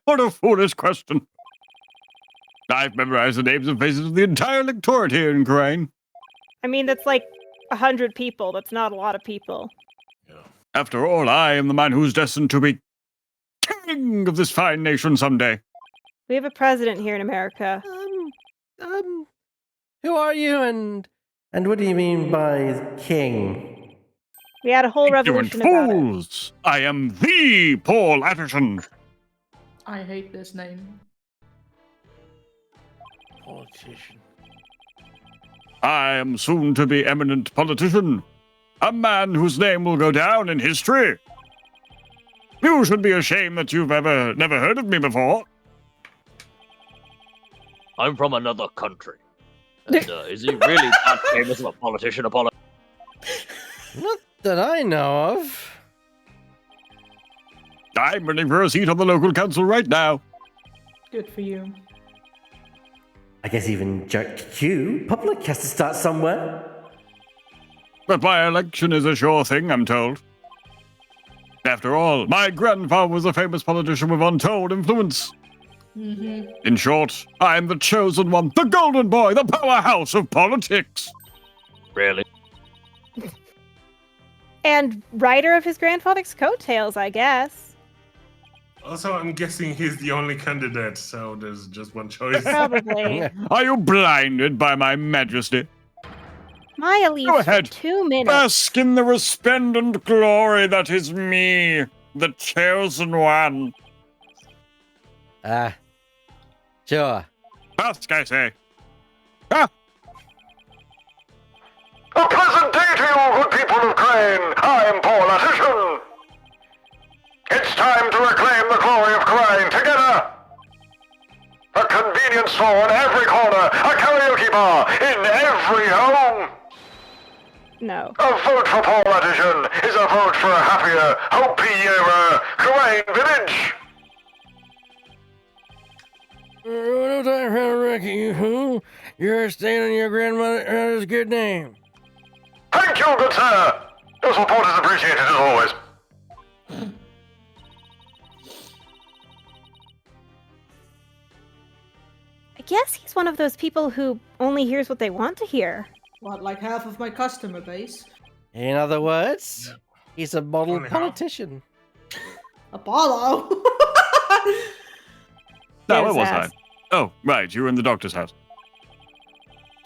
What a foolish question. I've memorized the names and faces of the entire electorate here in Crane. I mean, that's like 100 people. That's not a lot of people. After all, I am the man who's destined to be king of this fine nation someday. We have a president here in America. Who are you and what do you mean by king? We had a whole Ignorant revolution about it. fools! I am the Paul Atherton. I hate this name. Politician. I am soon to be eminent politician. A man whose name will go down in history. You should be ashamed that you've never heard of me before. I'm from another country. And, is he really that famous of a politician, Apollo? Not that I know of. I'm running for a seat on the local council right now. Good for you. I guess even Jack Q public has to start somewhere. But my election is a sure thing, I'm told. After all, my grandfather was a famous politician with untold influence. Mm-hmm. In short, I'm the chosen one, the golden boy, the powerhouse of politics. Really? And rider of his grandfather's coattails, I guess. Also, I'm guessing he's the only candidate, so there's just one choice. Probably. Are you blinded by my majesty? Maya leaves Go for ahead. 2 minutes. Bask in the resplendent glory that is me, the chosen one. Sure. Bask, I say. Ah! A pleasant day to you, good people of Crane. I'm Paul Atherton. It's time to reclaim the glory of Crane together. A convenience store in every corner, a karaoke bar in every home. No. A vote for Paul Atherton is a vote for a happier, hopier Crane village. No time for a wreck, you fool. You're staying on your grandmother's good name. Thank you, good sir. Your support is appreciated as always. I guess he's one of those people who only hears what they want to hear. What, like half of my customer base? In other words, he's a model Only how? politician. Apollo? Now, Get where his was ass. I? Oh, right, you were in the doctor's house.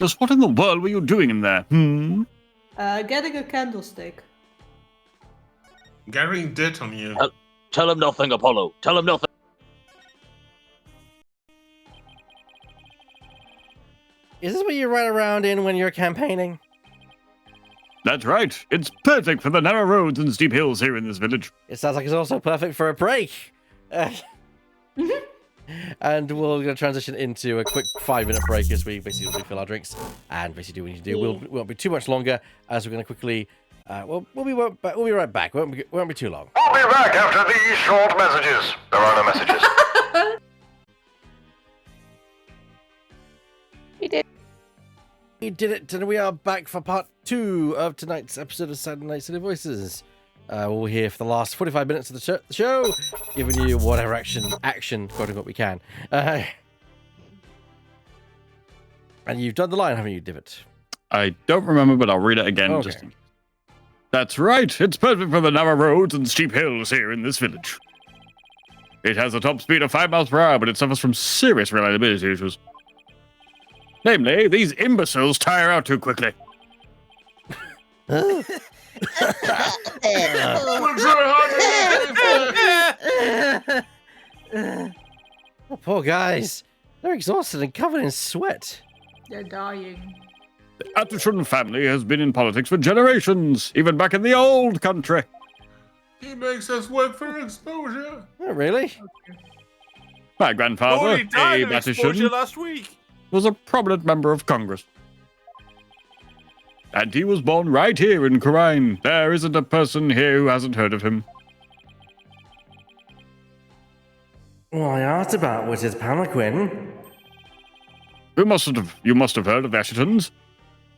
Just what in the world were you doing in there? Getting a candlestick. Gathering dirt on you. Tell him nothing, Apollo. Tell him nothing. Is this what you run around in when you're campaigning? That's right. It's perfect for the narrow roads and steep hills here in this village. It sounds like it's also perfect for a break. And we're going to transition into a quick 5-minute break as we basically refill our drinks and basically do what we need to do. We won't be too much longer as we're going to quickly. We'll be right back. Won't be too long. I'll be back after these short messages. There are no messages. We did it, and we are back for part 2 of tonight's episode of Saturday Night Silly Voices. We're here for the last 45 minutes of the show, giving you whatever action, quoting what we can. And you've done the line, haven't you, Divot? I don't remember, but I'll read it again. Okay. Just That's right. It's perfect for the narrow roads and steep hills here in this village. It has a top speed of 5 miles per hour, but it suffers from serious reliability issues. Namely, these imbeciles tire out too quickly. Huh? We'll try harder. Oh, poor guys. They're exhausted and covered in sweat. They're dying. The Atherton family has been in politics for generations, even back in the old country. He makes us work for exposure. Oh, really? My grandfather, He died Abe of exposure Atherton, last week. was a prominent member of Congress. And he was born right here in Corrine. There isn't a person here who hasn't heard of him. All I asked about was his palanquin. You must have heard of the Athertons.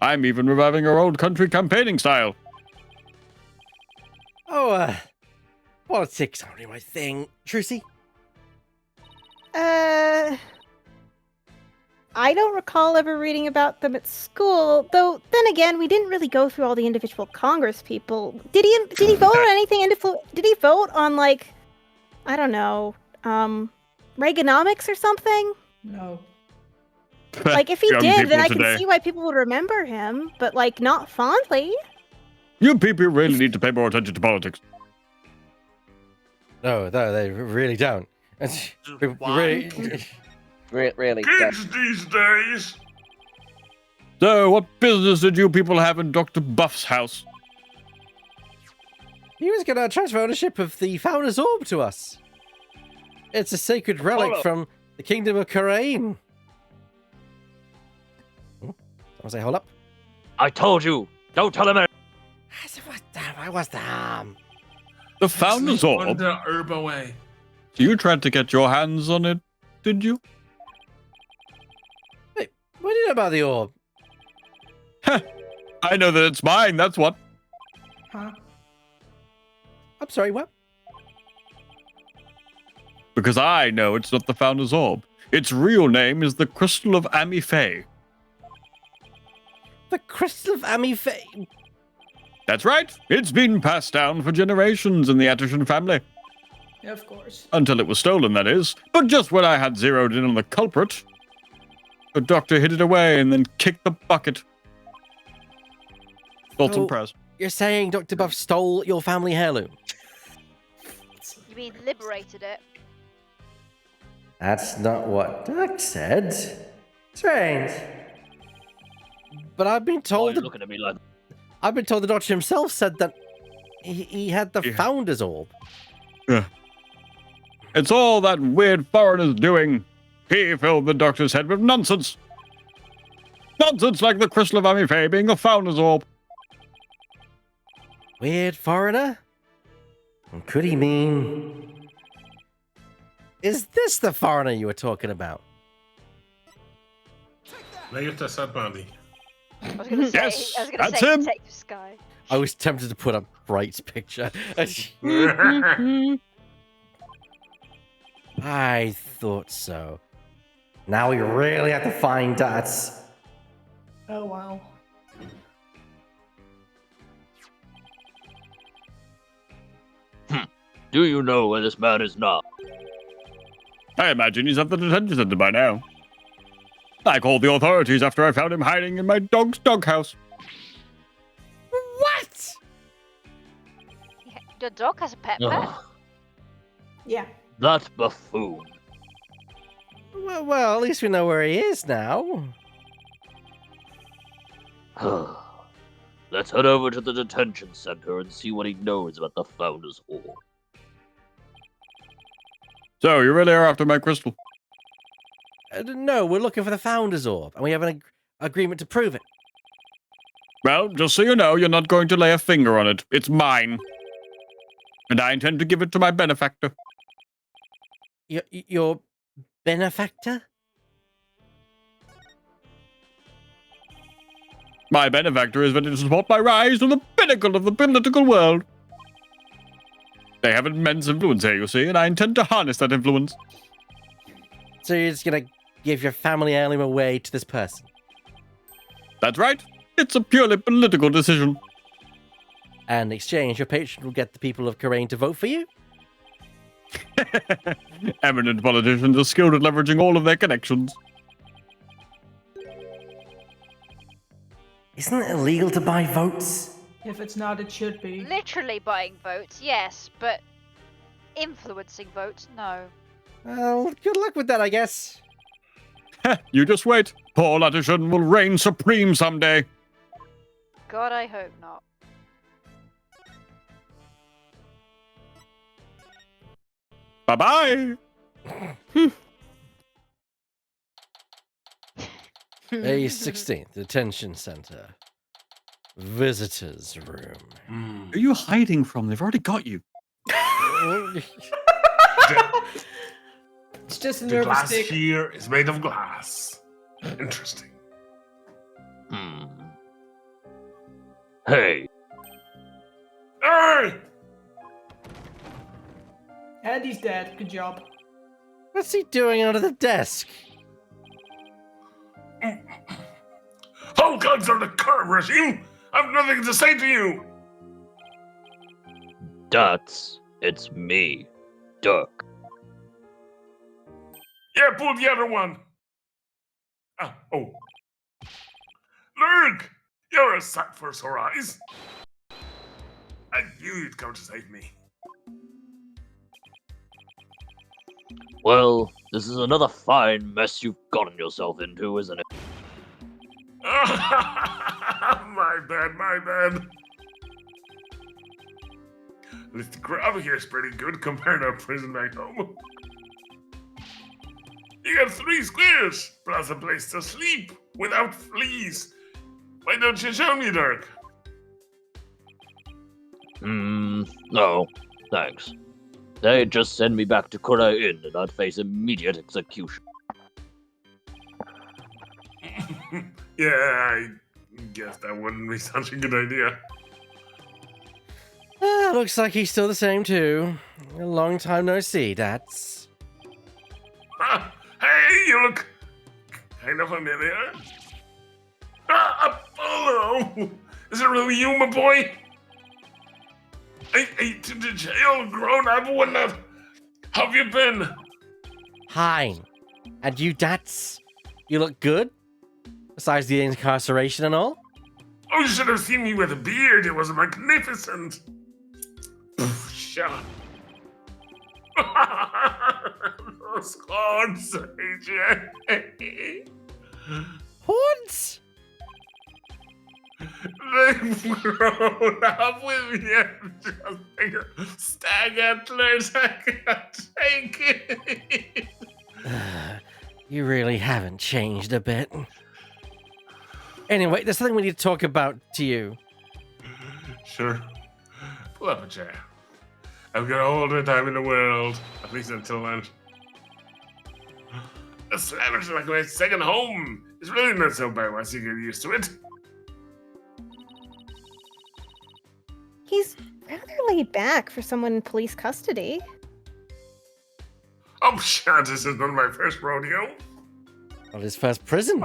I'm even reviving our old country campaigning style. Oh, politics aren't really my thing. Trucy? I don't recall ever reading about them at school, though then again, we didn't really go through all the individual Congress people. Did he vote on anything did he vote on, like, I don't know, Reaganomics or something? No. Like, if he Young did, then people I can today. see why people would remember him, but, like, not fondly. You people really need to pay more attention to politics. No, they really don't. Really, Really. Kids these days. So, what business did you people have in Dr. Buff's house? he was going to transfer ownership of the Founder's Orb to us. It's a sacred relic Hold up. from the Kingdom of Karain. Someone say, hold up. I told you. Don't tell him anything. I was dumb. The Founder's Sleep Orb? under herb away. You tried to get your hands on it, did you? Wait, what do you know about the orb? I know that it's mine, that's what. Huh? I'm sorry, what? Because I know it's not the Founder's Orb. Its real name is the Crystal of Amifei. The Crystal of Amifei. That's right. It's been passed down for generations in the Atherton family. Yeah, of course. Until it was stolen, that is. But just when I had zeroed in on the culprit, the doctor hid it away and then kicked the bucket. Thoughts Oh. and prayers. You're saying Dr. Buff stole your family heirloom? You mean liberated it? That's not what Doc said. Strange. But I've been Why are told you looking at me like I've been told the doctor himself said that he had the Yeah. Founder's Orb. Yeah. It's all that weird foreigner's doing. He filled the doctor's head with nonsense. Nonsense like the Crystal of Amifei being the Founder's Orb. Weird foreigner? And could he mean... Is this the foreigner you were talking about? Later, Sadmadi. I was gonna say. Yes, I was gonna that's say him. Detective Sky. I was tempted to put up Wright's picture. I thought so. Now we really have to find dots. Oh, wow. do you know where this man is now? I imagine he's at the detention center by now. I called the authorities after I found him hiding in my dog's doghouse. What? Your dog has a pet pet. Ugh, Yeah. that buffoon. Well, at least we know where he is now. Let's head over to the detention center and see what he knows about the Founder's Orb. So, you really are after my crystal? No, we're looking for the Founder's Orb, and we have an agreement to prove it. Well, just so you know, you're not going to lay a finger on it. It's mine. And I intend to give it to my benefactor. Your benefactor? My benefactor is ready to support my rise to the pinnacle of the political world. They have immense influence here, you see, and I intend to harness that influence. So you're just gonna give your family heirloom away to this person? That's right. It's a purely political decision. And in exchange, your patron will get the people of Karain to vote for you? Eminent politicians are skilled at leveraging all of their connections. Isn't it illegal to buy votes? If it's not, it should be. Literally buying votes, yes, but influencing votes, no. Well, good luck with that, I guess. You just wait. Politician will reign supreme someday. God, I hope not. Bye-bye. A 16th Detention Center. Visitors room. Who are you hiding from? They've already got you. It's just a The nervous glass stick. here is made of glass. Interesting. Hey, Hey! And he's dead. Good job. What's he doing under the desk? Hold guns on the curb, regime! I've nothing to say to you! it's me, Dirk. Yeah, pull the other one. Oh. Lurk! You're a sight for sore eyes. I knew you'd come to save me. Well, this is another fine mess you've gotten yourself into, isn't it? My bad. At least the crowd here is pretty good compared to a prison back home. You got 3 squares, plus a place to sleep without fleas. Why don't you show me, Dirk? No, thanks. They'd just send me back to Kura Inn and I'd face immediate execution. Yeah, I guess that wouldn't be such a good idea. Looks like he's still the same, too. A long time no see, that's. Hey, you look kind of familiar. Apollo! Is it really you, my boy? I to the jail, grown up, whatnot. How have you been? Hi. And you, Dats? You look good? Besides the incarceration and all? Oh, you should have seen me with a beard. It was magnificent. Shut up. Those horns, AJ. Horns? They've grown up with me and just like stag antlers. I can't take it. You really haven't changed a bit. Anyway, there's something we need to talk about to you. Sure. Pull up a chair. I've got all the time in the world, at least until lunch. The slammer's like my second home. It's really not so bad once you get used to it. He's rather laid back for someone in police custody. Oh, shit, this is not my first rodeo. Well, his first prison.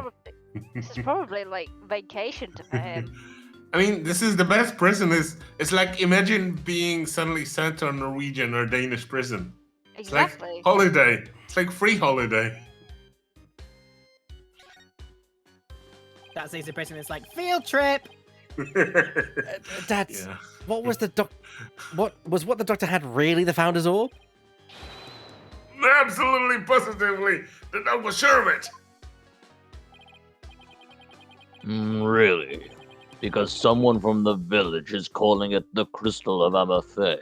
This is probably like vacation to him. I mean, this is the best prison. It's like imagine being suddenly sent to a Norwegian or Danish prison. Exactly. It's like holiday. It's like free holiday. That's easy prison. It's like field trip. That's Yeah. what was the what the doctor had really the Founder's Orb? Absolutely, positively. The dog was sure of it. Really? Because someone from the village is calling it the Crystal of Amafe.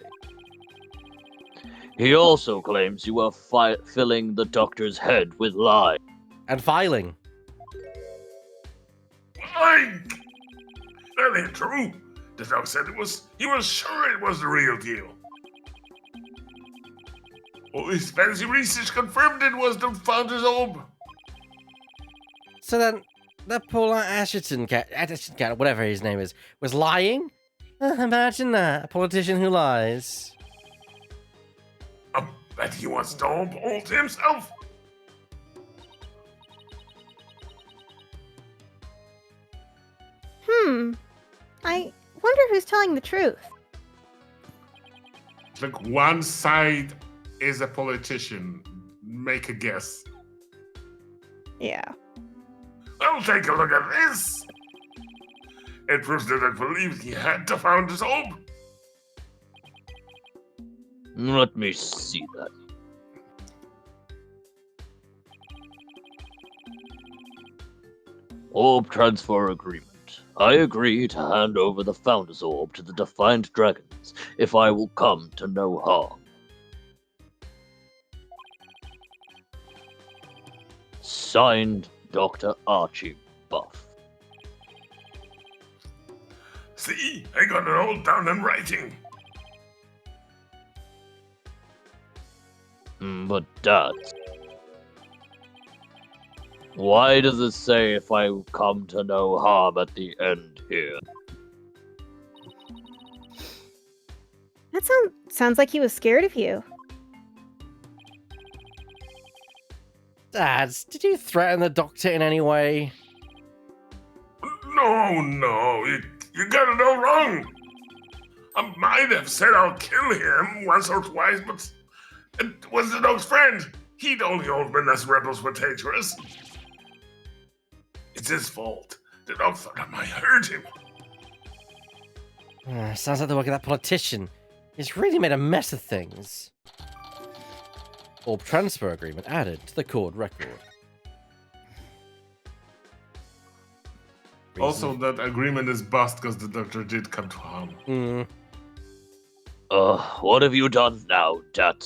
He also claims you are filling the doctor's head with lies. And filing. Like, that ain't true. The dog said he was sure it was the real deal. All his fancy research confirmed it was the Founder's Orb. So then, that poor Ashton cat, whatever his name is, was lying? Imagine that, a politician who lies. I bet he wants to orb all to himself. I wonder who's telling the truth. Look, one side is a politician. Make a guess. Yeah. I'll take a look at this. It proves that I believed he had to found his orb. Let me see that. Orb transfer agreement. I agree to hand over the Founder's Orb to the Defiant Dragons if I will come to no harm. Signed, Dr. Archie Buff. See, I got it all down in writing. But Dad, why does it say if I come to no harm at the end here? That sounds like he was scared of you. Dad, did you threaten the doctor in any way? No, you got it all wrong. I might have said I'll kill him once or twice, but it was the dog's friend. He told the old man us rebels were dangerous. It's his fault. The dog thought I might hurt him. Sounds like the work of that politician. He's really made a mess of things. Orb transfer agreement added to the court record. Also, that agreement is bust because the doctor did come to harm. What have you done now, Dad?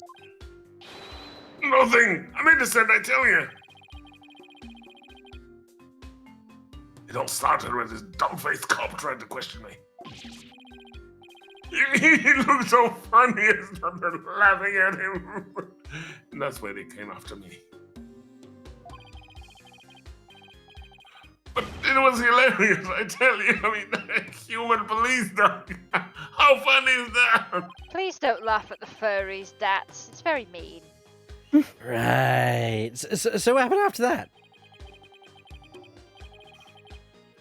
Nothing. I'm innocent, I tell you. It all started with this dumb-faced cop trying to question me. He looked so funny, I started laughing at him. And that's why they came after me. But it was hilarious, I tell you. I mean, a human police dog. How funny is that? Please don't laugh at the furries, Dats. It's very mean. Right. So what happened after that?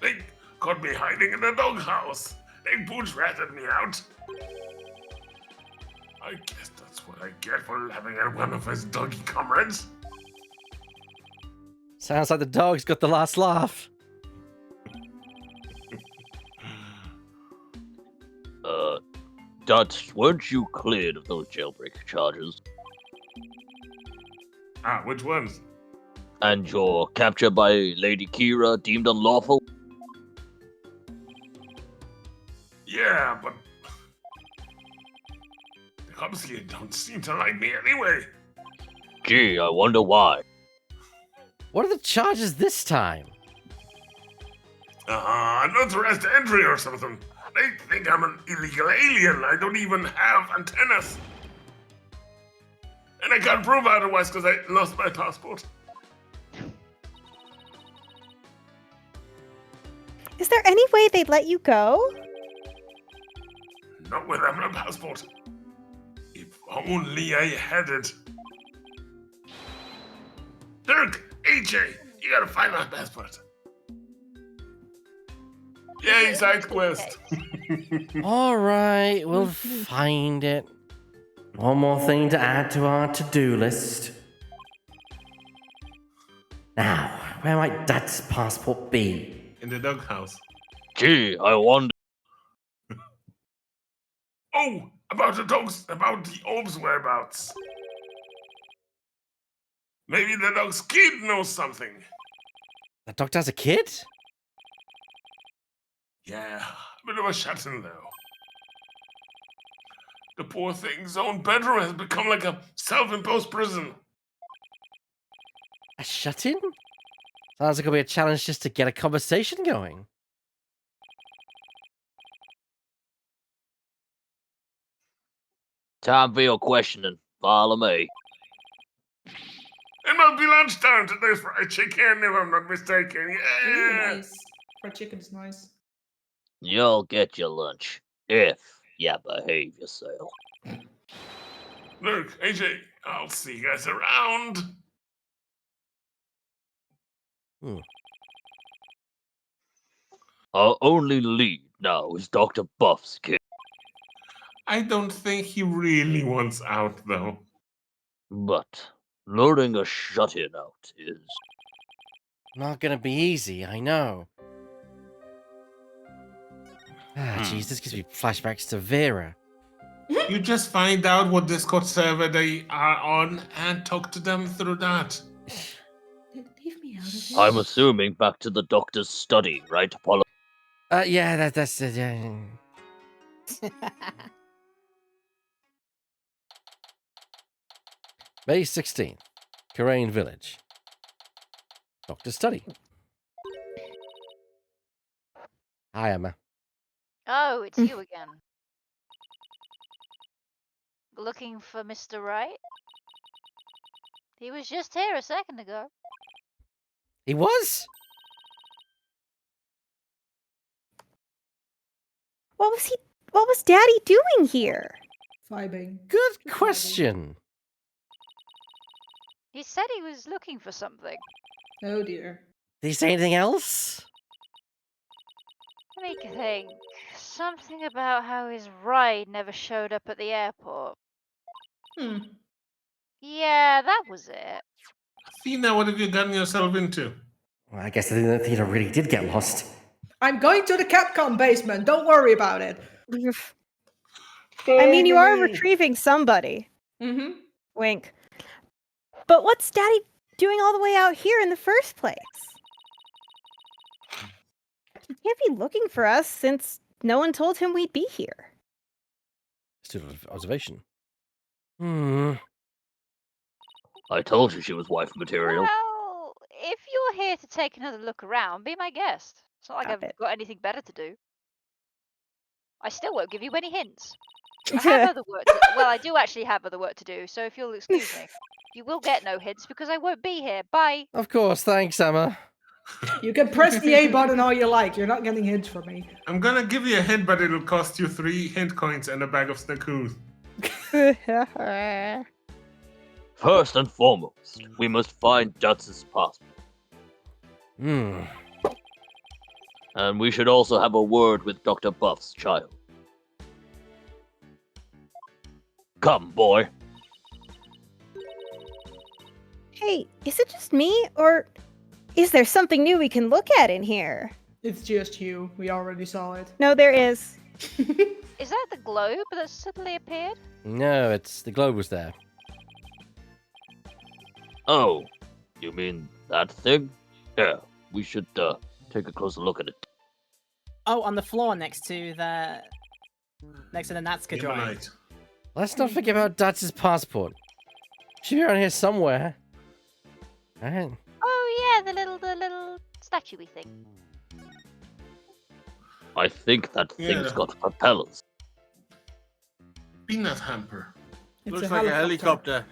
They caught me hiding in the doghouse. They boots ratted me out. I guess that's what I get for laughing at one of his doggy comrades. Sounds like the dog's got the last laugh. Dad, weren't you cleared of those jailbreak charges? Which ones? And your capture by Lady Kira deemed unlawful? Yeah, but the cops here don't seem to like me anyway. Gee, I wonder why. What are the charges this time? Unauthorized entry or something. They think I'm an illegal alien. I don't even have antennas. And I can't prove otherwise because I lost my passport. Is there any way they'd let you go? Not without my passport. If only I had it. Dirk, AJ, you gotta find my passport. Yay, side quest. All right, we'll find it. One more thing to add to our to-do list. Now, where might Dad's passport be? In the doghouse. Gee, I wonder. Oh, about the orbs whereabouts. Maybe the dog's kid knows something. The doctor has a kid? Yeah, a bit of a shut-in though. The poor thing's own bedroom has become like a self-imposed prison. A shut-in? Sounds like it'll be a challenge just to get a conversation going. Time for your questioning. Follow me. It must be lunchtime. Today's fried chicken, if I'm not mistaken. Ooh, Yeah. nice. Fried chicken's nice. You'll get your lunch, if you behave yourself. Look, AJ, I'll see you guys around. Our only lead now is Dr. Buff's kid. I don't think he really wants out, though. But luring a shut-in out is... Not gonna be easy, I know. Jeez, this gives me flashbacks to Vera. You just find out what Discord server they are on and talk to them through that. Leave me out of this. I'm assuming back to the doctor's study, right, Apollo? Yeah, that's it. Yeah. May 16th, Karain Village. Doctor's study. Hi, Emma. Oh, it's you again. Looking for Mr. Wright? He was just here a second ago. He was? What was Daddy doing here? Vibing. Good question. He said he was looking for something. Oh dear. Did he say anything else? Let me think. Something about how his ride never showed up at the airport. Yeah, that was it. Athena, what have you gotten yourself into? Well, I guess the theater really did get lost. I'm going to the Capcom basement. Don't worry about it. I mean, you are retrieving somebody. Mm-hmm. Wink. But what's Daddy doing all the way out here in the first place? He can't be looking for us since no one told him we'd be here. Student of observation. I told you she was wife material. Well, if you're here to take another look around, be my guest. It's not like I've got anything better to do. I still won't give you any hints. I have other work well, I do actually have other work to do, so if you'll excuse me. You will get no hints because I won't be here. Bye. Of course, thanks, Emma. You can press the A button all you like. You're not getting hints from me. I'm gonna give you a hint, but it'll cost you 3 hint coins and a bag of Snakoos. First and foremost, we must find Dutz's passport. And we should also have a word with Dr. Buff's child. Come, boy. Hey, is it just me, or is there something new we can look at in here? It's just you. We already saw it. No, there is. Is that the globe that suddenly appeared? No, it's the globe was there. Oh, you mean that thing? Yeah, we should take a closer look at it. Oh, on the floor next to the Natsuka drawing. Let's not forget about Dats's passport. Should be around here somewhere. Alright. Oh yeah, the little statuey thing. I think that thing's got propellers. Peanut hamper. It's Looks like a helicopter.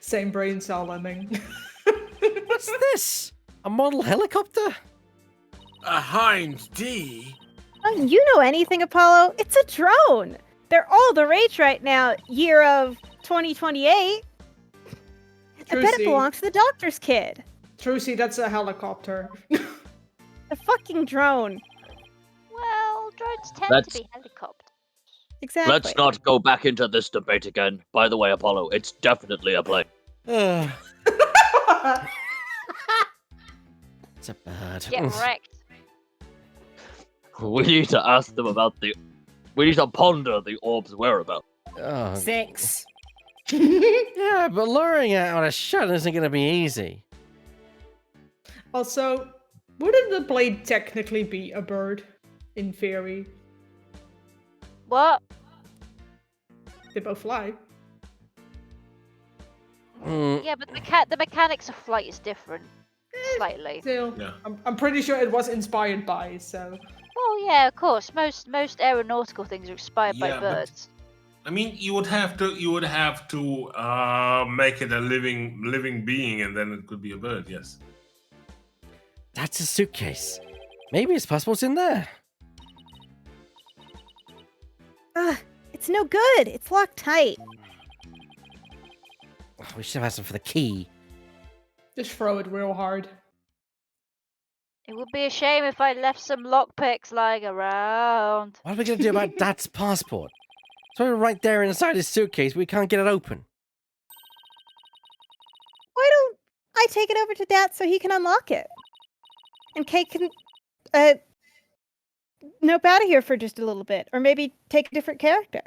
Same brain cell lemming. What's this? A model helicopter? A Heinz D? Oh, you know anything, Apollo? It's a drone. They're all the rage right now, year of 2028. I bet it Trucy. belongs to the doctor's kid. Trucy, that's a helicopter. A fucking drone. Well, drones tend Let's- to be helicopters. Exactly. Let's not go back into this debate again. By the way, Apollo, it's definitely a plane. It's a bird. Get wrecked. We need to ask them about we need to ponder the orb's whereabouts. Oh. 6. Yeah, but luring it on a shuttle isn't going to be easy. Also, wouldn't the blade technically be a bird? In theory. What? They both fly. Yeah, but the mechanics of flight is different. Slightly. Still, I'm pretty sure it was inspired by, so... Well, yeah, of course. Most aeronautical things are inspired by Yeah, but- birds. I mean, you would have to make it a living being, and then it could be a bird. Yes. That's a suitcase. Maybe it's possible it's in there. It's no good. It's locked tight. We should have asked him for the key. Just throw it real hard. It would be a shame if I left some lockpicks lying around. What are we going to do about Dad's passport? It's probably right there inside his suitcase. We can't get it open. Why don't I take it over to Dad so he can unlock it? And Kate can, nope out of here for just a little bit, or maybe take a different character.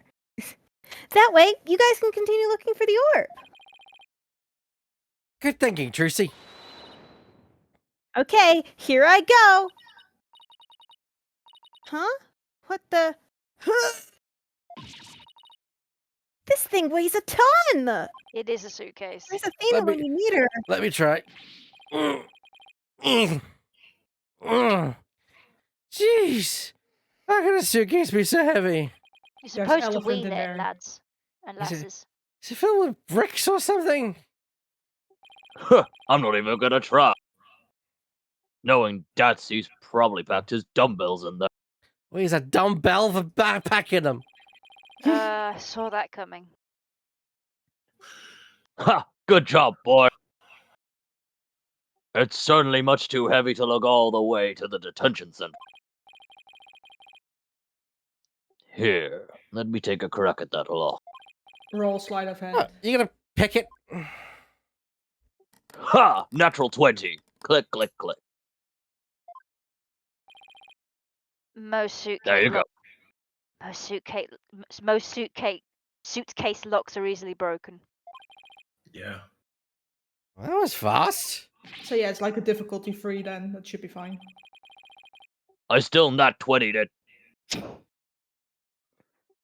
That way, you guys can continue looking for the orb. Good thinking, Trucy. Okay, here I go. Huh? What the? This thing weighs a ton! It is a suitcase. Where's Athena when you need her? Let me try. Jeez. How can a suitcase be so heavy? You're supposed to wheel it, lads and Is it- lasses. Is it filled with bricks or something? I'm not even gonna try. Knowing Datsy's probably packed his dumbbells in there. Well, he's a dumbbell for backpacking them. Saw that coming. Ha! Good job, boy. It's certainly much too heavy to lug all the way to the detention center. Here, let me take a crack at that law. Roll sleight of hand. Oh, you gonna pick it? Ha! Natural 20. Click, click, click. Most suitcase. There you go. Most suitcase locks are easily broken. Yeah. That was fast. So yeah, it's like a difficulty 3 then. That should be fine. I still nat 20'd it.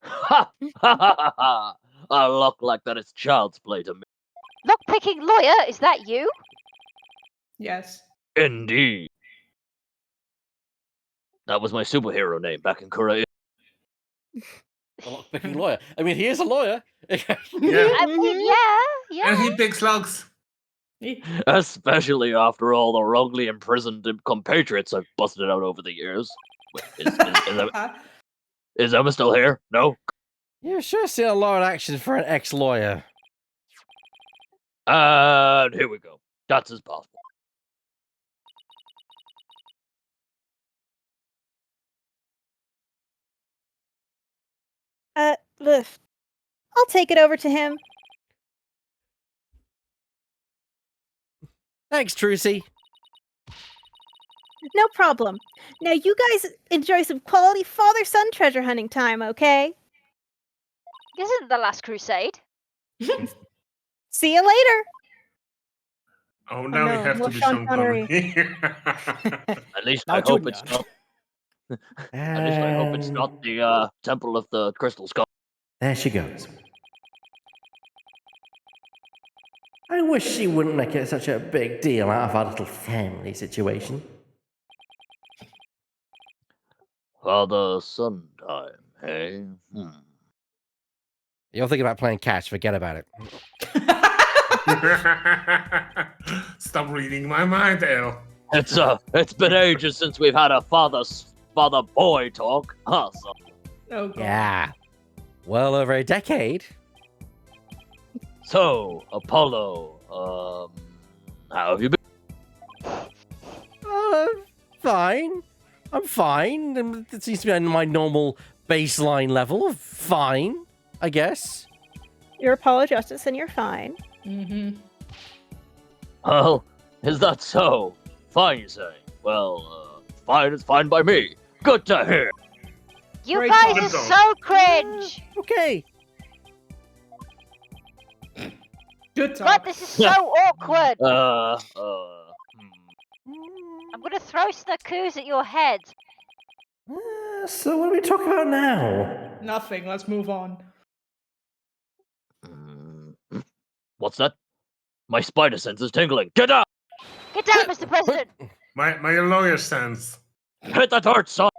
Ha! Ha ha ha ha! A luck like that is child's play to me. Lockpicking lawyer, is that you? Yes. Indeed. That was my superhero name back in Korea. A lockpicking lawyer. I mean, he is a lawyer. Yeah. I mean, yeah. And he picks locks. Especially after all the wrongly imprisoned compatriots I've busted out over the years. Wait, is Emma still here? No? You've sure seen a lot of action for an ex-lawyer. And here we go. That's his passport. Lift. I'll take it over to him. Thanks, Trucy. No problem. Now you guys enjoy some quality father-son treasure hunting time, okay? Isn't the Last Crusade? See you later. Oh, now we no, have more to be Sean Sean Connery. At least Now I hope Junior. it's not. At least I hope it's not the Temple of the Crystal Skull. There she goes. I wish she wouldn't make it such a big deal out of our little family situation. Father-son time, hey? You're thinking about playing catch, forget about it. Stop reading my mind, El. It's been ages since we've had a father-boy talk, huh, son? Oh, God. Yeah. Well over a decade. So, Apollo, how have you been? Fine. I'm fine. It seems to be on my normal baseline level of fine, I guess. You're Apollo Justice and you're fine. Mm-hmm. Well, is that so? Fine, you say? Well, fine is fine by me. Good to hear. You Great guys job. are so cringe. Okay. Good talk. God, this is so awkward. I'm gonna throw Snakoos at your head. So what are we talking about now? Nothing. Let's move on. What's that? My spider sense is tingling. Get out! Get down, Mr. President. My lawyer sense. Hit the dirt, son!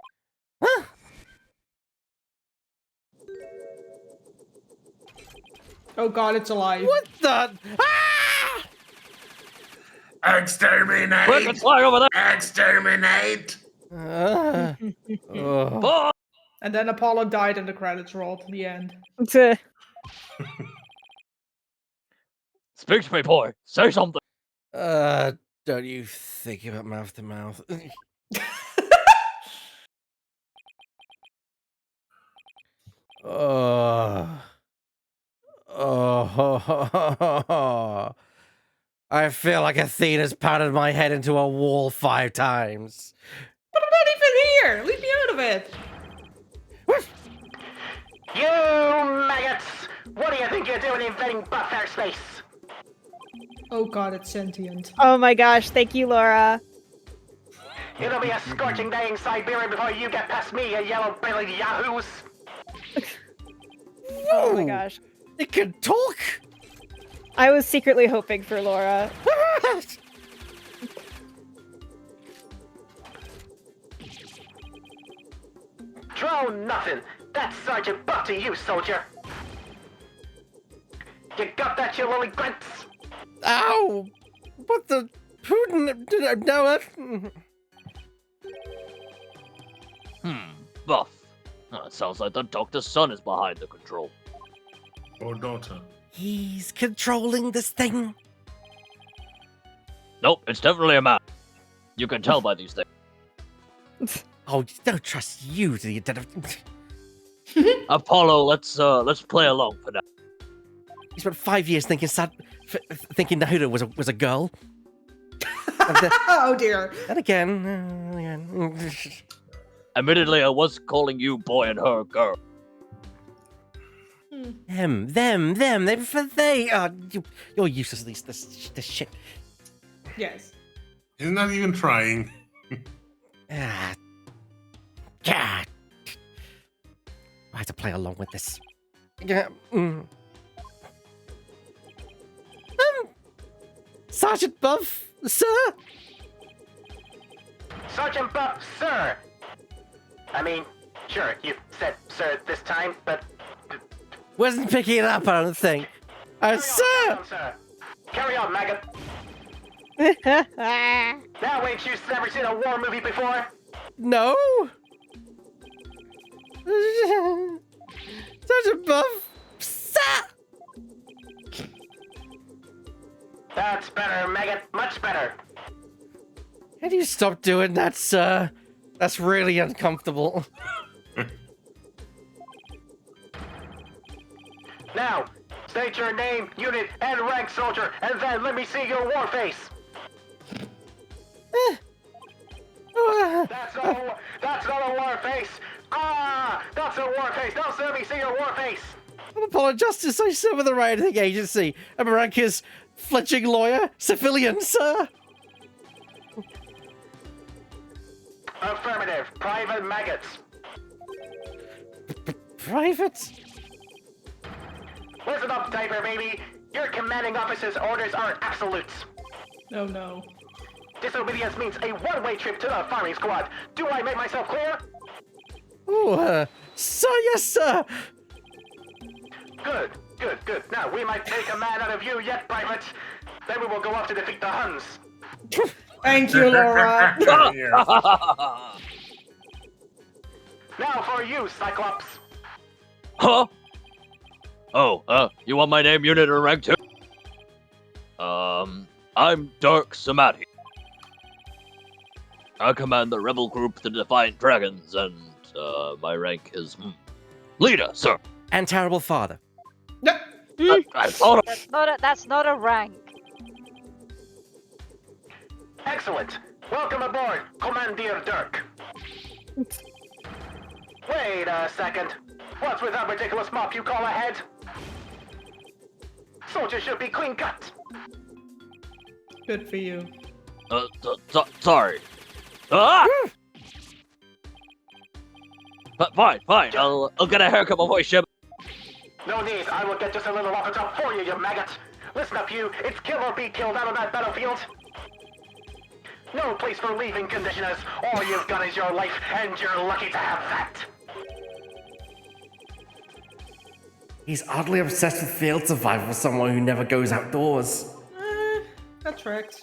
Oh, God, it's alive. What the? Ah! Exterminate! Quick, it's fly over there! Exterminate! Oh. And then Apollo died and the credits rolled at the end. Speak to me, boy. Say something. Don't you think about mouth to mouth? I feel like Athena's pounded my head into a wall 5 times. But I'm not even here! Leave me out of it! You maggots! What do you think you're doing invading Buffair space? Oh god, it's sentient. Oh my gosh, thank you, Laura. It'll be a scorching day in Siberia before you get past me, you yellow-bellied yahoos! Oh my gosh. It can talk! I was secretly hoping for Laura. Drone nothing! That's Sergeant Buck to you, soldier! You got that, you lily grunts? Ow! What the... Buff. It sounds like the doctor's son is behind the control. Or daughter. He's controlling this thing. Nope, it's definitely a man. You can tell by these things. Oh, don't trust you to the intent of... Apollo, let's play along for now. You spent 5 years thinking thinking Nahuda was a girl. Oh dear. And again. Admittedly, I was calling you boy and her girl. Them. You're useless at least. This shit. Yes. He's not even trying. God. I have to play along with this. Sergeant Buff, sir? Sergeant Buff, sir! I mean, sure, you said sir this time, but... Wasn't picking it up, I don't think. Sir! Sir! Carry on, maggot! Now, ain't you never seen a war movie before? No? Sergeant Buff, sir! That's better, maggot. Much better. Can you stop doing that, sir? That's really uncomfortable. Now, state your name, unit, and rank, soldier, and then let me see your war face. That's not a war face. That's a war face. Now let me see your war face. I'm Apollo Justice. I serve with the Wright Anything Agency. I'm a rank is fledgling lawyer, civilian, sir. Affirmative. Private maggots. Private? Listen up, Diaper baby. Your commanding officer's orders are absolutes. Oh no. Disobedience means a one-way trip to the firing squad. Do I make myself clear? Oh, sir, yes, sir. Good. Now, we might take a man out of you yet, Private. Then we will go off to defeat the Huns. Thank you, Laura. Now for you, Cyclops. Huh? Oh, you want my name, unit, or rank too? I'm Dark Samadhi. I command the rebel group, the Defiant Dragons, and, my rank is, leader, sir. And terrible father. I thought That's not a rank. Excellent. Welcome aboard, Commander Dirk. Wait a second. What's with that ridiculous mop you call a head? Soldiers should be clean cut. Good for you. Sorry. Ah! But fine. I'll get a haircut before you ship. No need. I will get just a little off the top for you, you maggot. Listen up, you. It's kill or be killed out on that battlefield. No place for leaving, conditioners. All you've got is your life, and you're lucky to have that. He's oddly obsessed with field survival for someone who never goes outdoors. That tracks.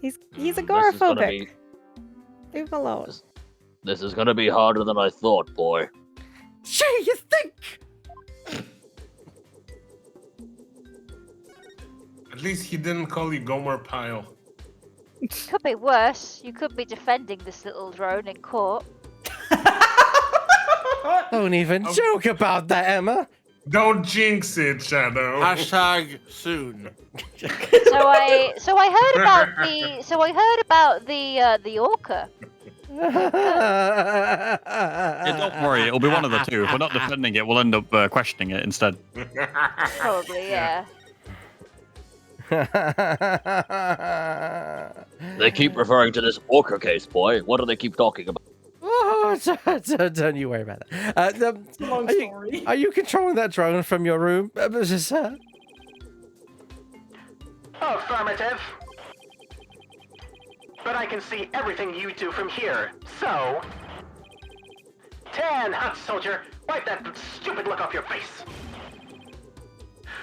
He's This agoraphobic. Leave him alone. This is gonna be harder than I thought, boy. Gee, you think? At least he didn't call you Gomer Pyle. Could be worse. You could be defending this little drone in court. Don't even joke about that, Emma. Don't jinx it, Shadow. Hashtag soon. So I heard about the orca. Yeah, don't worry, it'll be one of the two. If we're not defending it, we'll end up questioning it instead. Probably, yeah. They keep referring to this Orca case, boy. What do they keep talking about? Oh, don't you worry about that. Long story. Are you controlling that drone from your room, sir? Affirmative. But I can see everything you do from here, so... 10, hot soldier, wipe that stupid look off your face.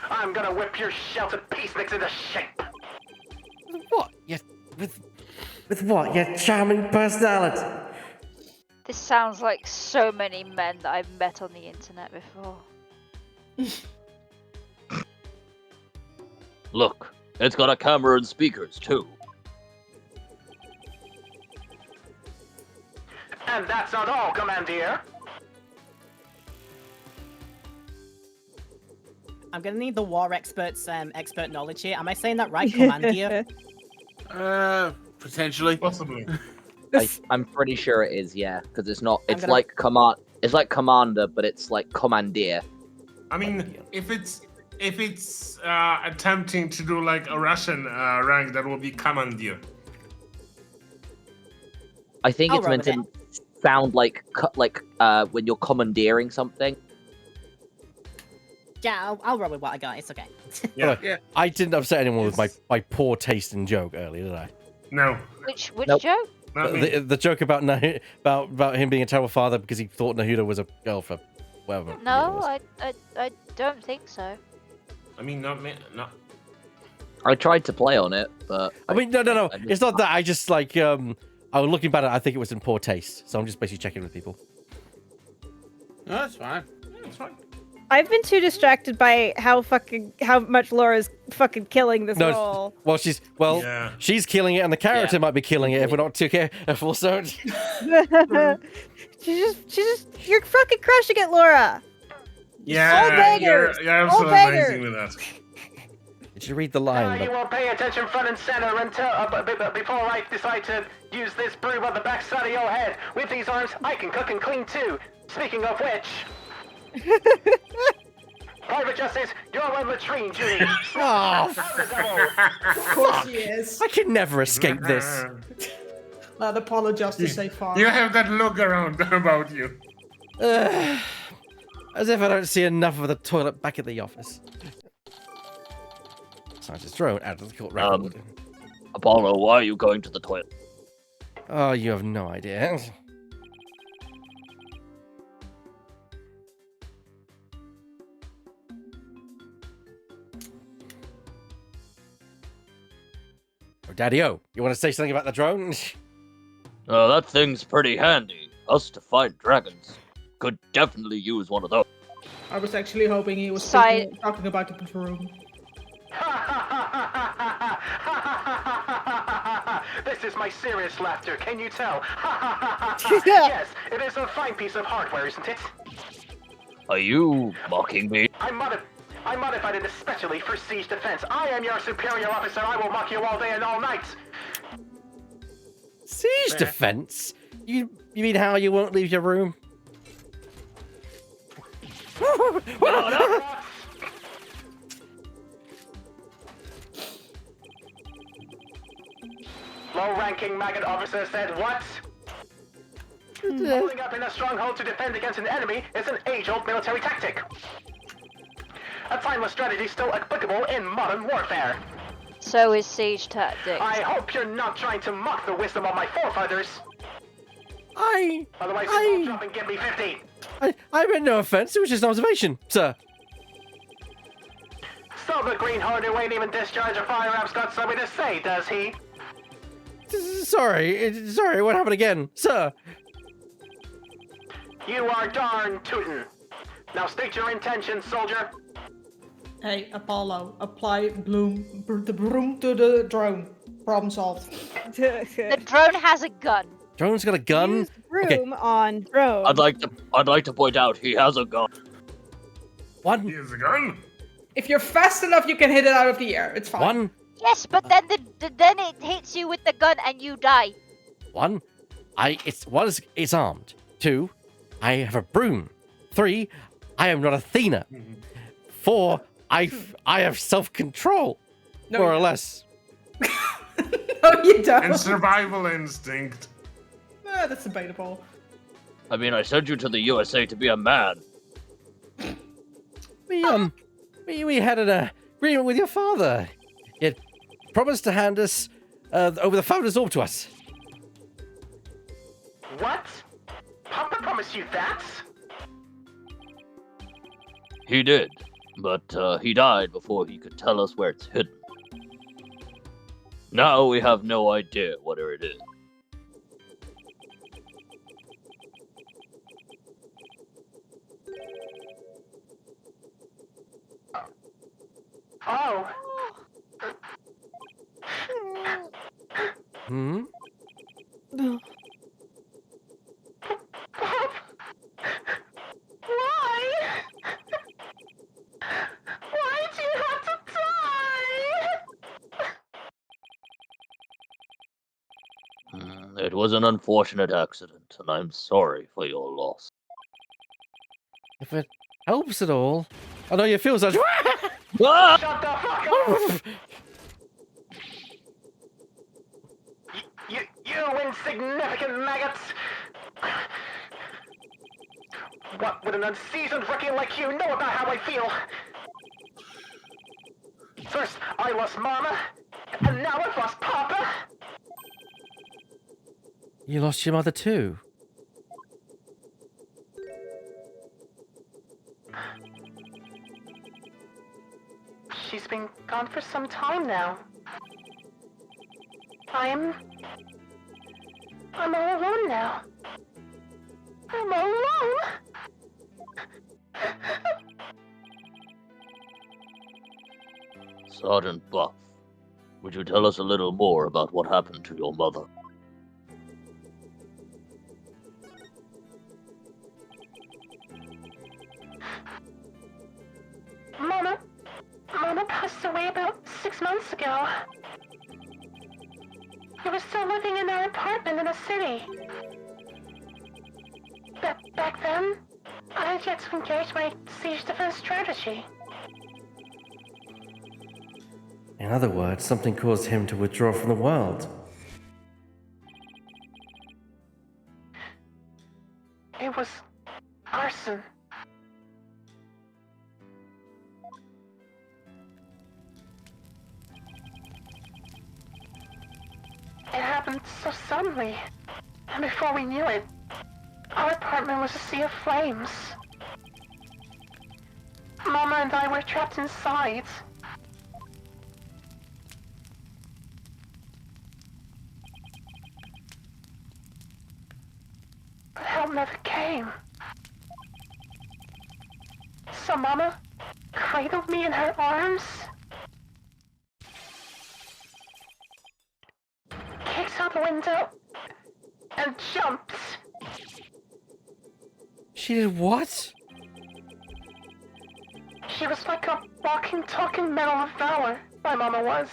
I'm gonna whip your sheltered peace mix into shape. What? Yeah, with what? Your charming personality. This sounds like so many men that I've met on the internet before. Look, it's got a camera and speakers, too. And that's not all, Commandeer. I'm gonna need the war expert's expert knowledge here. Am I saying that right, Commandeer? Potentially. Possibly. I'm pretty sure it is, yeah, because it's not. It's gonna- like It's like commander, but it's like commandeer. I mean, if it's attempting to do like a Russian rank, that will be commandeer. I think I'll it's run meant with to sound like when you're commandeering something. Yeah, I'll roll with what I got. It's okay. Yeah. I didn't upset anyone with my poor taste in joke earlier, did I? No. Which Nope. joke? Not me. The joke about about him being a terrible father because he thought Nahuda was a girl for whatever. No, I don't think so. I mean, not me. No. I tried to play on it, but I mean, no. I It's not that. I just like I was looking back at it. I think it was in poor taste. So I'm just basically checking with people. No, that's fine. Yeah, that's fine. I've been too distracted by how much Laura's fucking killing this No, role. well, she's she's killing it, and the character might be killing it if we're not too careful. So she's just you're fucking crushing it, Laura. Yeah, All bangers. you're All absolutely bangers. amazing with that. did you read the line? You will pay attention front and center until before I decide to use this broom on the backside of your head. With these arms, I can cook and clean too. Speaking of which, Private Justice, you're on latrine duty. Oh, Of course he is. I can never escape this. I'd apologize to say far. You have that look around about you. As if I don't see enough of the toilet back at the office. Scientist drone out of the court record. Apollo, why are you going to the toilet? Oh, you have no idea. Oh, Daddy-O, you want to say something about the drone? That thing's pretty handy. Us to fight dragons. Could definitely use one of those. I was actually hoping he was talking about the broom. This is my serious laughter, can you tell? Yes, it is a fine piece of hardware, isn't it? Are you mocking me? I modified it especially for siege defense. I am your superior officer. I will mock you all day and all night. Siege defense? You mean how you won't leave your room? No. Low-ranking maggot officer said what? Holding up in a stronghold to defend against an enemy is an age-old military tactic. A timeless strategy still applicable in modern warfare. So is siege tactics. I hope you're not trying to mock the wisdom of my forefathers. Otherwise, you won't drop and give me 50. I meant no offense. It was just an observation, sir. So the greenhorn who ain't even discharged a firearm's got something to say, does he? Sorry, what happened again, sir? You are darn tootin'. Now state your intention, soldier. Hey, Apollo, apply the broom to the drone. Problem solved. The drone has a gun. Drone's got a gun? Use broom on drone. I'd like to point out he has a gun. One. He has a gun. If you're fast enough, you can hit it out of the air. It's fine. One. Yes, but then then it hits you with the gun and you die. One. it's armed. 2, I have a broom. 3, I am not Athena. 4, I have self-control, No, more you or less. No, you don't. And survival instinct. That's debatable. I mean, I sent you to the USA to be a man. We had an agreement with your father. He had promised to hand us over the Founder's Orb to us. What? Papa promised you that? He did, but he died before he could tell us where it's hidden. Now we have no idea where it is. Oh. Hmm? Why? Why'd you have to die? It was an unfortunate accident, and I'm sorry for your loss. If it helps at all. I know you feel such. Ah! Shut the fuck up! You insignificant maggots! What would an unseasoned rookie like you know about how I feel? First, I lost Mama, and now I've lost Papa! You lost your mother too. She's been gone for some time now. I'm all alone now. I'm all alone! Sergeant Buff, would you tell us a little more about what happened to your mother? Mama passed away about 6 months ago. We were still living in our apartment in the city. Back then, I had yet to engage my siege defense strategy. In other words, something caused him to withdraw from the world. It was arson. It happened so suddenly, and before we knew it, our apartment was a sea of flames. Mama and I were trapped inside. But help never came. So Mama cradled me in her arms, kicked out the window, and jumped. She did what? She was like a walking, talking medal of valor, my Mama was.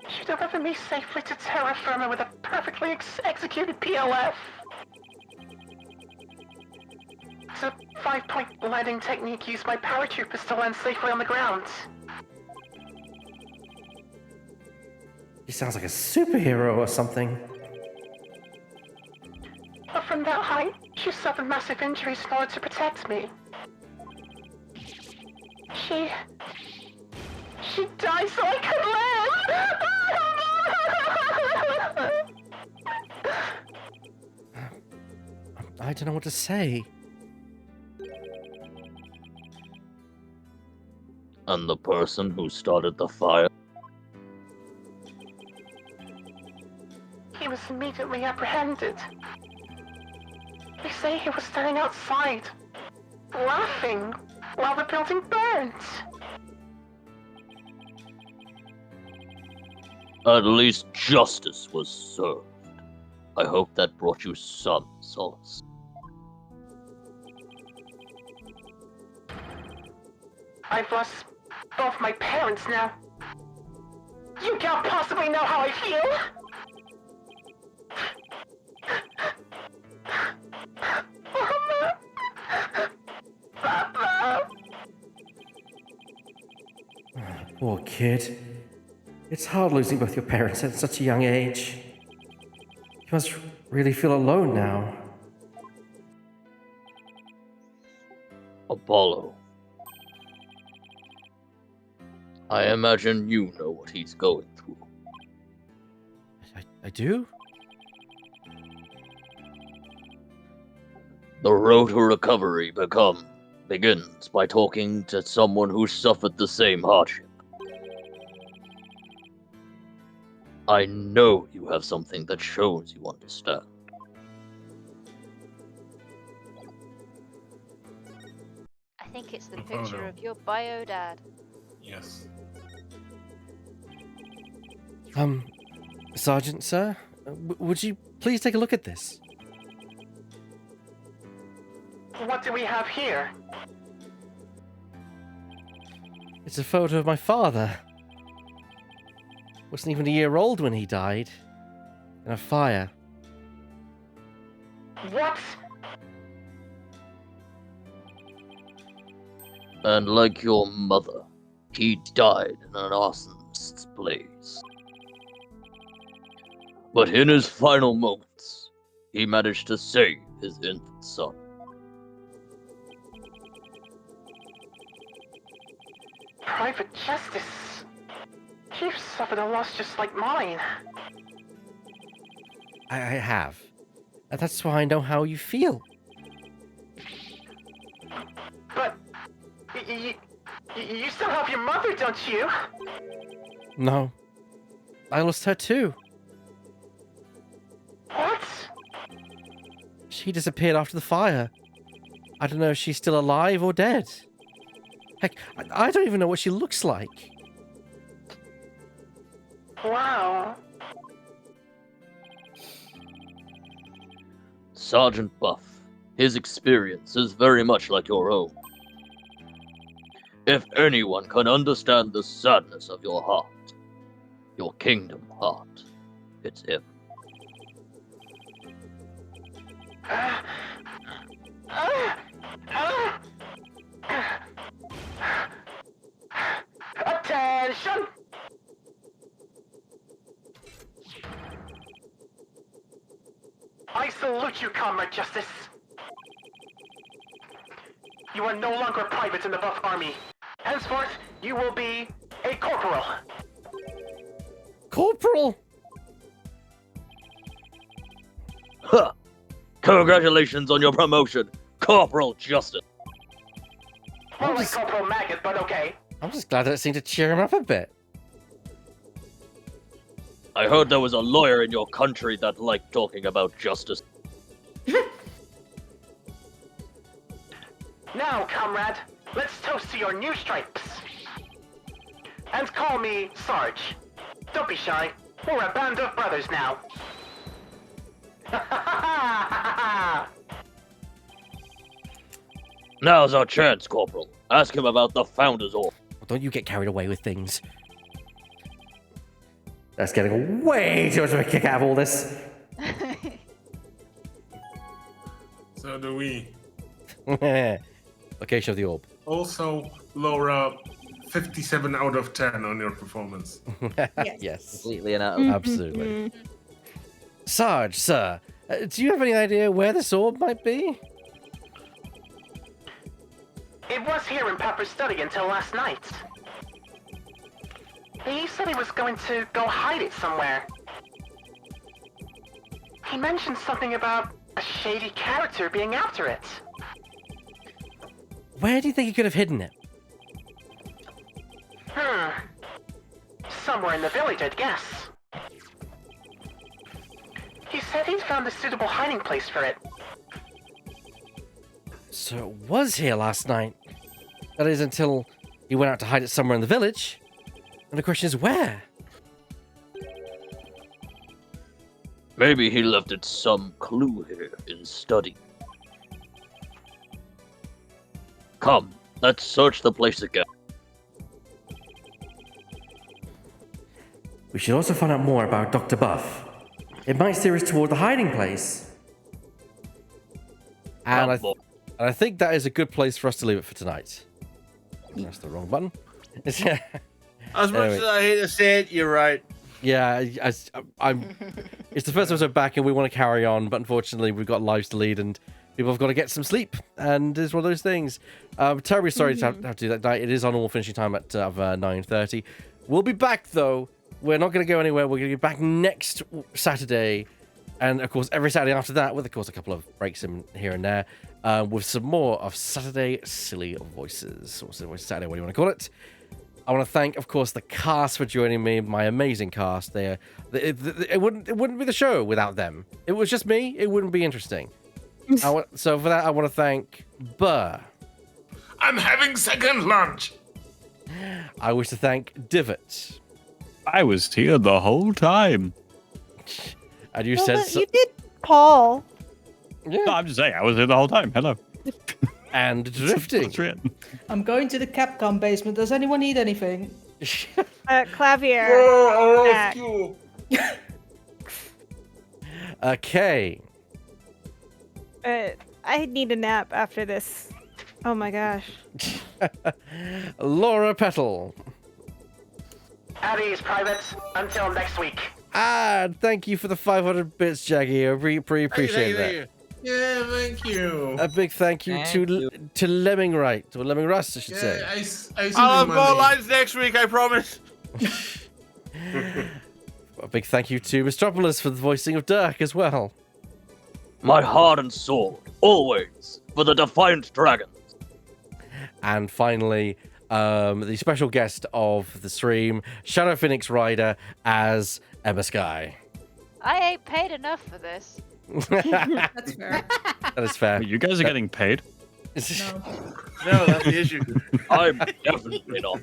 She delivered me safely to terra firma with a perfectly executed PLF. It's a 5-point landing technique used by paratroopers to land safely on the ground. He sounds like a superhero or something. But from that height, she suffered massive injuries in order to protect me. She died so I could live! I don't know what to say. And the person who started the fire? He was immediately apprehended. They say he was standing outside, laughing, while the building burned. At least justice was served. I hope that brought you some solace. I've lost both my parents now. You can't possibly know how I feel! Poor kid. It's hard losing both your parents at such a young age. You must really feel alone now. Apollo. I imagine you know what he's going through. I do? The road to recovery begins by talking to someone who suffered the same hardship. I know you have something that shows you understand. I think it's the A picture photo. of your bio dad. Yes. Sergeant, sir, would you please take a look at this? What do we have here? It's a photo of my father. Wasn't even a year old when he died. In a fire. What? And like your mother, he died in an arsonist's blaze. But in his final moments, he managed to save his infant son. Private Justice. You've suffered a loss just like mine. I have. And that's why I know how you feel. But you still have your mother, don't you? No. I lost her too. What? She disappeared after the fire. I don't know if she's still alive or dead. Heck, I don't even know what she looks like. Wow. Sergeant Buff, his experience is very much like your own. If anyone can understand the sadness of your heart, your kingdom heart, it's him. Attention! I salute you, Comrade Justice. You are no longer privates in the Buff Army. Henceforth, you will be a corporal. Corporal? Huh! Congratulations on your promotion, Corporal Justice. More like Corporal Maggot, but okay. I'm just glad that it seemed to cheer him up a bit. I heard there was a lawyer in your country that liked talking about justice. Now, comrade, let's toast to your new stripes. And call me Sarge. Don't be shy. We're a band of brothers now. Now's our chance, Corporal. Ask him about the Founder's Order. Don't you get carried away with things. That's getting way too much of a kick out of all this. So do we. Location of the orb. Also, Laura, 57 out of 10 on your performance. Yes. Completely and utterly. Absolutely. Sarge, sir, do you have any idea where this orb might be? It was here in Pepper's study until last night. He said he was going to go hide it somewhere. He mentioned something about a shady character being after it. Where do you think he could have hidden it? Somewhere in the village, I'd guess. He said he'd found a suitable hiding place for it. So it was here last night. That is until he went out to hide it somewhere in the village. And the question is where? Maybe he left it some clue here in study. Come, let's search the place again. We should also find out more about Dr. Buff. It might steer us toward the hiding place. And I think that is a good place for us to leave it for tonight. That's the wrong button. As much Anyway. as I hate to say it, you're right. Yeah, I'm. It's the first episode back, and we want to carry on, but unfortunately, we've got lives to lead, and people have got to get some sleep, and it's one of those things. Terribly sorry to have to do that night. It is on normal finishing time at 9:30. We'll be back though. We're not going to go anywhere. We're going to be back next Saturday, and of course every Saturday after that, with of course a couple of breaks in here and there, with some more of Saturday Silly Voices, or Saturday, what do you want to call it? I want to thank, of course, the cast for joining me, my amazing cast. It wouldn't be the show without them. It was just me. It wouldn't be interesting. So for that, I want to thank Burr. I'm having second lunch. I wish to thank Divot. I was here the whole time. And you Well, said but so. you did call. Yeah. No, I'm just saying, I was here the whole time. Hello. And drifting. I'm going to the Capcom basement. Does anyone need anything? Clavier. Oh, back. Okay. I need a nap after this. Oh my gosh. Laura Petal. At ease, privates. Until next week. And thank you for the 500 bits, Jackie. I really appreciate that. Yeah, thank you. A big thank you to Lemming Wright, or Lemming Russ, I should say. I'll have more lines next week, I promise. A big thank you to Mistropolis for the voicing of Dirk as well. My heart and sword, always, for the defiant dragon. And finally, the special guest of the stream, Shadow Phoenix Rider as Emma Sky. I ain't paid enough for this. That's fair. That is fair. You guys are getting paid? No, that's the issue. I'm definitely not.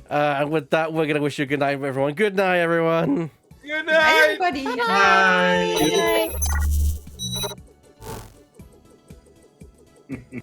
And with that, we're going to wish you a good night, everyone. Good night, everyone. Good night. Everybody. Bye. Bye.